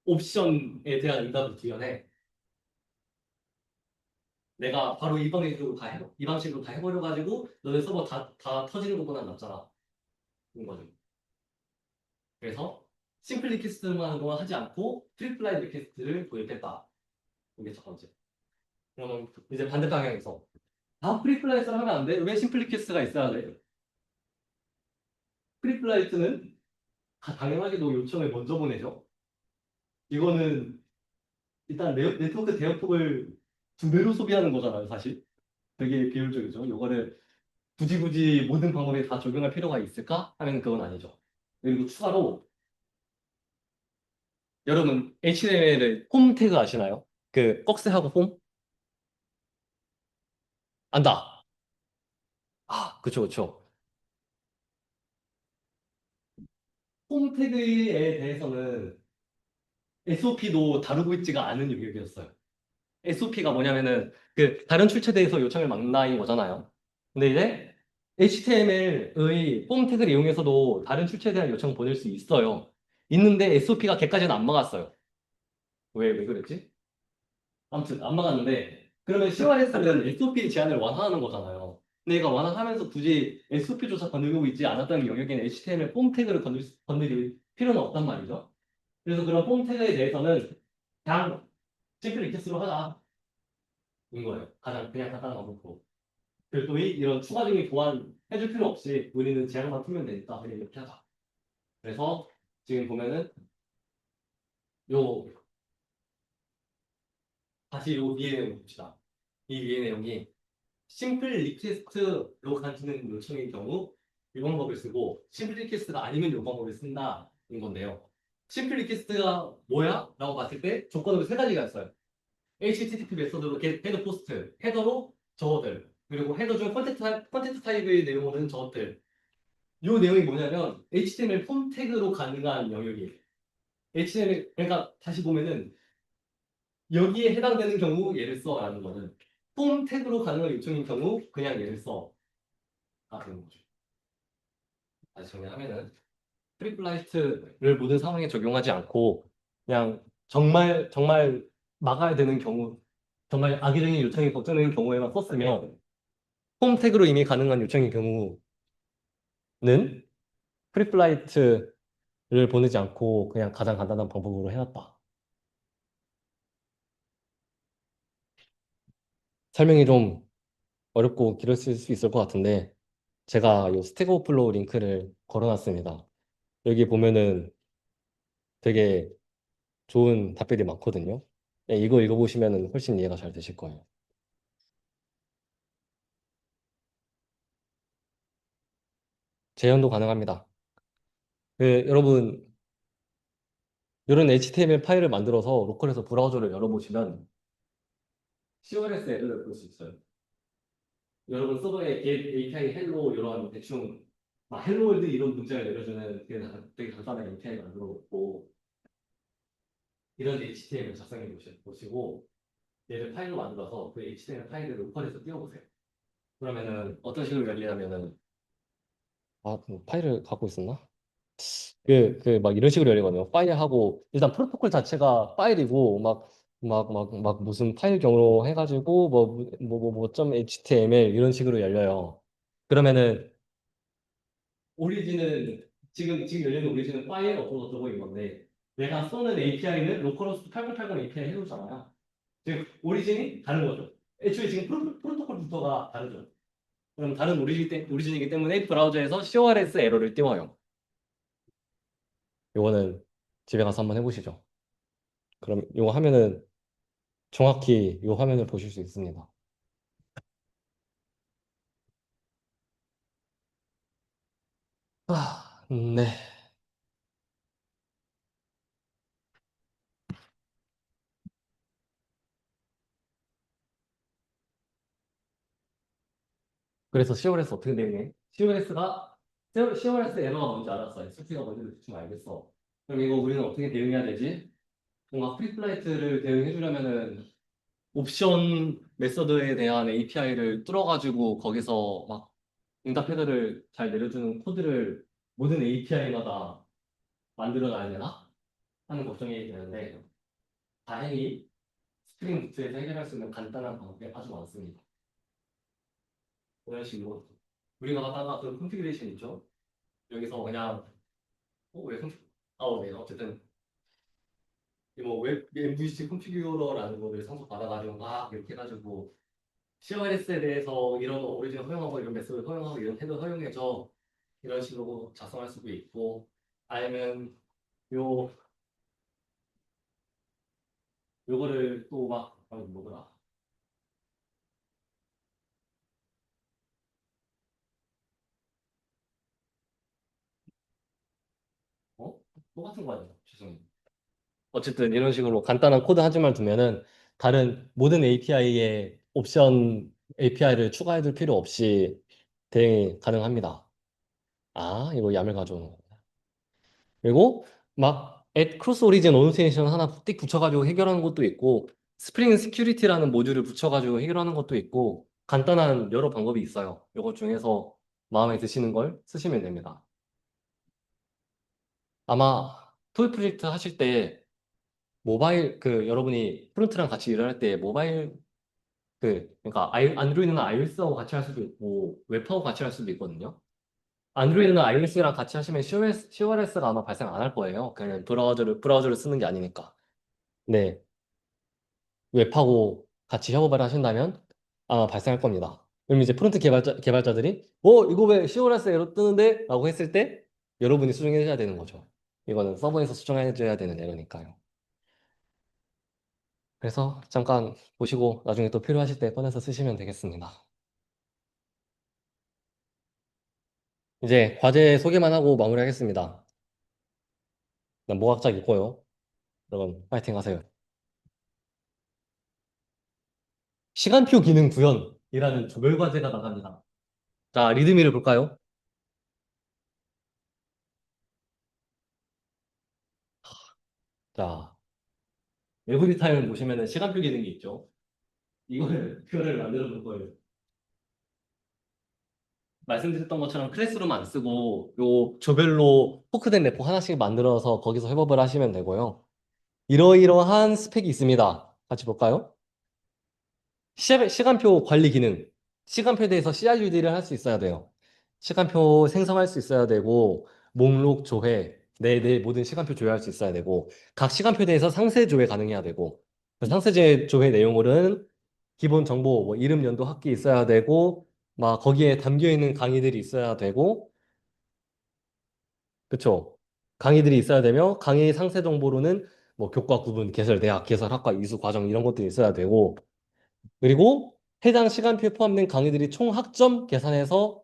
옵션에 대한 응답을 구현해. 내가 바로 이 방식으로 다 해버려가지고 너네 서버 다 터지는 것보다 낫잖아. 이런 거죠. 그래서 심플 리퀘스트만 하는 동안 하지 않고 트리플라이 리퀘스트를 도입했다. 이게 첫 번째. 그러면 이제 반대 방향에서 프리플라이트를 하면 안 돼? 왜 심플 리퀘스트가 있어야 돼? 프리플라이트는 당연하게도 요청을 먼저 보내죠. 이거는 일단 네트워크 대역폭을 두 배로 소비하는 거잖아요, 사실. 되게 비효율적이죠. 이거를 굳이 모든 방법에 다 적용할 필요가 있을까? 하면 그건 아니죠. 그리고 추가로 여러분 HTML을 폼 태그 아시나요? 그 꺽쇠하고 폼? 안다. 그쵸, 그쵸. 폼 태그에 대해서는 SOP도 다루고 있지가 않은 영역이었어요. SOP가 뭐냐면은 그 다른 출처대에서 요청을 막나 이거잖아요. 근데 이제 HTML의 폼 태그를 이용해서도 다른 출처에 대한 요청을 보낼 수 있어요. 있는데 SOP가 걔까지는 안 막았어요. 왜 그랬지? 아무튼 안 막았는데, 그러면 CORS는 SOP 제한을 완화하는 거잖아요. 근데 얘가 완화하면서 굳이 SOP조차 건드리고 있지 않았다는 영역인 HTML 폼 태그를 건드릴 필요는 없단 말이죠. 그래서 그런 폼 태그에 대해서는 그냥 심플 리퀘스트로 하자. 인 거예요. 가장 그냥 간단한 방법으로. 별도의 이런 추가적인 보완 해줄 필요 없이 우리는 제한만 풀면 되니까 그냥 이렇게 하자. 그래서 지금 보면은 요 다시 요 위에 내용 봅시다. 이 위에 내용이 심플 리퀘스트로 가지는 요청의 경우 이 방법을 쓰고, 심플 리퀘스트가 아니면 이 방법을 쓴다인 건데요. 심플 리퀘스트가 뭐야? 라고 봤을 때 조건으로 세 가지가 있어요. HTTP 메서드로 헤더 포스트, 헤더로 저어들, 그리고 헤더 중 컨텐트 타입의 내용은 저어들. 이 내용이 뭐냐면 HTML 폼 태그로 가능한 영역이에요. HTML, 그러니까 다시 보면은 여기에 해당되는 경우 얘를 써라는 거는, 폼 태그로 가능한 요청인 경우 그냥 얘를 써. 되는 거죠. 다시 정리하면은 트리플라이트를 모든 상황에 적용하지 않고 그냥 정말 막아야 되는 경우, 정말 악의적인 요청이 걱정되는 경우에만 썼으면, 폼 태그로 이미 가능한 요청인 경우는 프리플라이트를 보내지 않고 그냥 가장 간단한 방법으로 해놨다. 설명이 좀 어렵고 길었을 수 있을 것 같은데 제가 이 스택 오버플로우 링크를 걸어놨습니다. 여기 보면은 되게 좋은 답변이 많거든요. 네, 이거 읽어보시면 훨씬 이해가 잘 되실 거예요. 재현도 가능합니다. 여러분, 이런 HTML 파일을 만들어서 로컬에서 브라우저를 열어보시면 CLS 에러를 볼 수 있어요. 여러분 서버에 get API 헬로 이런 대충 헬로 월드 이런 문자를 내려주는 되게 간단한 API 만들어놓고 이런 HTML 작성해 보시고 얘를 파일로 만들어서 그 HTML 파일을 로컬에서 띄워보세요. 그러면은 어떤 식으로 열리냐면은 파일을 갖고 있었나? 막 이런 식으로 열리거든요. 파일하고, 일단 프로토콜 자체가 파일이고, 막 막 무슨 파일 경로 해가지고 점 HTML 이런 식으로 열려요. 그러면은 오리진은 지금 열리는 오리진은 파일 어쩌고저쩌고인 건데 내가 쏘는 API는 로컬호스트 8080 API 해놓잖아요. 지금 오리진이 다른 거죠. 애초에 지금 프로토콜 부터가 다르죠. 그럼 다른 오리진이기 때문에 브라우저에서 CORS 에러를 띄워요. 요거는 집에 가서 한번 해보시죠. 그럼 요거 하면은 정확히 요 화면을 보실 수 있습니다. 네. 그래서 CORS 어떻게 대응해? CORS 에러가 뭔지 알았어. SF가 뭔지 대충 알겠어. 그럼 이거 우리는 어떻게 대응해야 되지? 뭔가 프리플라이트를 대응해 주려면은 옵션 메서드에 대한 API를 뚫어가지고 거기서 막 응답 헤더를 잘 내려주는 코드를 모든 API마다 만들어놔야 되나? 하는 걱정이 되는데 다행히 스프링 부트에서 해결할 수 있는 간단한 방법이 아주 많습니다. 이런 식으로 우리가 하다가 그 컨피그레이션 있죠? 여기서 그냥 왜 네. 어쨌든 이뭐 웹 MVC 컨피규러라는 거를 상속 받아가지고 막 이렇게 해가지고 CORS에 대해서 이런 오리진 허용하고 이런 메소드 허용하고 이런 헤더 허용해줘 이런 식으로 작성할 수도 있고 아니면 요 요거를 또막 뭐더라 어? 똑같은 거 아니야? 죄송해요. 어쨌든 이런 식으로 간단한 코드 한 줄만 두면은 다른 모든 API에 옵션 API를 추가해둘 필요 없이 대응이 가능합니다. 아, 이거 야멜 가져오는 거. 그리고 막 at cross origin annotation 하나 띡 붙여가지고 해결하는 것도 있고 스프링 시큐리티라는 모듈을 붙여가지고 해결하는 것도 있고 간단한 여러 방법이 있어요. 이것 중에서 마음에 드시는 걸 쓰시면 됩니다. 아마 토이 프로젝트 하실 때 모바일 그 여러분이 프론트랑 같이 일을 할 때 모바일 그러니까 안드로이드나 iOS하고 같이 할 수도 있고 웹하고 같이 할 수도 있거든요. 안드로이드나 iOS랑 같이 하시면 CORS가 아마 발생 안 할 거예요. 그냥 브라우저를 쓰는 게 아니니까. 네, 웹하고 같이 협업을 하신다면 아마 발생할 겁니다. 그럼 이제 프론트 개발자들이 이거 왜 CORS 에러 뜨는데? 라고 했을 때 여러분이 수정해줘야 되는 거죠. 이거는 서버에서 수정해줘야 되는 에러니까요. 그래서 잠깐 보시고 나중에 또 필요하실 때 꺼내서 쓰시면 되겠습니다. 이제 과제 소개만 하고 마무리하겠습니다. 난 모각작 있고요. 여러분 파이팅 하세요. 시간표 기능 구현이라는 조별 과제가 나갑니다. 자, 리드미를 볼까요? 자, 에브리 타임 보시면은 시간표 기능이 있죠. 그거를 만들어 볼 거예요. 말씀드렸던 것처럼 클래스룸 안 쓰고 요 조별로 포크된 레포 하나씩 만들어서 거기서 협업을 하시면 되고요. 이러이러한 스펙이 있습니다. 같이 볼까요? 시간표 관리 기능. 시간표에 대해서 CRUD를 할 수 있어야 돼요. 시간표 생성할 수 있어야 되고, 목록 조회, 내 모든 시간표 조회할 수 있어야 되고, 각 시간표에 대해서 상세 조회 가능해야 되고, 그 상세 조회 내용물은 기본 정보, 뭐 이름, 연도, 학기 있어야 되고, 막 거기에 담겨 있는 강의들이 있어야 되고, 그쵸? 강의들이 있어야 되며, 강의 상세 정보로는 뭐 교과 구분, 개설, 대학, 개설, 학과, 이수, 과정 이런 것들이 있어야 되고, 그리고 해당 시간표에 포함된 강의들이 총 학점 계산해서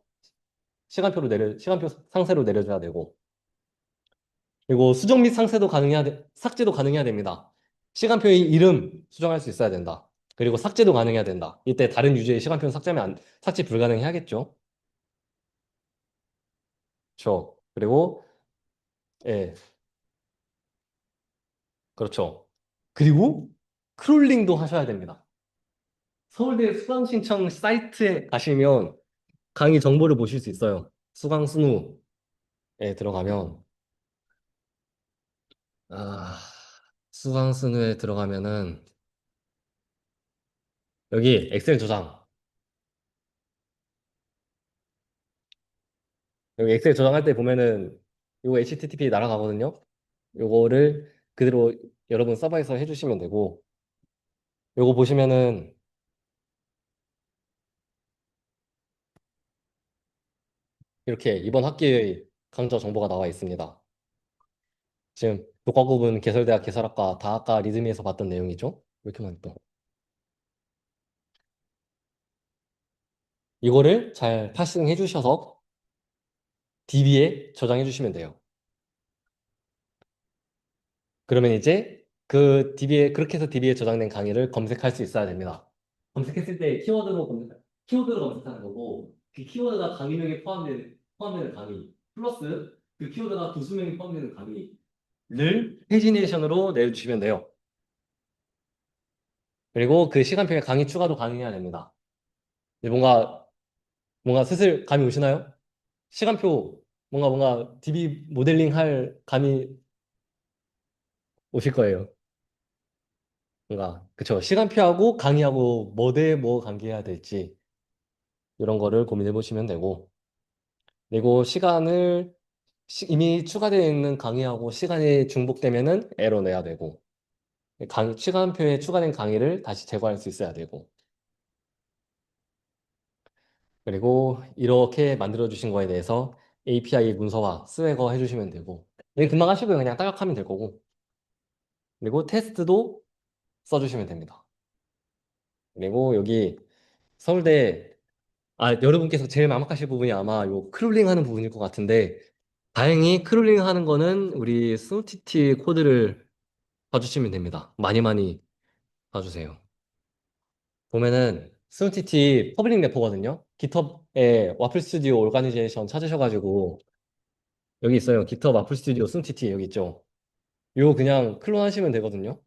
시간표 상세로 내려줘야 되고, 그리고 수정 및 삭제도 가능해야 됩니다. 시간표의 이름 수정할 수 있어야 된다. 그리고 삭제도 가능해야 된다. 이때 다른 유저의 시간표는 삭제 불가능해야겠죠. 그렇죠. 그리고 예, 그렇죠. 그리고 크롤링도 하셔야 됩니다. 서울대 수강 신청 사이트에 가시면 강의 정보를 보실 수 있어요. 수강 순우에 들어가면 아, 수강 순위에 들어가면은 여기 엑셀 저장. 여기 엑셀 저장할 때 보면은 요거 HTTP 날아가거든요. 요거를 그대로 여러분 서버에서 해주시면 되고, 요거 보시면은 이렇게 이번 학기의 강좌 정보가 나와 있습니다. 지금 교과급은 개설대학 개설학과 다학과 리드미에서 봤던 내용이죠. 왜 이렇게 많이 또. 이거를 잘 파싱해 주셔서 DB에 저장해 주시면 돼요. 그러면 이제 그 DB에 그렇게 해서 DB에 저장된 강의를 검색할 수 있어야 됩니다. 검색했을 때 키워드로 검색하는 거고 그 키워드가 강의명에 포함되는 강의 플러스 그 키워드가 부수명에 포함되는 강의를 페이지네이션으로 내주시면 돼요. 그리고 그 시간표에 강의 추가도 가능해야 됩니다. 이제 뭔가 슬슬 감이 오시나요? 시간표 뭔가 DB 모델링 할 감이 오실 거예요. 뭔가 그쵸. 시간표하고 강의하고 뭐 대 뭐 관계해야 될지 이런 거를 고민해 보시면 되고 그리고 이미 추가되어 있는 강의하고 시간이 중복되면은 에러 내야 되고 시간표에 추가된 강의를 다시 제거할 수 있어야 되고 그리고 이렇게 만들어 주신 거에 대해서 API 문서화 스웨거 해주시면 되고 이게 금방 하시고요. 그냥 따락하면 될 거고 그리고 테스트도 써주시면 됩니다. 그리고 여기 서울대 여러분께서 제일 막막하실 부분이 아마 요 크롤링 하는 부분일 것 같은데 다행히 크롤링 하는 거는 우리 스노티티 코드를 봐주시면 됩니다. 많이 많이 봐주세요. 보면은 스노티티 퍼블릭 레포거든요. 깃허브에 와플 스튜디오 오르가니제이션 찾으셔가지고 여기 있어요. 깃허브 와플 스튜디오 스노티티 여기 있죠. 요 그냥 클론 하시면 되거든요.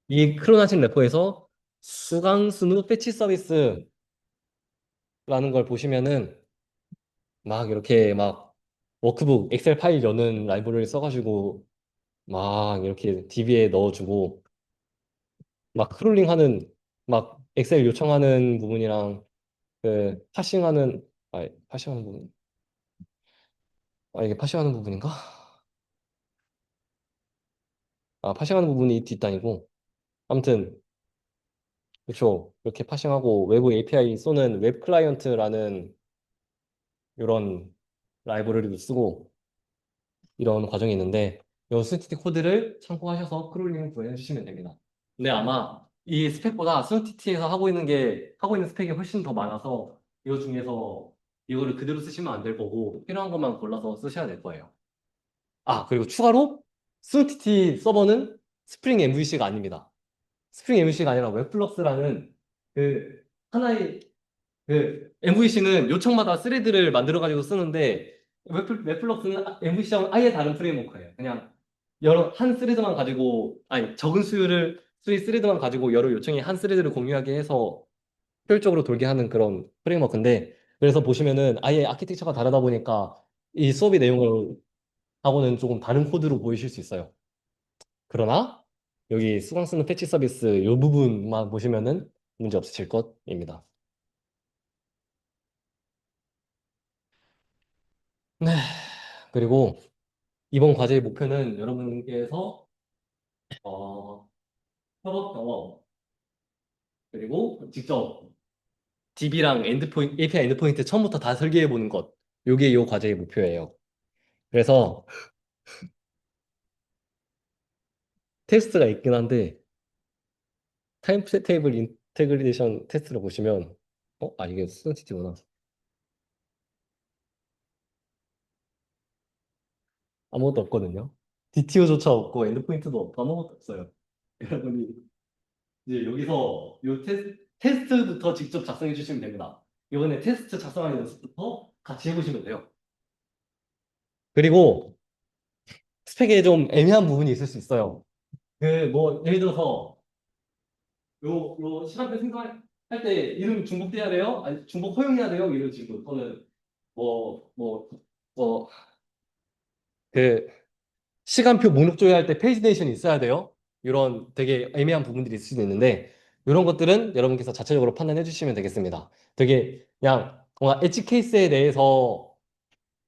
이 클론 하신 레포에서 수강 순우 패치 서비스라는 걸 보시면은 막 이렇게 막 워크북 엑셀 파일 여는 라이브러리 써가지고 막 이렇게 DB에 넣어주고 막 크롤링하는 막 엑셀 요청하는 부분이랑 그 파싱하는 부분 이게 파싱하는 부분인가? 파싱하는 부분이 뒷단이고 아무튼 그렇죠. 이렇게 파싱하고 외부 API 쏘는 웹 클라이언트라는 이런 라이브러리도 쓰고 이런 과정이 있는데 이 스노티티 코드를 참고하셔서 크롤링을 구해 주시면 됩니다. 근데 아마 이 스펙보다 스노티티에서 하고 있는 스펙이 훨씬 더 많아서 이 중에서 이거를 그대로 쓰시면 안 될 거고 필요한 것만 골라서 쓰셔야 될 거예요. 그리고 추가로 스노티티 서버는 스프링 MVC가 아닙니다. 스프링 MVC가 아니라 웹플럭스라는 그 하나의 MVC는 요청마다 스레드를 만들어가지고 쓰는데 웹플럭스는 MVC하고는 아예 다른 프레임워크예요. 그냥 한 스레드만 가지고 아니 적은 수의 스레드만 가지고 여러 요청이 한 스레드를 공유하게 해서 효율적으로 돌게 하는 그런 프레임워크인데 그래서 보시면은 아예 아키텍처가 다르다 보니까 이 수업의 내용을 하고는 조금 다른 코드로 보이실 수 있어요. 그러나 여기 수강 쓰는 패치 서비스 이 부분만 보시면은 문제 없으실 것입니다. 네. 그리고 이번 과제의 목표는 여러분께서 어, 협업 경험 그리고 직접 DB랑 API 엔드포인트 처음부터 다 설계해 보는 것. 요게 이 과제의 목표예요. 그래서 테스트가 있긴 한데 타임 테이블 인테그레이션 테스트를 보시면 이게 스노티티구나. 아무것도 없거든요. DTO조차 없고 엔드포인트도 없고 아무것도 없어요. 여러분이 이제 여기서 요 테스트부터 직접 작성해 주시면 됩니다. 이번에 테스트 작성하는 연습부터 같이 해보시면 돼요. 그리고 스펙에 좀 애매한 부분이 있을 수 있어요. 예를 들어서, 요 시간표 생성할 때 이름 중복돼야 돼요? 아니, 중복 허용해야 돼요? 이런 질문. 또는, 뭐, 뭐, 뭐, 그, 시간표 목록 조회할 때 페이지 네이션이 있어야 돼요? 이런 되게 애매한 부분들이 있을 수도 있는데, 이런 것들은 여러분께서 자체적으로 판단해 주시면 되겠습니다. 되게 그냥 뭔가 엣지 케이스에 대해서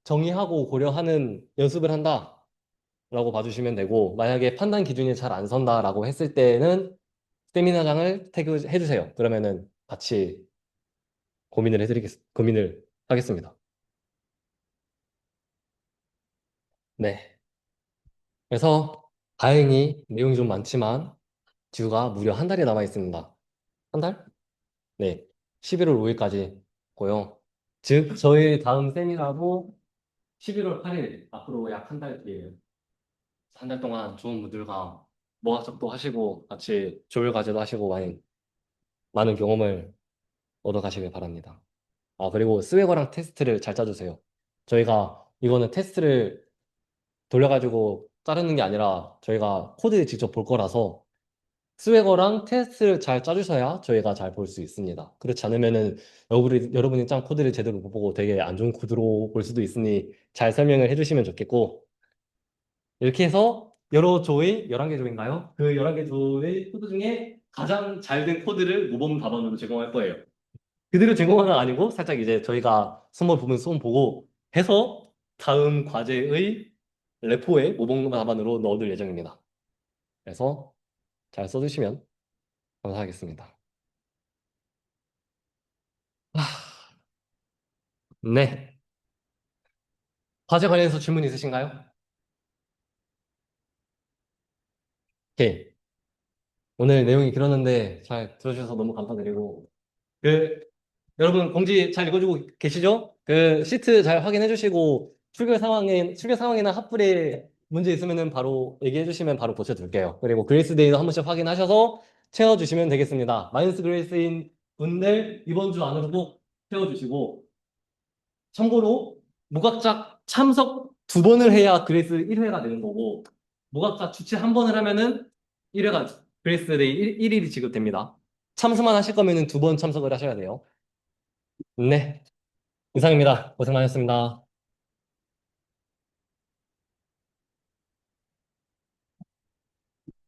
정의하고 고려하는 연습을 한다라고 봐주시면 되고, 만약에 판단 기준이 잘 안 선다라고 했을 때는 세미나장을 태그해 주세요. 그러면은 같이 고민을 하겠습니다. 네. 그래서 다행히 내용이 좀 많지만 듀가 무려 한 달이 남아 있습니다. 한 달? 네. 11월 5일까지고요. 즉, 저희 다음 세미나도 11월 8일, 앞으로 약 한 달 뒤에요. 한 달 동안 좋은 분들과 모학적도 하시고 같이 조율 과제도 하시고 많은 경험을 얻어 가시길 바랍니다. 아, 그리고 스웨거랑 테스트를 잘 짜주세요. 저희가 이거는 테스트를 돌려가지고 자르는 게 아니라 저희가 코드 직접 볼 거라서 스웨거랑 테스트를 잘 짜주셔야 저희가 잘 볼 수 있습니다. 그렇지 않으면은 여러분이 짠 코드를 제대로 못 보고 되게 안 좋은 코드로 볼 수도 있으니 잘 설명을 해주시면 좋겠고, 이렇게 해서 여러 조의 11개 조인가요? 그 11개 조의 코드 중에 가장 잘 된 코드를 모범 답안으로 제공할 거예요. 그대로 제공하는 건 아니고 살짝 이제 저희가 손볼 부분 손 보고 해서 다음 과제의 레포에 모범 답안으로 넣어둘 예정입니다. 그래서 잘 써주시면 감사하겠습니다. 아, 네. 과제 관련해서 질문 있으신가요? 오케이. 오늘 내용이 길었는데 잘 들어주셔서 너무 감사드리고, 그 여러분 공지 잘 읽어주고 계시죠? 그 시트 잘 확인해 주시고 출결 상황이나 합불에 문제 있으면은 바로 얘기해 주시면 바로 고쳐둘게요. 그리고 그레이스 데이도 한 번씩 확인하셔서 채워주시면 되겠습니다. 마이너스 그레이스인 분들 이번 주 안으로 꼭 채워주시고, 참고로 무각작 참석 2번을 해야 그레이스 1회가 되는 거고, 무각작 주최 1번을 하면은 1회가 그레이스 데이 1일이 지급됩니다. 참석만 하실 거면은 2번 참석을 하셔야 돼요. 네. 이상입니다. 고생 많으셨습니다.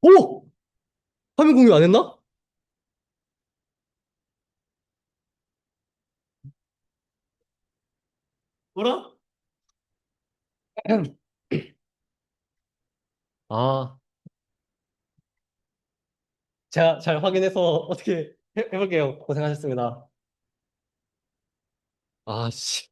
오! 화면 공유 안 했나? 뭐라? 아, 제가 잘 확인해서 어떻게 해볼게요. 고생하셨습니다. 아, 씨.